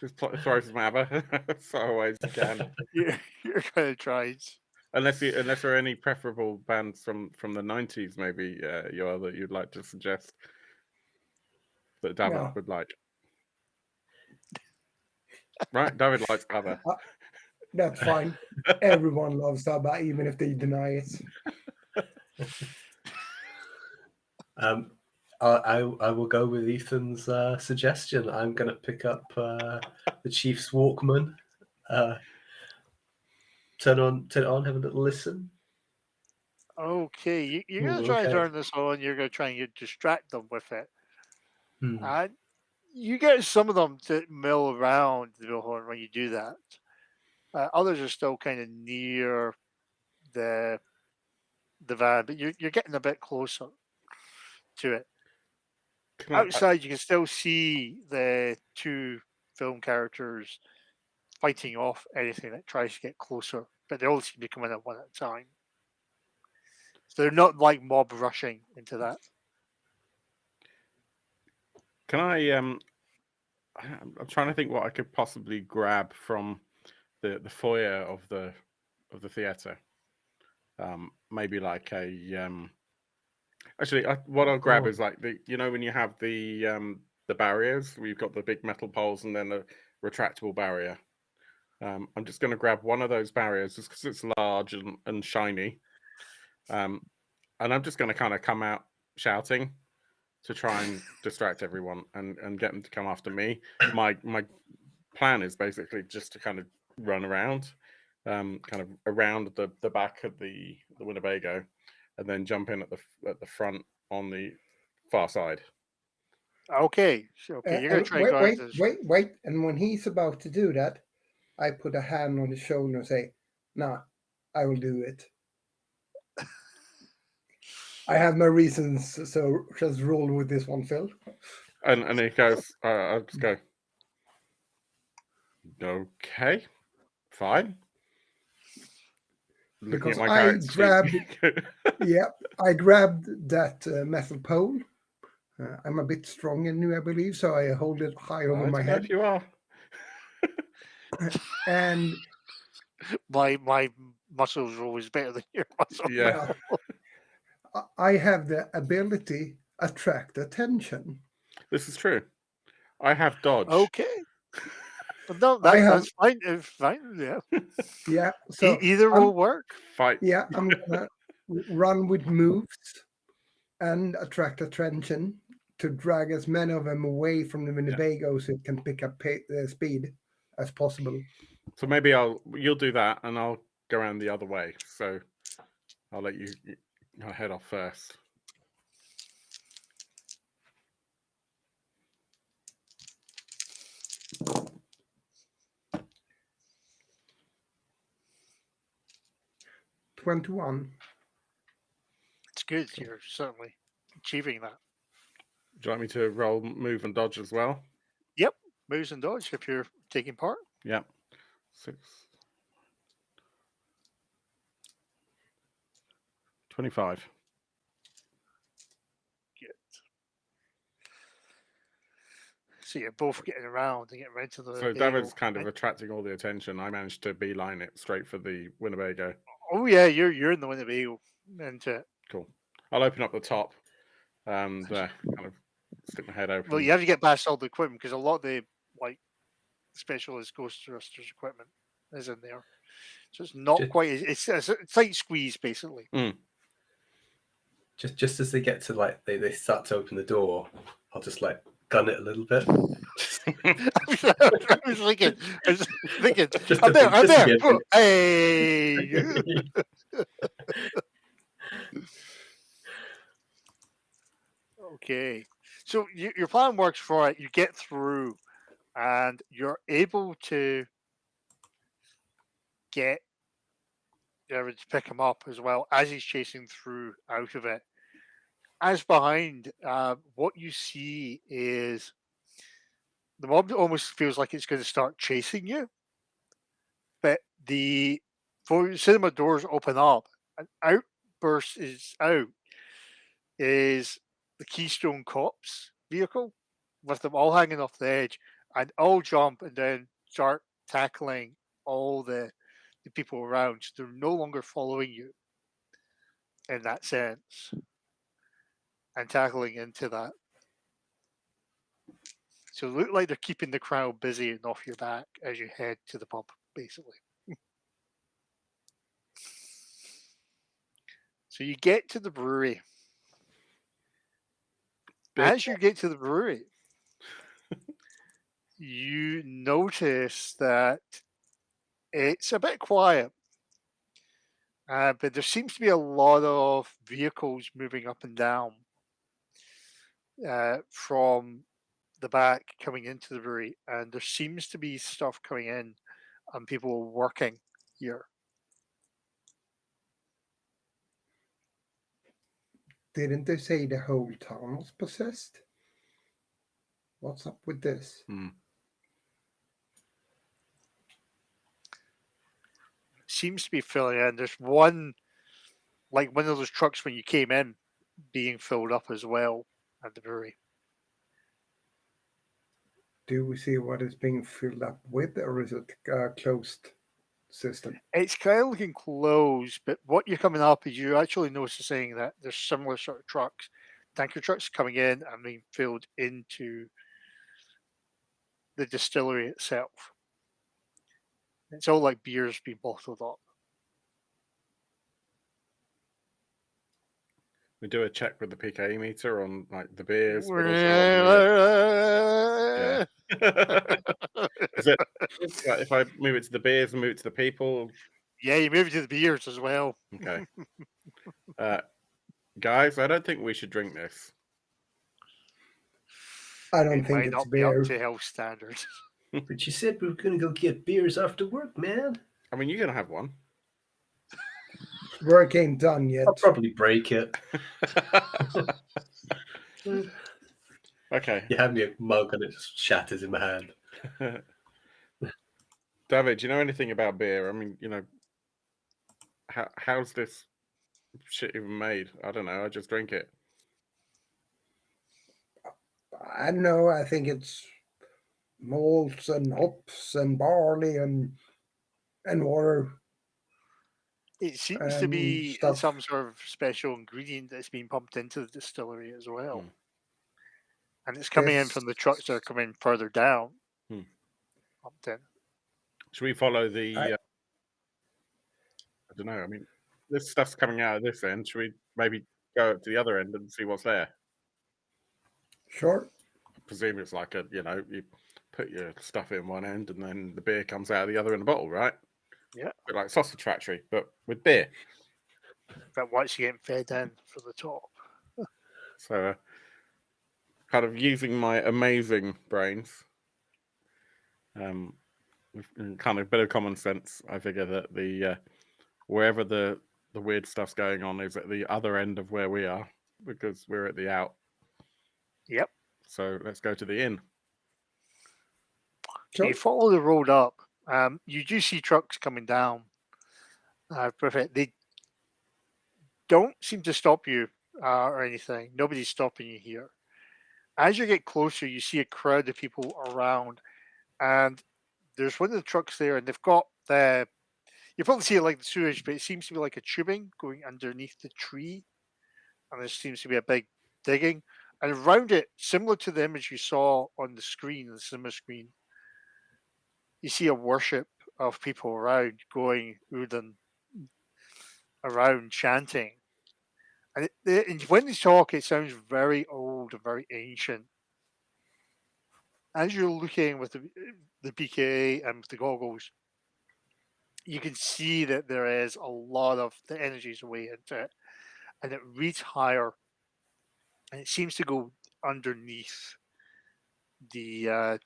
[SPEAKER 1] Just throw some ABBA so ways you can.
[SPEAKER 2] You're going to try it.
[SPEAKER 1] Unless there are any preferable bands from the 90s, maybe that you'd like to suggest that David
[SPEAKER 3] No.
[SPEAKER 1] would like. Right, David likes ABBA.
[SPEAKER 3] That's fine. Everyone loves ABBA, even if they deny it.
[SPEAKER 4] I will go with Ethan's suggestion. I'm going to pick up the Chief's Walkman, turn it on, have a little listen.
[SPEAKER 2] Okay, you're going to try and turn this on. You're going to try and distract them with it. And you get some of them to mill around the bullhorn when you do that. Others are still kind of near the van, but you're getting a bit closer to it. Outside, you can still see the two film characters fighting off anything that tries to get closer, but they all seem to be coming in one at a time. So they're not like mob rushing into that.
[SPEAKER 1] Can I? I'm trying to think what I could possibly grab from the foyer of the theater. Maybe like a. Actually, what I'll grab is like when you have the barriers, we've got the big metal poles and then a retractable barrier. I'm just going to grab one of those barriers just because it's large and shiny. And I'm just going to kind of come out shouting to try and distract everyone and get them to come after me. My plan is basically just to kind of run around, kind of around the back of the Winnebago, and then jump in at the front on the far side.
[SPEAKER 2] Okay, you're going to try
[SPEAKER 3] wait. And when he's about to do that, I put a hand on his shoulder and say, "Nah, I will do it. I have my reasons, so just roll with this one, Phil."
[SPEAKER 1] And he goes, I'll just go, okay, fine. Looking
[SPEAKER 3] Because
[SPEAKER 1] at my
[SPEAKER 3] I
[SPEAKER 1] character
[SPEAKER 3] grabbed,
[SPEAKER 1] sheet.
[SPEAKER 3] I grabbed that metal pole. I'm a bit strong in new, I believe, so I hold it high over
[SPEAKER 1] I
[SPEAKER 3] my
[SPEAKER 1] don't know
[SPEAKER 3] head.
[SPEAKER 1] if you are.
[SPEAKER 3] And
[SPEAKER 2] My muscles are always better than your muscles.
[SPEAKER 1] Yeah.
[SPEAKER 3] I have the ability attract attention.
[SPEAKER 1] This is true. I have dodge.
[SPEAKER 2] Okay. But no,
[SPEAKER 3] I have-
[SPEAKER 2] that's fine. It's fine. Yeah.
[SPEAKER 3] Yeah, so
[SPEAKER 2] Either
[SPEAKER 3] I'm-
[SPEAKER 2] will work.
[SPEAKER 1] Fight.
[SPEAKER 3] yeah, I'm gonna run with moves and attract attention to drag as many of them away from the Winnebago so it can pick up speed as possible.
[SPEAKER 1] So maybe you'll do that, and I'll go around the other way. So I'll let you head off first.
[SPEAKER 3] '21.
[SPEAKER 2] It's good. You're certainly achieving that.
[SPEAKER 1] Would you like me to roll, move, and dodge as well?
[SPEAKER 2] Yep. Moves and dodge if you're taking part.
[SPEAKER 1] Yeah. 6. 25.
[SPEAKER 2] Good. So you're both getting around and getting ready to the.
[SPEAKER 1] So
[SPEAKER 2] bagel.
[SPEAKER 1] David's kind of attracting all the attention. I managed to beeline it straight for the Winnebago.
[SPEAKER 2] Oh yeah, you're in the Winnebago into it.
[SPEAKER 1] Cool. I'll open up the top and kind of stick my head open.
[SPEAKER 2] Well, you have to get past all the equipment because a lot of the specialist Ghostbusters equipment is in there, so it's not quite. It's tight squeeze basically.
[SPEAKER 4] Just as they get to they start to open the door, I'll just gun it a little bit.
[SPEAKER 2] I was thinking,
[SPEAKER 4] Just
[SPEAKER 2] I'm there.
[SPEAKER 4] bit.
[SPEAKER 2] Hey. Okay, so your plan works for it. You get through, and you're able to get Jared to pick him up as well as he's chasing through out of it. As behind, what you see is the mob almost feels like it's going to start chasing you, but the cinema doors open up, and outburst is out. Is the Keystone Cops vehicle with them all hanging off the edge, and all jump and then start tackling all the people around. So they're no longer following you in that sense and tackling into that. So it look like they're keeping the crowd busy and off your back as you head to the pub, basically. So you get to the brewery. As you get to the brewery, you notice that it's a bit quiet, but there seems to be a lot of vehicles moving up and down from the back coming into the brewery, and there seems to be stuff coming in and people working here.
[SPEAKER 3] Didn't they say the whole town was possessed? What's up with this?
[SPEAKER 2] Seems to be filling in. There's one of those trucks when you came in being filled up as well at the brewery.
[SPEAKER 3] Do we see what is being filled up with, or is it a closed system?
[SPEAKER 2] It's kind of looking closed, but what you're coming up is you're actually noticing that there's similar sort of trucks, tanker trucks coming in and being filled into the distillery itself. It's all like beers being bottled up.
[SPEAKER 1] We do a check with the PKE meter on the beers. But also Is it if I move it to the beers and move it to the people?
[SPEAKER 2] Yeah, you move it to the beers as well.
[SPEAKER 1] Okay. Guys, I don't think we should drink this.
[SPEAKER 3] I don't
[SPEAKER 2] It
[SPEAKER 3] think
[SPEAKER 2] might
[SPEAKER 3] it's
[SPEAKER 2] not be up
[SPEAKER 3] beer.
[SPEAKER 2] to health standards.
[SPEAKER 4] But you said we were going to go get beers after work, man.
[SPEAKER 1] I mean, you're going to have one.
[SPEAKER 3] Work ain't done yet.
[SPEAKER 4] I'll probably break it.
[SPEAKER 1] Okay.
[SPEAKER 4] You hand me a mug and it just shatters in my hand.
[SPEAKER 1] David, do you know anything about beer? I mean, how's this shit even made? I don't know. I just drink it.
[SPEAKER 3] I don't know. I think it's malts and hops and barley and water
[SPEAKER 2] It seems to
[SPEAKER 3] and
[SPEAKER 2] be
[SPEAKER 3] stuff.
[SPEAKER 2] some sort of special ingredient that's been pumped into the distillery as well. And it's coming in from the trucks that are coming further down. Pumped in.
[SPEAKER 1] Should we follow the...
[SPEAKER 3] I-
[SPEAKER 1] I don't know. I mean, this stuff's coming out of this end. Should we maybe go to the other end and see what's there?
[SPEAKER 3] Sure.
[SPEAKER 1] I presume it's like you put your stuff in one end and then the beer comes out of the other in the bottle, right?
[SPEAKER 2] Yeah.
[SPEAKER 1] Bit like sausage factory, but with beer.
[SPEAKER 2] But once you get fed in from the top.
[SPEAKER 1] So, kind of using my amazing brains, with kind of a bit of common sense, I figure that the wherever the weird stuff's going on is at the other end of where we are, because we're at the out.
[SPEAKER 2] Yep.
[SPEAKER 1] So let's go to the inn.
[SPEAKER 2] So you follow the road up. You do see trucks coming down. Perfect. They don't seem to stop you or anything. Nobody's stopping you here. As you get closer, you see a crowd of people around, and there's one of the trucks there, and they've got you probably see it like the sewage, but it seems to be like a tubing going underneath the tree, and there seems to be a big digging, and around it, similar to the image you saw on the screen, the cinema screen, you see a worship of people around going around chanting. And when they talk, it sounds very old and very ancient. As you're looking with the BKA and with the goggles, you can see that there is a lot of the energy's way into it, and it reads higher, and it seems to go underneath the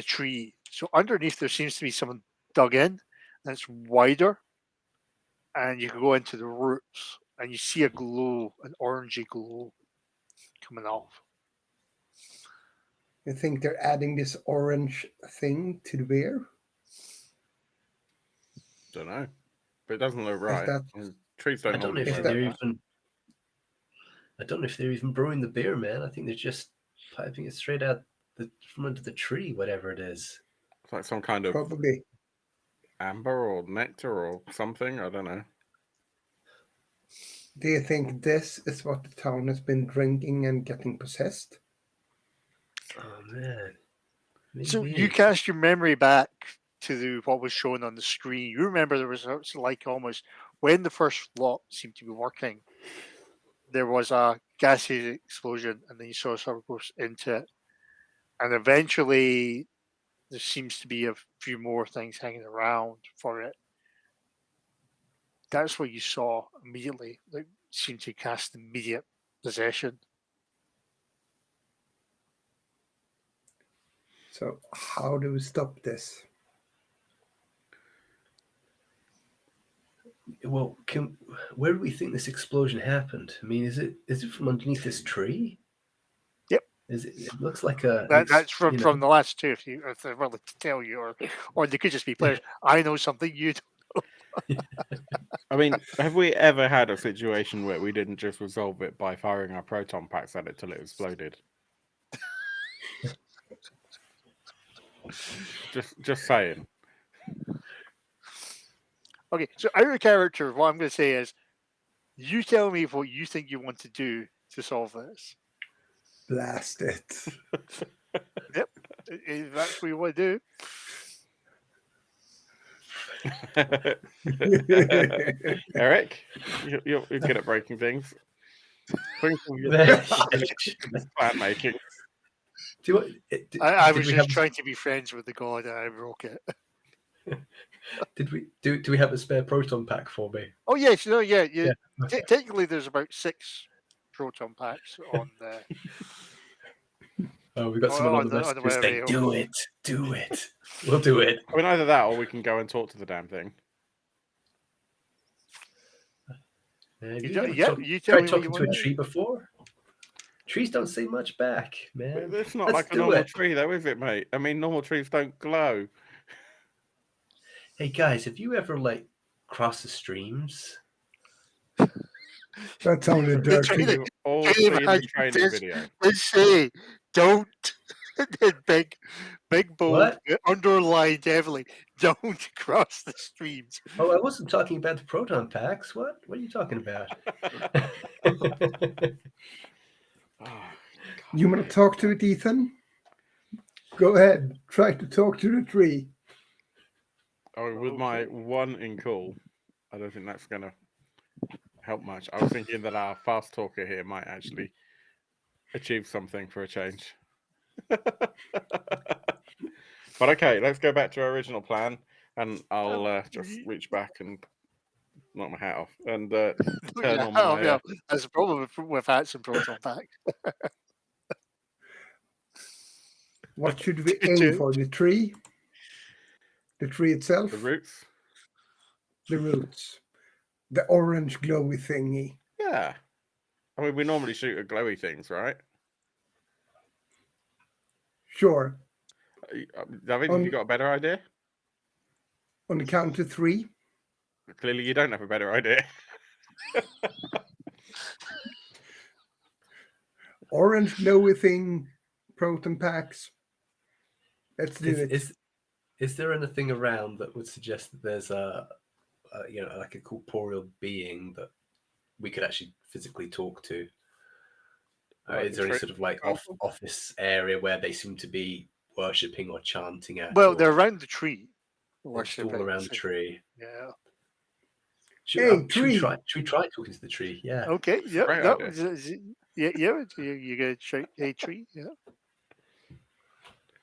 [SPEAKER 2] tree. So underneath there seems to be someone dug in, and it's wider, and you can go into the roots, and you see a glow, an orangey glow coming off.
[SPEAKER 3] You think they're adding this orange thing to the beer?
[SPEAKER 1] Don't know, but it doesn't look right. Trees don't.
[SPEAKER 4] I don't know if they're even. I don't know if they're even brewing the beer, man. I think they're just piping it straight out from under the tree, whatever it is.
[SPEAKER 1] It's like some kind of
[SPEAKER 3] probably
[SPEAKER 1] amber or nectar or something. I don't know.
[SPEAKER 3] Do you think this is what the town has been drinking and getting possessed?
[SPEAKER 4] Oh man! Maybe.
[SPEAKER 2] So you cast your memory back to what was shown on the screen. You remember there was like almost when the first lot seemed to be working, there was a gaseous explosion, and then you saw sort of goes into it, and eventually there seems to be a few more things hanging around for it. That's what you saw immediately. That seemed to cast immediate possession.
[SPEAKER 3] So how do we stop this?
[SPEAKER 4] Well, where do we think this explosion happened? I mean, is it from underneath this tree?
[SPEAKER 2] Yep.
[SPEAKER 4] It looks like a.
[SPEAKER 2] That's from the last two. If they're willing to tell you, or they could just be players. I know something you don't know.
[SPEAKER 1] I mean, have we ever had a situation where we didn't just resolve it by firing our proton packs at it till it exploded? just saying.
[SPEAKER 2] Okay, so out of character, what I'm going to say is, you tell me what you think you want to do to solve this.
[SPEAKER 3] Blast it.
[SPEAKER 2] Yep, if that's what you want to
[SPEAKER 1] do. Eric, you're good at breaking things. Bring some plan making.
[SPEAKER 2] I was just trying to be friends with the god and I broke it.
[SPEAKER 4] Do we have a spare proton pack for me?
[SPEAKER 2] Oh yes, yeah. Technically, there's about 6 proton packs on the.
[SPEAKER 4] Oh, we got someone on the messages saying, "Do it, we'll do it."
[SPEAKER 1] I mean, either that, or we can go and talk to the damn thing.
[SPEAKER 2] You tell me
[SPEAKER 4] tried
[SPEAKER 2] what you
[SPEAKER 4] talking
[SPEAKER 2] want
[SPEAKER 4] to a tree before? Trees don't say much back, man.
[SPEAKER 1] It's not
[SPEAKER 4] Let's
[SPEAKER 1] like a
[SPEAKER 4] do
[SPEAKER 1] normal
[SPEAKER 4] it.
[SPEAKER 1] tree, though, is it, mate? I mean, normal trees don't glow.
[SPEAKER 4] Hey guys, have you ever like crossed the streams?
[SPEAKER 3] That sounded
[SPEAKER 2] The
[SPEAKER 3] dirty.
[SPEAKER 2] training-
[SPEAKER 1] You've all
[SPEAKER 2] training
[SPEAKER 1] seen the
[SPEAKER 2] manual
[SPEAKER 1] training
[SPEAKER 2] says-
[SPEAKER 1] video.
[SPEAKER 2] They say don't. big bold,
[SPEAKER 4] What?
[SPEAKER 2] underlined heavily. Don't cross the streams.
[SPEAKER 4] Oh, I wasn't talking about the proton packs. What? What are you talking about?
[SPEAKER 1] Oh,
[SPEAKER 3] You want to talk to it, Ethan? Go ahead. Try to talk to the tree.
[SPEAKER 1] Oh, with my one in call, I don't think that's going to help much. I was thinking that our fast talker here might actually achieve something for a change. But okay, let's go back to our original plan, and I'll just reach back and knock my hat off and turn on my.
[SPEAKER 2] Yeah, that's a problem with hats and proton pack.
[SPEAKER 3] What should we
[SPEAKER 2] Me
[SPEAKER 3] aim
[SPEAKER 2] too.
[SPEAKER 3] for? The tree? The tree itself?
[SPEAKER 1] The roots.
[SPEAKER 3] The roots. The orange glowy thingy.
[SPEAKER 1] Yeah, I mean we normally shoot at glowy things, right?
[SPEAKER 3] Sure.
[SPEAKER 1] David, have you got a better idea?
[SPEAKER 3] On the count of 3.
[SPEAKER 1] Clearly, you don't have a better idea.
[SPEAKER 3] Orange glowy thing. Proton packs. Let's do it.
[SPEAKER 4] Is there anything around that would suggest that there's like a corporeal being that we could actually physically talk to?
[SPEAKER 1] Like
[SPEAKER 4] Is there any
[SPEAKER 1] a
[SPEAKER 4] sort of like office area where they seem to be worshipping or chanting at?
[SPEAKER 2] Well,
[SPEAKER 4] or
[SPEAKER 2] they're around the tree.
[SPEAKER 4] just
[SPEAKER 2] Worshipping,
[SPEAKER 4] all around the
[SPEAKER 2] so-
[SPEAKER 4] tree.
[SPEAKER 2] Yeah.
[SPEAKER 4] Should
[SPEAKER 3] tree.
[SPEAKER 4] we try talking to the tree? Yeah.
[SPEAKER 2] Okay. Yeah.
[SPEAKER 1] Great
[SPEAKER 2] No,
[SPEAKER 1] idea.
[SPEAKER 2] yeah. You gotta shout, "Hey tree!" Yeah.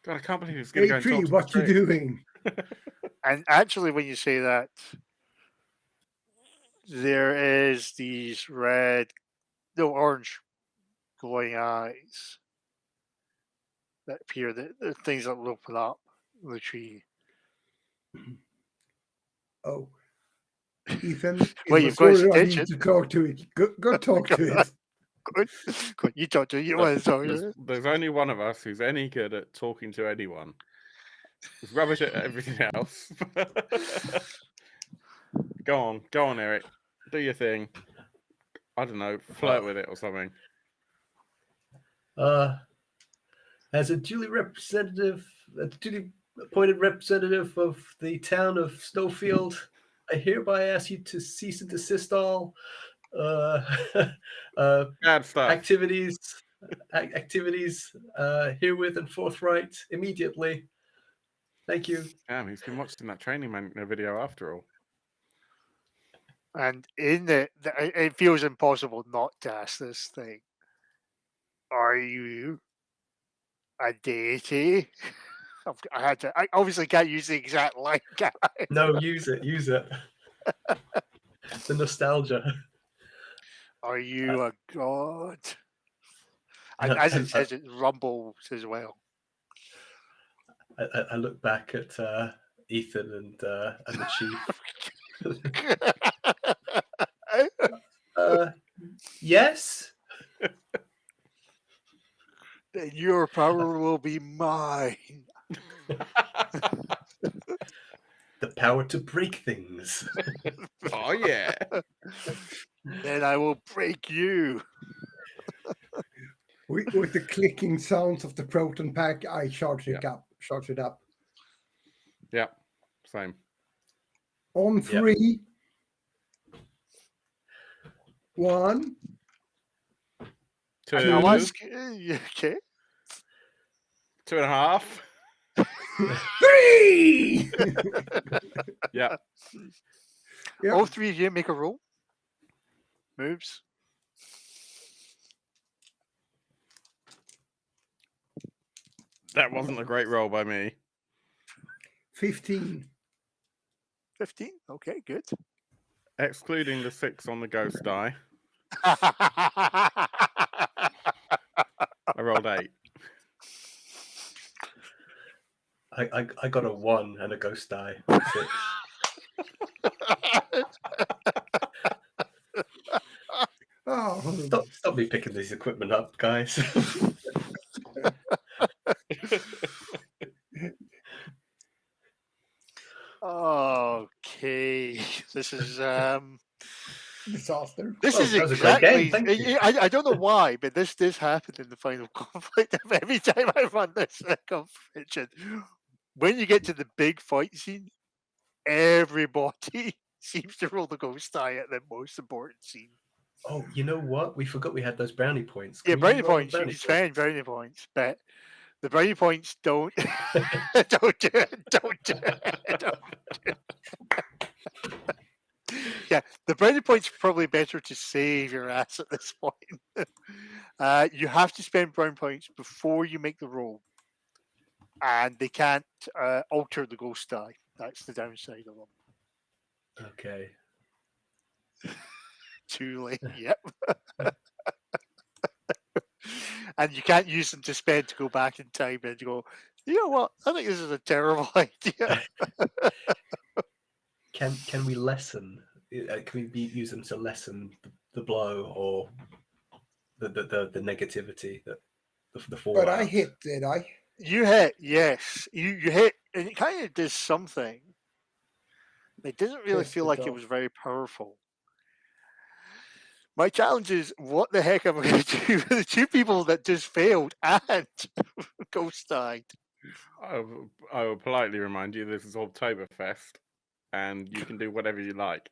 [SPEAKER 1] God, I can't believe he's going to go
[SPEAKER 3] Hey
[SPEAKER 1] and
[SPEAKER 3] tree,
[SPEAKER 1] talk to
[SPEAKER 3] what
[SPEAKER 1] the
[SPEAKER 3] you
[SPEAKER 1] tree.
[SPEAKER 3] doing?
[SPEAKER 2] And actually, when you say that, there is these orange glowing eyes that appear. The things that open up the tree.
[SPEAKER 3] Oh. Ethan, it
[SPEAKER 2] Well,
[SPEAKER 3] was
[SPEAKER 2] you've got his
[SPEAKER 3] your idea
[SPEAKER 2] attention.
[SPEAKER 3] to talk to it. Go talk to it.
[SPEAKER 2] Good. Good. You talk to it. You want to talk to it.
[SPEAKER 1] There's only one of us who's any good at talking to anyone. He's rubbish at everything else. Go on, Eric. Do your thing. I don't know, flirt with it or something.
[SPEAKER 4] As a duly appointed representative of the town of Snowfield, I hereby ask you to cease and desist all
[SPEAKER 1] Bad stuff.
[SPEAKER 4] activities herewith and forthright immediately. Thank you.
[SPEAKER 1] Damn, he's been watching that training video after all.
[SPEAKER 2] And in it feels impossible not to ask this thing. Are you a deity? I obviously can't use the exact line, can I?
[SPEAKER 4] No, use it. The nostalgia.
[SPEAKER 2] Are you a god? And
[SPEAKER 4] And-
[SPEAKER 2] as it
[SPEAKER 4] and-
[SPEAKER 2] says, it rumbles as well.
[SPEAKER 4] I look back at Ethan and the chief. Yes.
[SPEAKER 2] Then your power will be mine.
[SPEAKER 4] The power to break things.
[SPEAKER 1] Oh yeah.
[SPEAKER 2] Then I will break you.
[SPEAKER 3] With the clicking sounds of the proton pack, I charge it up.
[SPEAKER 1] Yeah. Same.
[SPEAKER 3] On 3. 1.
[SPEAKER 1] 2.
[SPEAKER 2] And I'll ask, okay.
[SPEAKER 1] 2.5.
[SPEAKER 3] 3.
[SPEAKER 1] Yeah.
[SPEAKER 3] Yeah.
[SPEAKER 2] All three of you make a roll. Moves.
[SPEAKER 1] That wasn't a great roll by me.
[SPEAKER 3] 15.
[SPEAKER 2] 15. Okay, good.
[SPEAKER 1] Excluding the 6 on the ghost die, I rolled 8.
[SPEAKER 4] I got a 1 and a ghost die. 6.
[SPEAKER 3] Oh,
[SPEAKER 4] Stop me picking this equipment up, guys.
[SPEAKER 2] Okay, this is
[SPEAKER 3] Disaster.
[SPEAKER 2] this
[SPEAKER 4] Well,
[SPEAKER 2] is
[SPEAKER 4] that was a great game,
[SPEAKER 2] exactly.
[SPEAKER 4] thank you.
[SPEAKER 2] I don't know why, but this happened in the final conflict. Every time I run this competition, when you get to the big fight scene, everybody seems to roll the ghost die at the most important scene.
[SPEAKER 4] Oh, you know what? We forgot we had those brownie points.
[SPEAKER 2] Yeah,
[SPEAKER 4] Can we
[SPEAKER 2] brownie
[SPEAKER 4] roll the
[SPEAKER 2] points. You
[SPEAKER 4] brownie
[SPEAKER 2] can spend
[SPEAKER 4] points?
[SPEAKER 2] brownie points, but the brownie points don't don't do it. Don't do it. Don't do it. Yeah, the brownie points are probably better to save your ass at this point. You have to spend brownie points before you make the roll, and they can't alter the ghost die. That's the downside of them.
[SPEAKER 4] Okay.
[SPEAKER 2] Too late. Yep. And you can't use them to spend to go back in time and go, you know what? I think this is a terrible idea.
[SPEAKER 4] Can we lessen? Can we use them to lessen the blow or the negativity that the fallout?
[SPEAKER 3] But I hit, did I?
[SPEAKER 2] You hit, yes. You hit, and it kind of does something. It didn't really
[SPEAKER 3] Pissed
[SPEAKER 2] feel
[SPEAKER 3] it
[SPEAKER 2] like it
[SPEAKER 3] off.
[SPEAKER 2] was very powerful. My challenge is, what the heck am I going to do with the two people that just failed and ghost died?
[SPEAKER 1] I will politely remind you this is Orbtoberfest, and you can do whatever you like.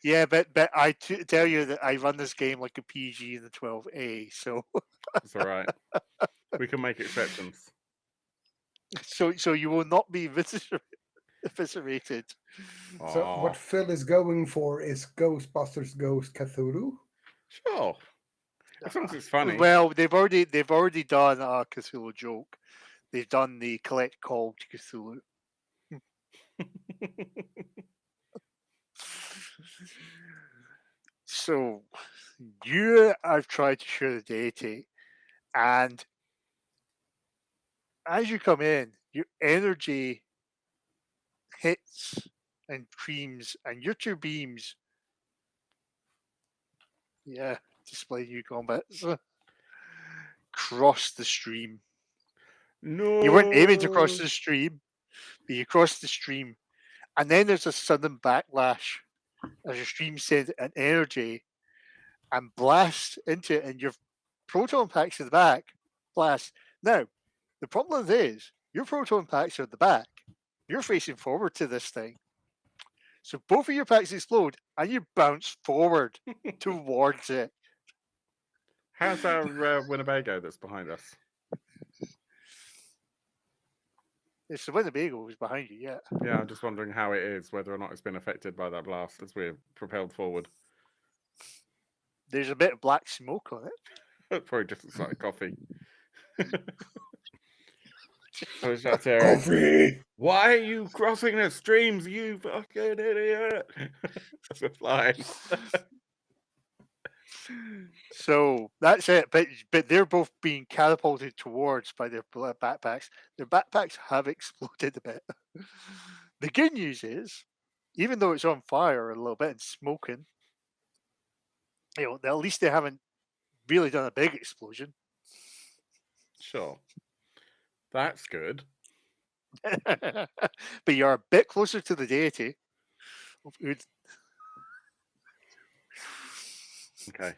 [SPEAKER 2] Yeah, but I tell you that I run this game like a PG in the 12A, so
[SPEAKER 1] It's all right. We can make exceptions.
[SPEAKER 2] so you will not be eviscerated.
[SPEAKER 3] So
[SPEAKER 1] Aw,
[SPEAKER 3] what Phil is going for is Ghostbusters Ghost Cthulhu.
[SPEAKER 1] sure. As long as it's funny.
[SPEAKER 2] Well, they've already done a Cthulhu joke. They've done the collect call to Cthulhu. So you have tried to share the deity, and as you come in, your energy hits and creams, and your two beams, display new combats, cross the stream.
[SPEAKER 1] No.
[SPEAKER 2] You weren't aiming to cross the stream, but you crossed the stream, and then there's a sudden backlash as your stream sends an energy and blast into it, and your proton packs at the back blast. Now, the problem is your proton packs are at the back. You're facing forward to this thing. So both of your packs explode and you bounce forward towards it.
[SPEAKER 1] How's our Winnebago that's behind us?
[SPEAKER 2] It's the Winnebago who's behind you, yeah.
[SPEAKER 1] Yeah, I'm just wondering how it is, whether or not it's been affected by that blast as we're propelled forward.
[SPEAKER 2] There's a bit of black smoke on it.
[SPEAKER 1] Probably just looks like coffee. So is that Eric?
[SPEAKER 3] Coffee!
[SPEAKER 1] Why are you crossing the streams, you fucking idiot? That's a fly.
[SPEAKER 2] So that's it. But they're both being catapulted towards by their backpacks. Their backpacks have exploded a bit. The good news is, even though it's on fire a little bit and smoking, at least they haven't really done a big explosion.
[SPEAKER 1] Sure. That's good.
[SPEAKER 2] But you're a bit closer to the deity.
[SPEAKER 1] Okay.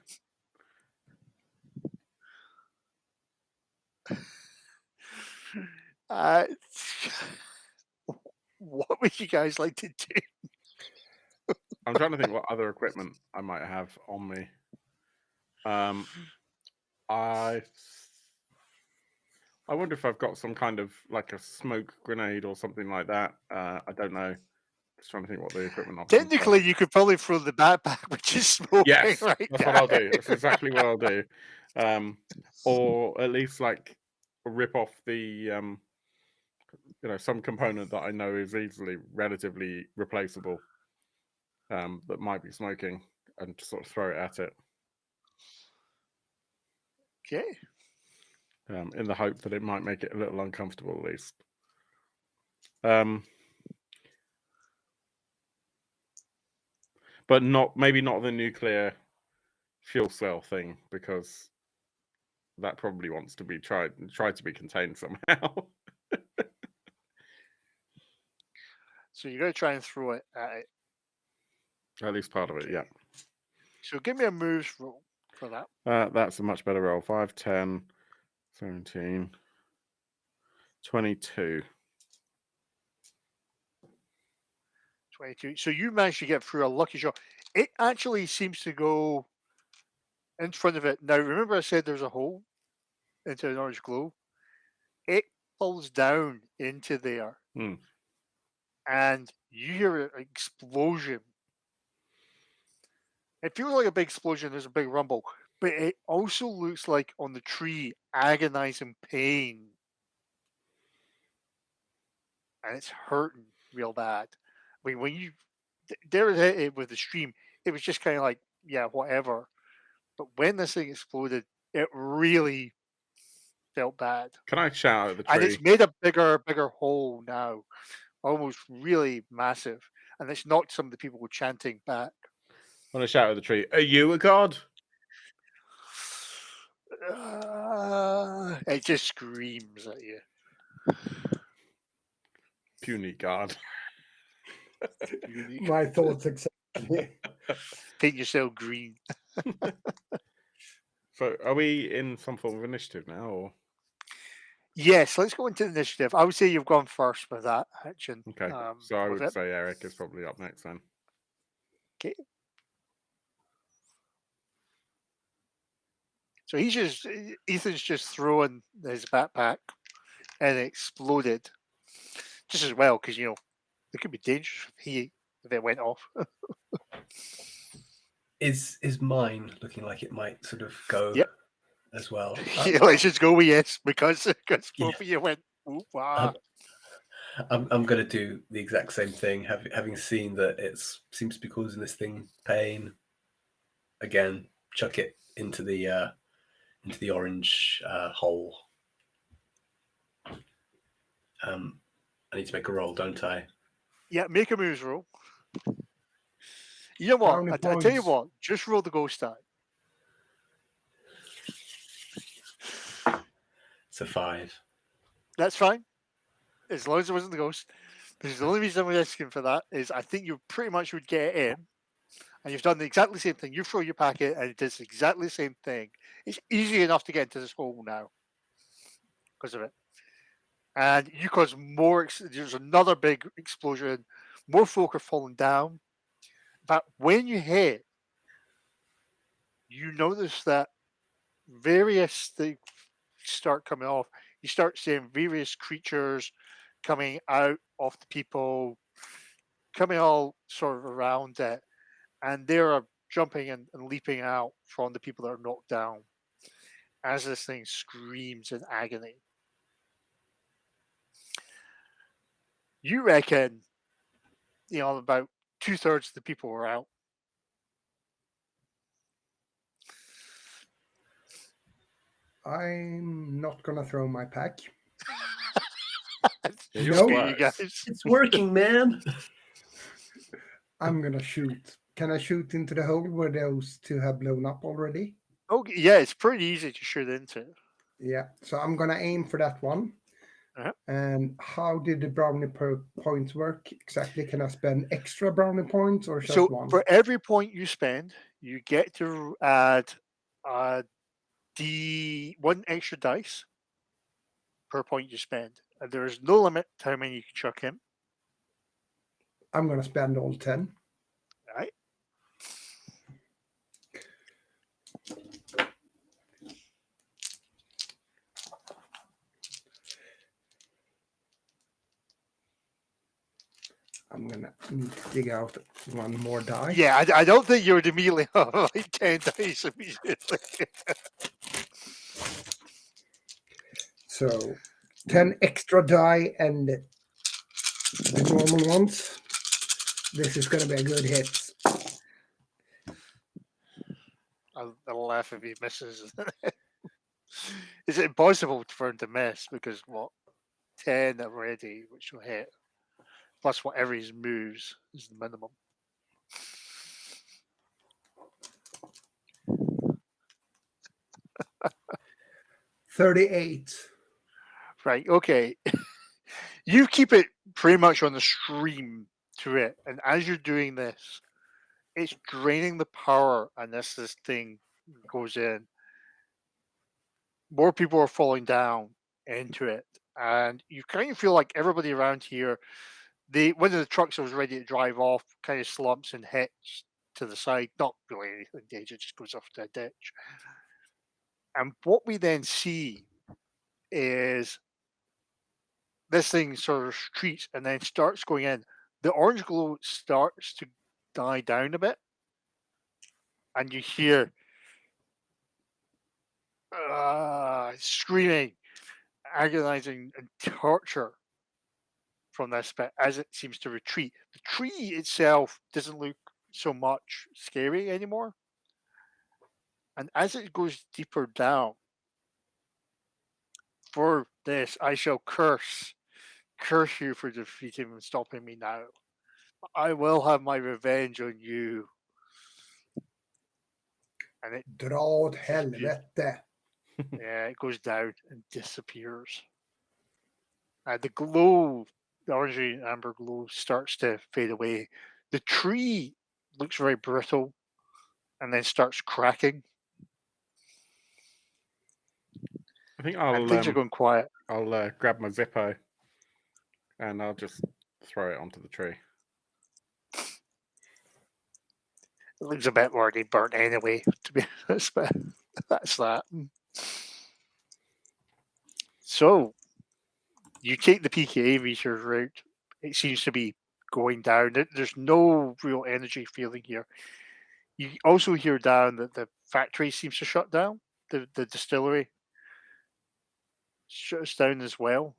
[SPEAKER 2] What would you guys like to do?
[SPEAKER 1] I'm trying to think what other equipment I might have on me. I wonder if I've got some kind of like a smoke grenade or something like that. I don't know. Just trying to think what the equipment options are.
[SPEAKER 2] Technically, you could probably throw the backpack, which is smoking
[SPEAKER 1] Yes,
[SPEAKER 2] right
[SPEAKER 1] that's
[SPEAKER 2] now.
[SPEAKER 1] what I'll do. That's exactly what I'll do. Or at least like rip off the some component that I know is easily relatively replaceable that might be smoking and just sort of throw it at it.
[SPEAKER 2] Okay.
[SPEAKER 1] In the hope that it might make it a little uncomfortable at least. but maybe not the nuclear fuel cell thing, because that probably wants to be tried to be contained somehow.
[SPEAKER 2] So you're going to try and throw it at it.
[SPEAKER 1] At least part of it,
[SPEAKER 2] Okay.
[SPEAKER 1] yeah.
[SPEAKER 2] So give me a moves roll for that.
[SPEAKER 1] That's a much better roll. 5, 10, 17, 22.
[SPEAKER 2] 22. So you managed to get through a lucky shot. It actually seems to go in front of it. Now, remember I said there's a hole into an orange glow? It falls down into there.
[SPEAKER 1] Hmm.
[SPEAKER 2] And you hear an explosion. It feels like a big explosion. There's a big rumble. But it also looks like on the tree, agonizing pain. And it's hurting real bad. I mean, when you there hit it with the stream, it was just kind of like, yeah, whatever. But when this thing exploded, it really felt bad.
[SPEAKER 1] Can I shout at the
[SPEAKER 2] And
[SPEAKER 1] tree?
[SPEAKER 2] it's made a bigger hole now, almost really massive. And it's knocked some of the people chanting back.
[SPEAKER 1] I want to shout at the tree. Are you a god?
[SPEAKER 2] It just screams at you.
[SPEAKER 1] Puny god.
[SPEAKER 3] My thoughts exactly.
[SPEAKER 2] Paint yourself green.
[SPEAKER 1] So, are we in some form of initiative now, or?
[SPEAKER 2] Yes, let's go into the initiative. I would say you've gone first with that, Hitchin.
[SPEAKER 1] Okay, so I would say Eric is probably up next then.
[SPEAKER 2] Okay. So Ethan's just throwing his backpack and it exploded. Just as well, because, it could be dangerous if it went off.
[SPEAKER 4] Is mine looking like it might sort of go as well?
[SPEAKER 2] Let's just go with yes, because both of you went, ooh, wow.
[SPEAKER 4] I'm going to do the exact same thing, having seen that it seems to be causing this thing pain. Again, chuck it into the orange hole. I need to make a roll, don't I?
[SPEAKER 2] Yeah, make a moves roll. You know what? I tell you what, just roll the ghost die.
[SPEAKER 4] It's a 5.
[SPEAKER 2] That's fine. As long as it wasn't the ghost. Because the only reason I'm asking for that is I think you pretty much would get in, and you've done exactly the same thing. You throw your packet and it does exactly the same thing. It's easy enough to get into this hole now because of it. And you cause more, there's another big explosion. More folk are falling down. But when you hit, you notice that various things start coming off. You start seeing various creatures coming out of the people, coming all sort of around it. And they're jumping and leaping out from the people that are knocked down as this thing screams in agony. You reckon, about 2/3 of the people are out.
[SPEAKER 3] I'm not gonna throw my pack.
[SPEAKER 2] No, you guys.
[SPEAKER 4] It's working, man.
[SPEAKER 3] I'm gonna shoot. Can I shoot into the hole where those two have blown up already?
[SPEAKER 2] Oh, yeah, it's pretty easy to shoot into.
[SPEAKER 3] Yeah, so I'm gonna aim for that one.
[SPEAKER 2] Uh-huh.
[SPEAKER 3] And how did the brownie points work exactly? Can I spend extra brownie points or just one?
[SPEAKER 2] For every point you spend, you get to add one extra dice per point you spend. And there is no limit to how many you can chuck in.
[SPEAKER 3] I'm gonna spend all 10.
[SPEAKER 2] All right.
[SPEAKER 3] I'm gonna need to dig out one more die.
[SPEAKER 2] Yeah, I don't think you would immediately have like 10 dice immediately.
[SPEAKER 3] So 10 extra die and the normal ones. This is gonna be a good hit.
[SPEAKER 2] I'll laugh if he misses. Is it impossible for him to miss? Because 10 already, which will hit, plus whatever his moves is the minimum.
[SPEAKER 3] 38.
[SPEAKER 2] Right, okay. You keep it pretty much on the stream to it, and as you're doing this, it's draining the power, and as this thing goes in, more people are falling down into it, and you kind of feel like everybody around here, one of the trucks that was ready to drive off kind of slumps and hits to the side. Not really anything dangerous, just goes off to a ditch. And what we then see is this thing sort of retreats and then starts going in. The orange glow starts to die down a bit, and you hear screaming, agonizing, and torture from this bit as it seems to retreat. The tree itself doesn't look so much scary anymore. And as it goes deeper down, for this, I shall curse you for defeating and stopping me now. I will have my revenge on you. And it
[SPEAKER 3] Dra åt helvete.
[SPEAKER 2] yeah, it goes down and disappears. The glow, the orangey and amber glow, starts to fade away. The tree looks very brittle and then starts cracking.
[SPEAKER 1] I think
[SPEAKER 2] And things are going quiet.
[SPEAKER 1] I'll grab my Zippo and I'll just throw it onto the tree.
[SPEAKER 2] It looks a bit already burnt anyway, to be honest, but that's that. So, you take the PKA meter route. It seems to be going down. There's no real energy feeling here. You also hear down that the factory seems to shut down. The distillery shuts down as well.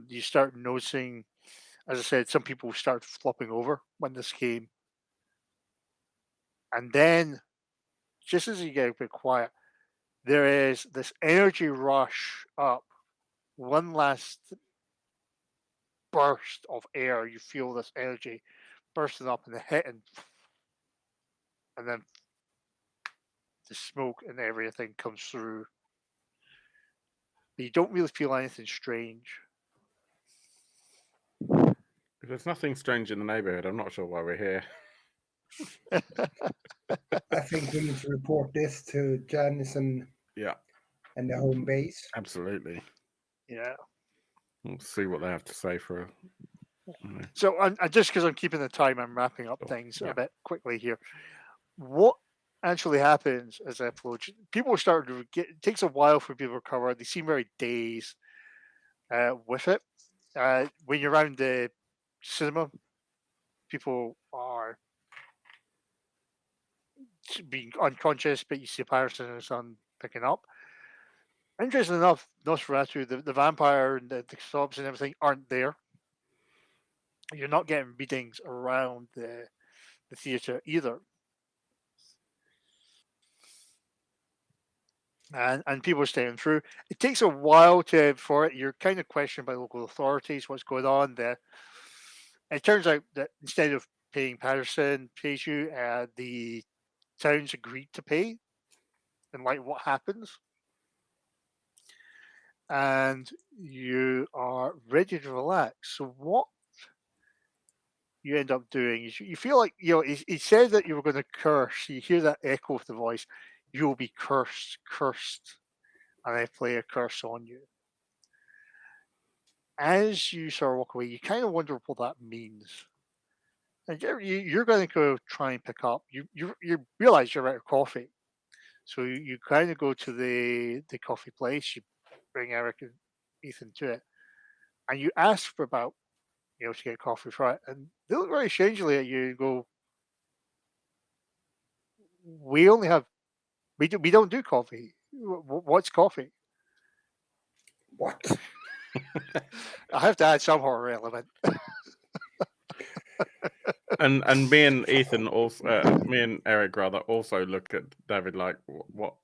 [SPEAKER 2] You start noticing, as I said, some people start flopping over when this came. And then, just as you get a bit quiet, there is this energy rush up. One last burst of air. You feel this energy bursting up and hitting, and then the smoke and everything comes through. But you don't really feel anything strange.
[SPEAKER 1] If there's nothing strange in the neighborhood, I'm not sure why we're here.
[SPEAKER 3] I think we need to report this to Janice and
[SPEAKER 1] Yeah,
[SPEAKER 3] the home base.
[SPEAKER 1] absolutely.
[SPEAKER 2] Yeah.
[SPEAKER 1] We'll see what they have to say for.
[SPEAKER 2] So, just because I'm keeping the time, I'm wrapping up things a bit quickly here. What actually happens as I approach? People start to get. It takes a while for people to recover. They seem very dazed with it. When you're around the cinema, people are being unconscious, but you see Patterson and his son picking up. Interesting enough, Nosferatu, the vampire and the sobs and everything aren't there. You're not getting readings around the theatre either. And people are staying through. It takes a while for it. You're kind of questioned by local authorities what's going on there. It turns out that instead of paying Patterson pays you, the town's agreed to pay. And like what happens? And you are ready to relax. So what you end up doing is you feel like, he said that you were going to curse. You hear that echo of the voice. You'll be cursed. And I play a curse on you. As you sort of walk away, you kind of wonder what that means. And you're going to go try and pick up. You realize you're out of coffee. So you kind of go to the coffee place. You bring Eric and Ethan to it. And you ask for about, to get coffee for it. And they look very strangely at you and go, we don't do coffee. What's coffee?
[SPEAKER 3] What?
[SPEAKER 2] I have to add some horror element.
[SPEAKER 1] And me and Ethan also, me and Eric rather, also looked at David like, what?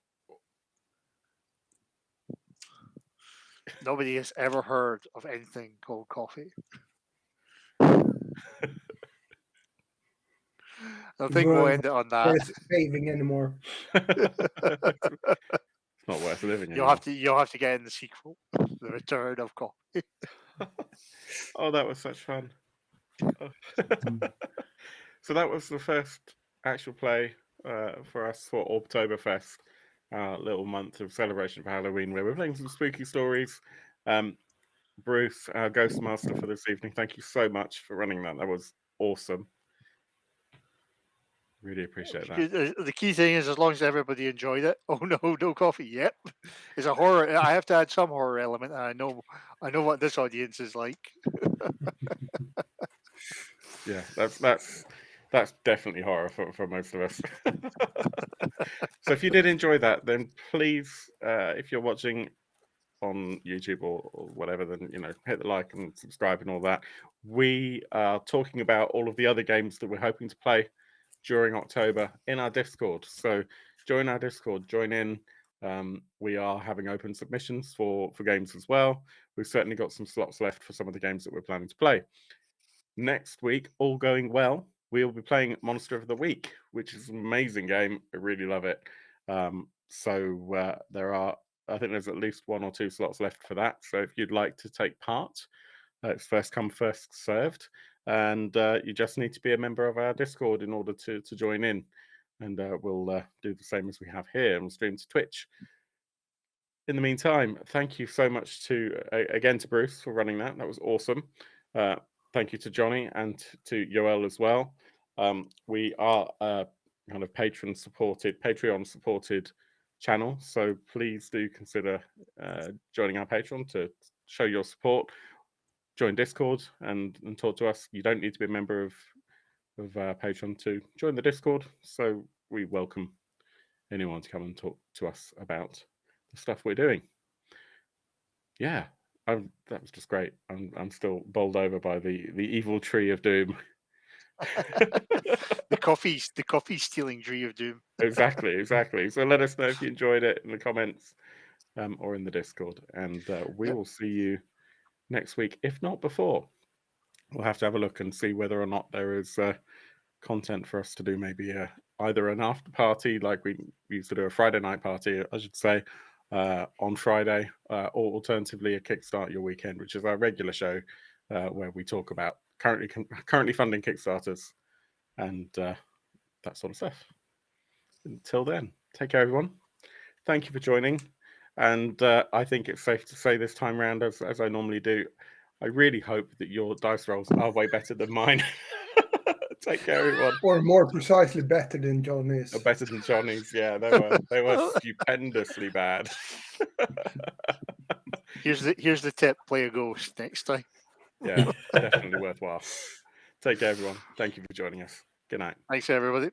[SPEAKER 2] Nobody has ever heard of anything called coffee. I think we'll end it on that.
[SPEAKER 3] There's saving anymore.
[SPEAKER 1] It's not worth living
[SPEAKER 2] You'll
[SPEAKER 1] anymore.
[SPEAKER 2] have to get in the sequel, The Return of Coffee.
[SPEAKER 1] Oh, that was such fun. Oh. So that was the first actual play for us for Orbtoberfest, little month of celebration for Halloween, where we're playing some spooky stories. Bruce, our Ghostmaster for this evening, thank you so much for running that. That was awesome. Really appreciate that.
[SPEAKER 2] The key thing is, as long as everybody enjoyed it. Oh no, no coffee. Yep, it's a horror. I have to add some horror element. I know what this audience is like.
[SPEAKER 1] Yeah, that's definitely horror for most of us. So if you did enjoy that, then please, if you're watching on YouTube or whatever, then hit the like and subscribe and all that. We are talking about all of the other games that we're hoping to play during October in our Discord. So join our Discord, join in. We are having open submissions for games as well. We've certainly got some slots left for some of the games that we're planning to play. Next week, all going well, we'll be playing Monster of the Week, which is an amazing game. I really love it. So there are, I think there's at least 1 or 2 slots left for that. So if you'd like to take part, it's first come, first served. And you just need to be a member of our Discord in order to join in. And we'll do the same as we have here and stream to Twitch. In the meantime, thank you so much again to Bruce for running that. That was awesome. Thank you to Jonny and to Yoel as well. We are a kind of Patreon supported channel, so please do consider joining our Patreon to show your support. Join Discord and talk to us. You don't need to be a member of Patreon to join the Discord, so we welcome anyone to come and talk to us about the stuff we're doing. Yeah, that was just great. I'm still bowled over by the evil tree of doom.
[SPEAKER 2] the coffee stealing tree of doom.
[SPEAKER 1] Exactly. So let us know if you enjoyed it in the comments or in the Discord, and we will see you next week, if not before. We'll have to have a look and see whether or not there is content for us to do, maybe either an after party, like we used to do a Friday night party, I should say, on Friday, or alternatively a Kickstart Your Weekend, which is our regular show where we talk about currently funding Kickstarters and that sort of stuff. Until then, take care, everyone. Thank you for joining. And I think it's safe to say this time round, as I normally do, I really hope that your dice rolls are way better than mine. Take care, everyone.
[SPEAKER 3] Or more precisely, better than Jonny's.
[SPEAKER 1] Or better than Jonny's. Yeah, they were stupendously bad.
[SPEAKER 2] Here's the tip: play a ghost next time.
[SPEAKER 1] Yeah, definitely worthwhile. Take care, everyone. Thank you for joining us. Good night.
[SPEAKER 2] Thanks, everybody.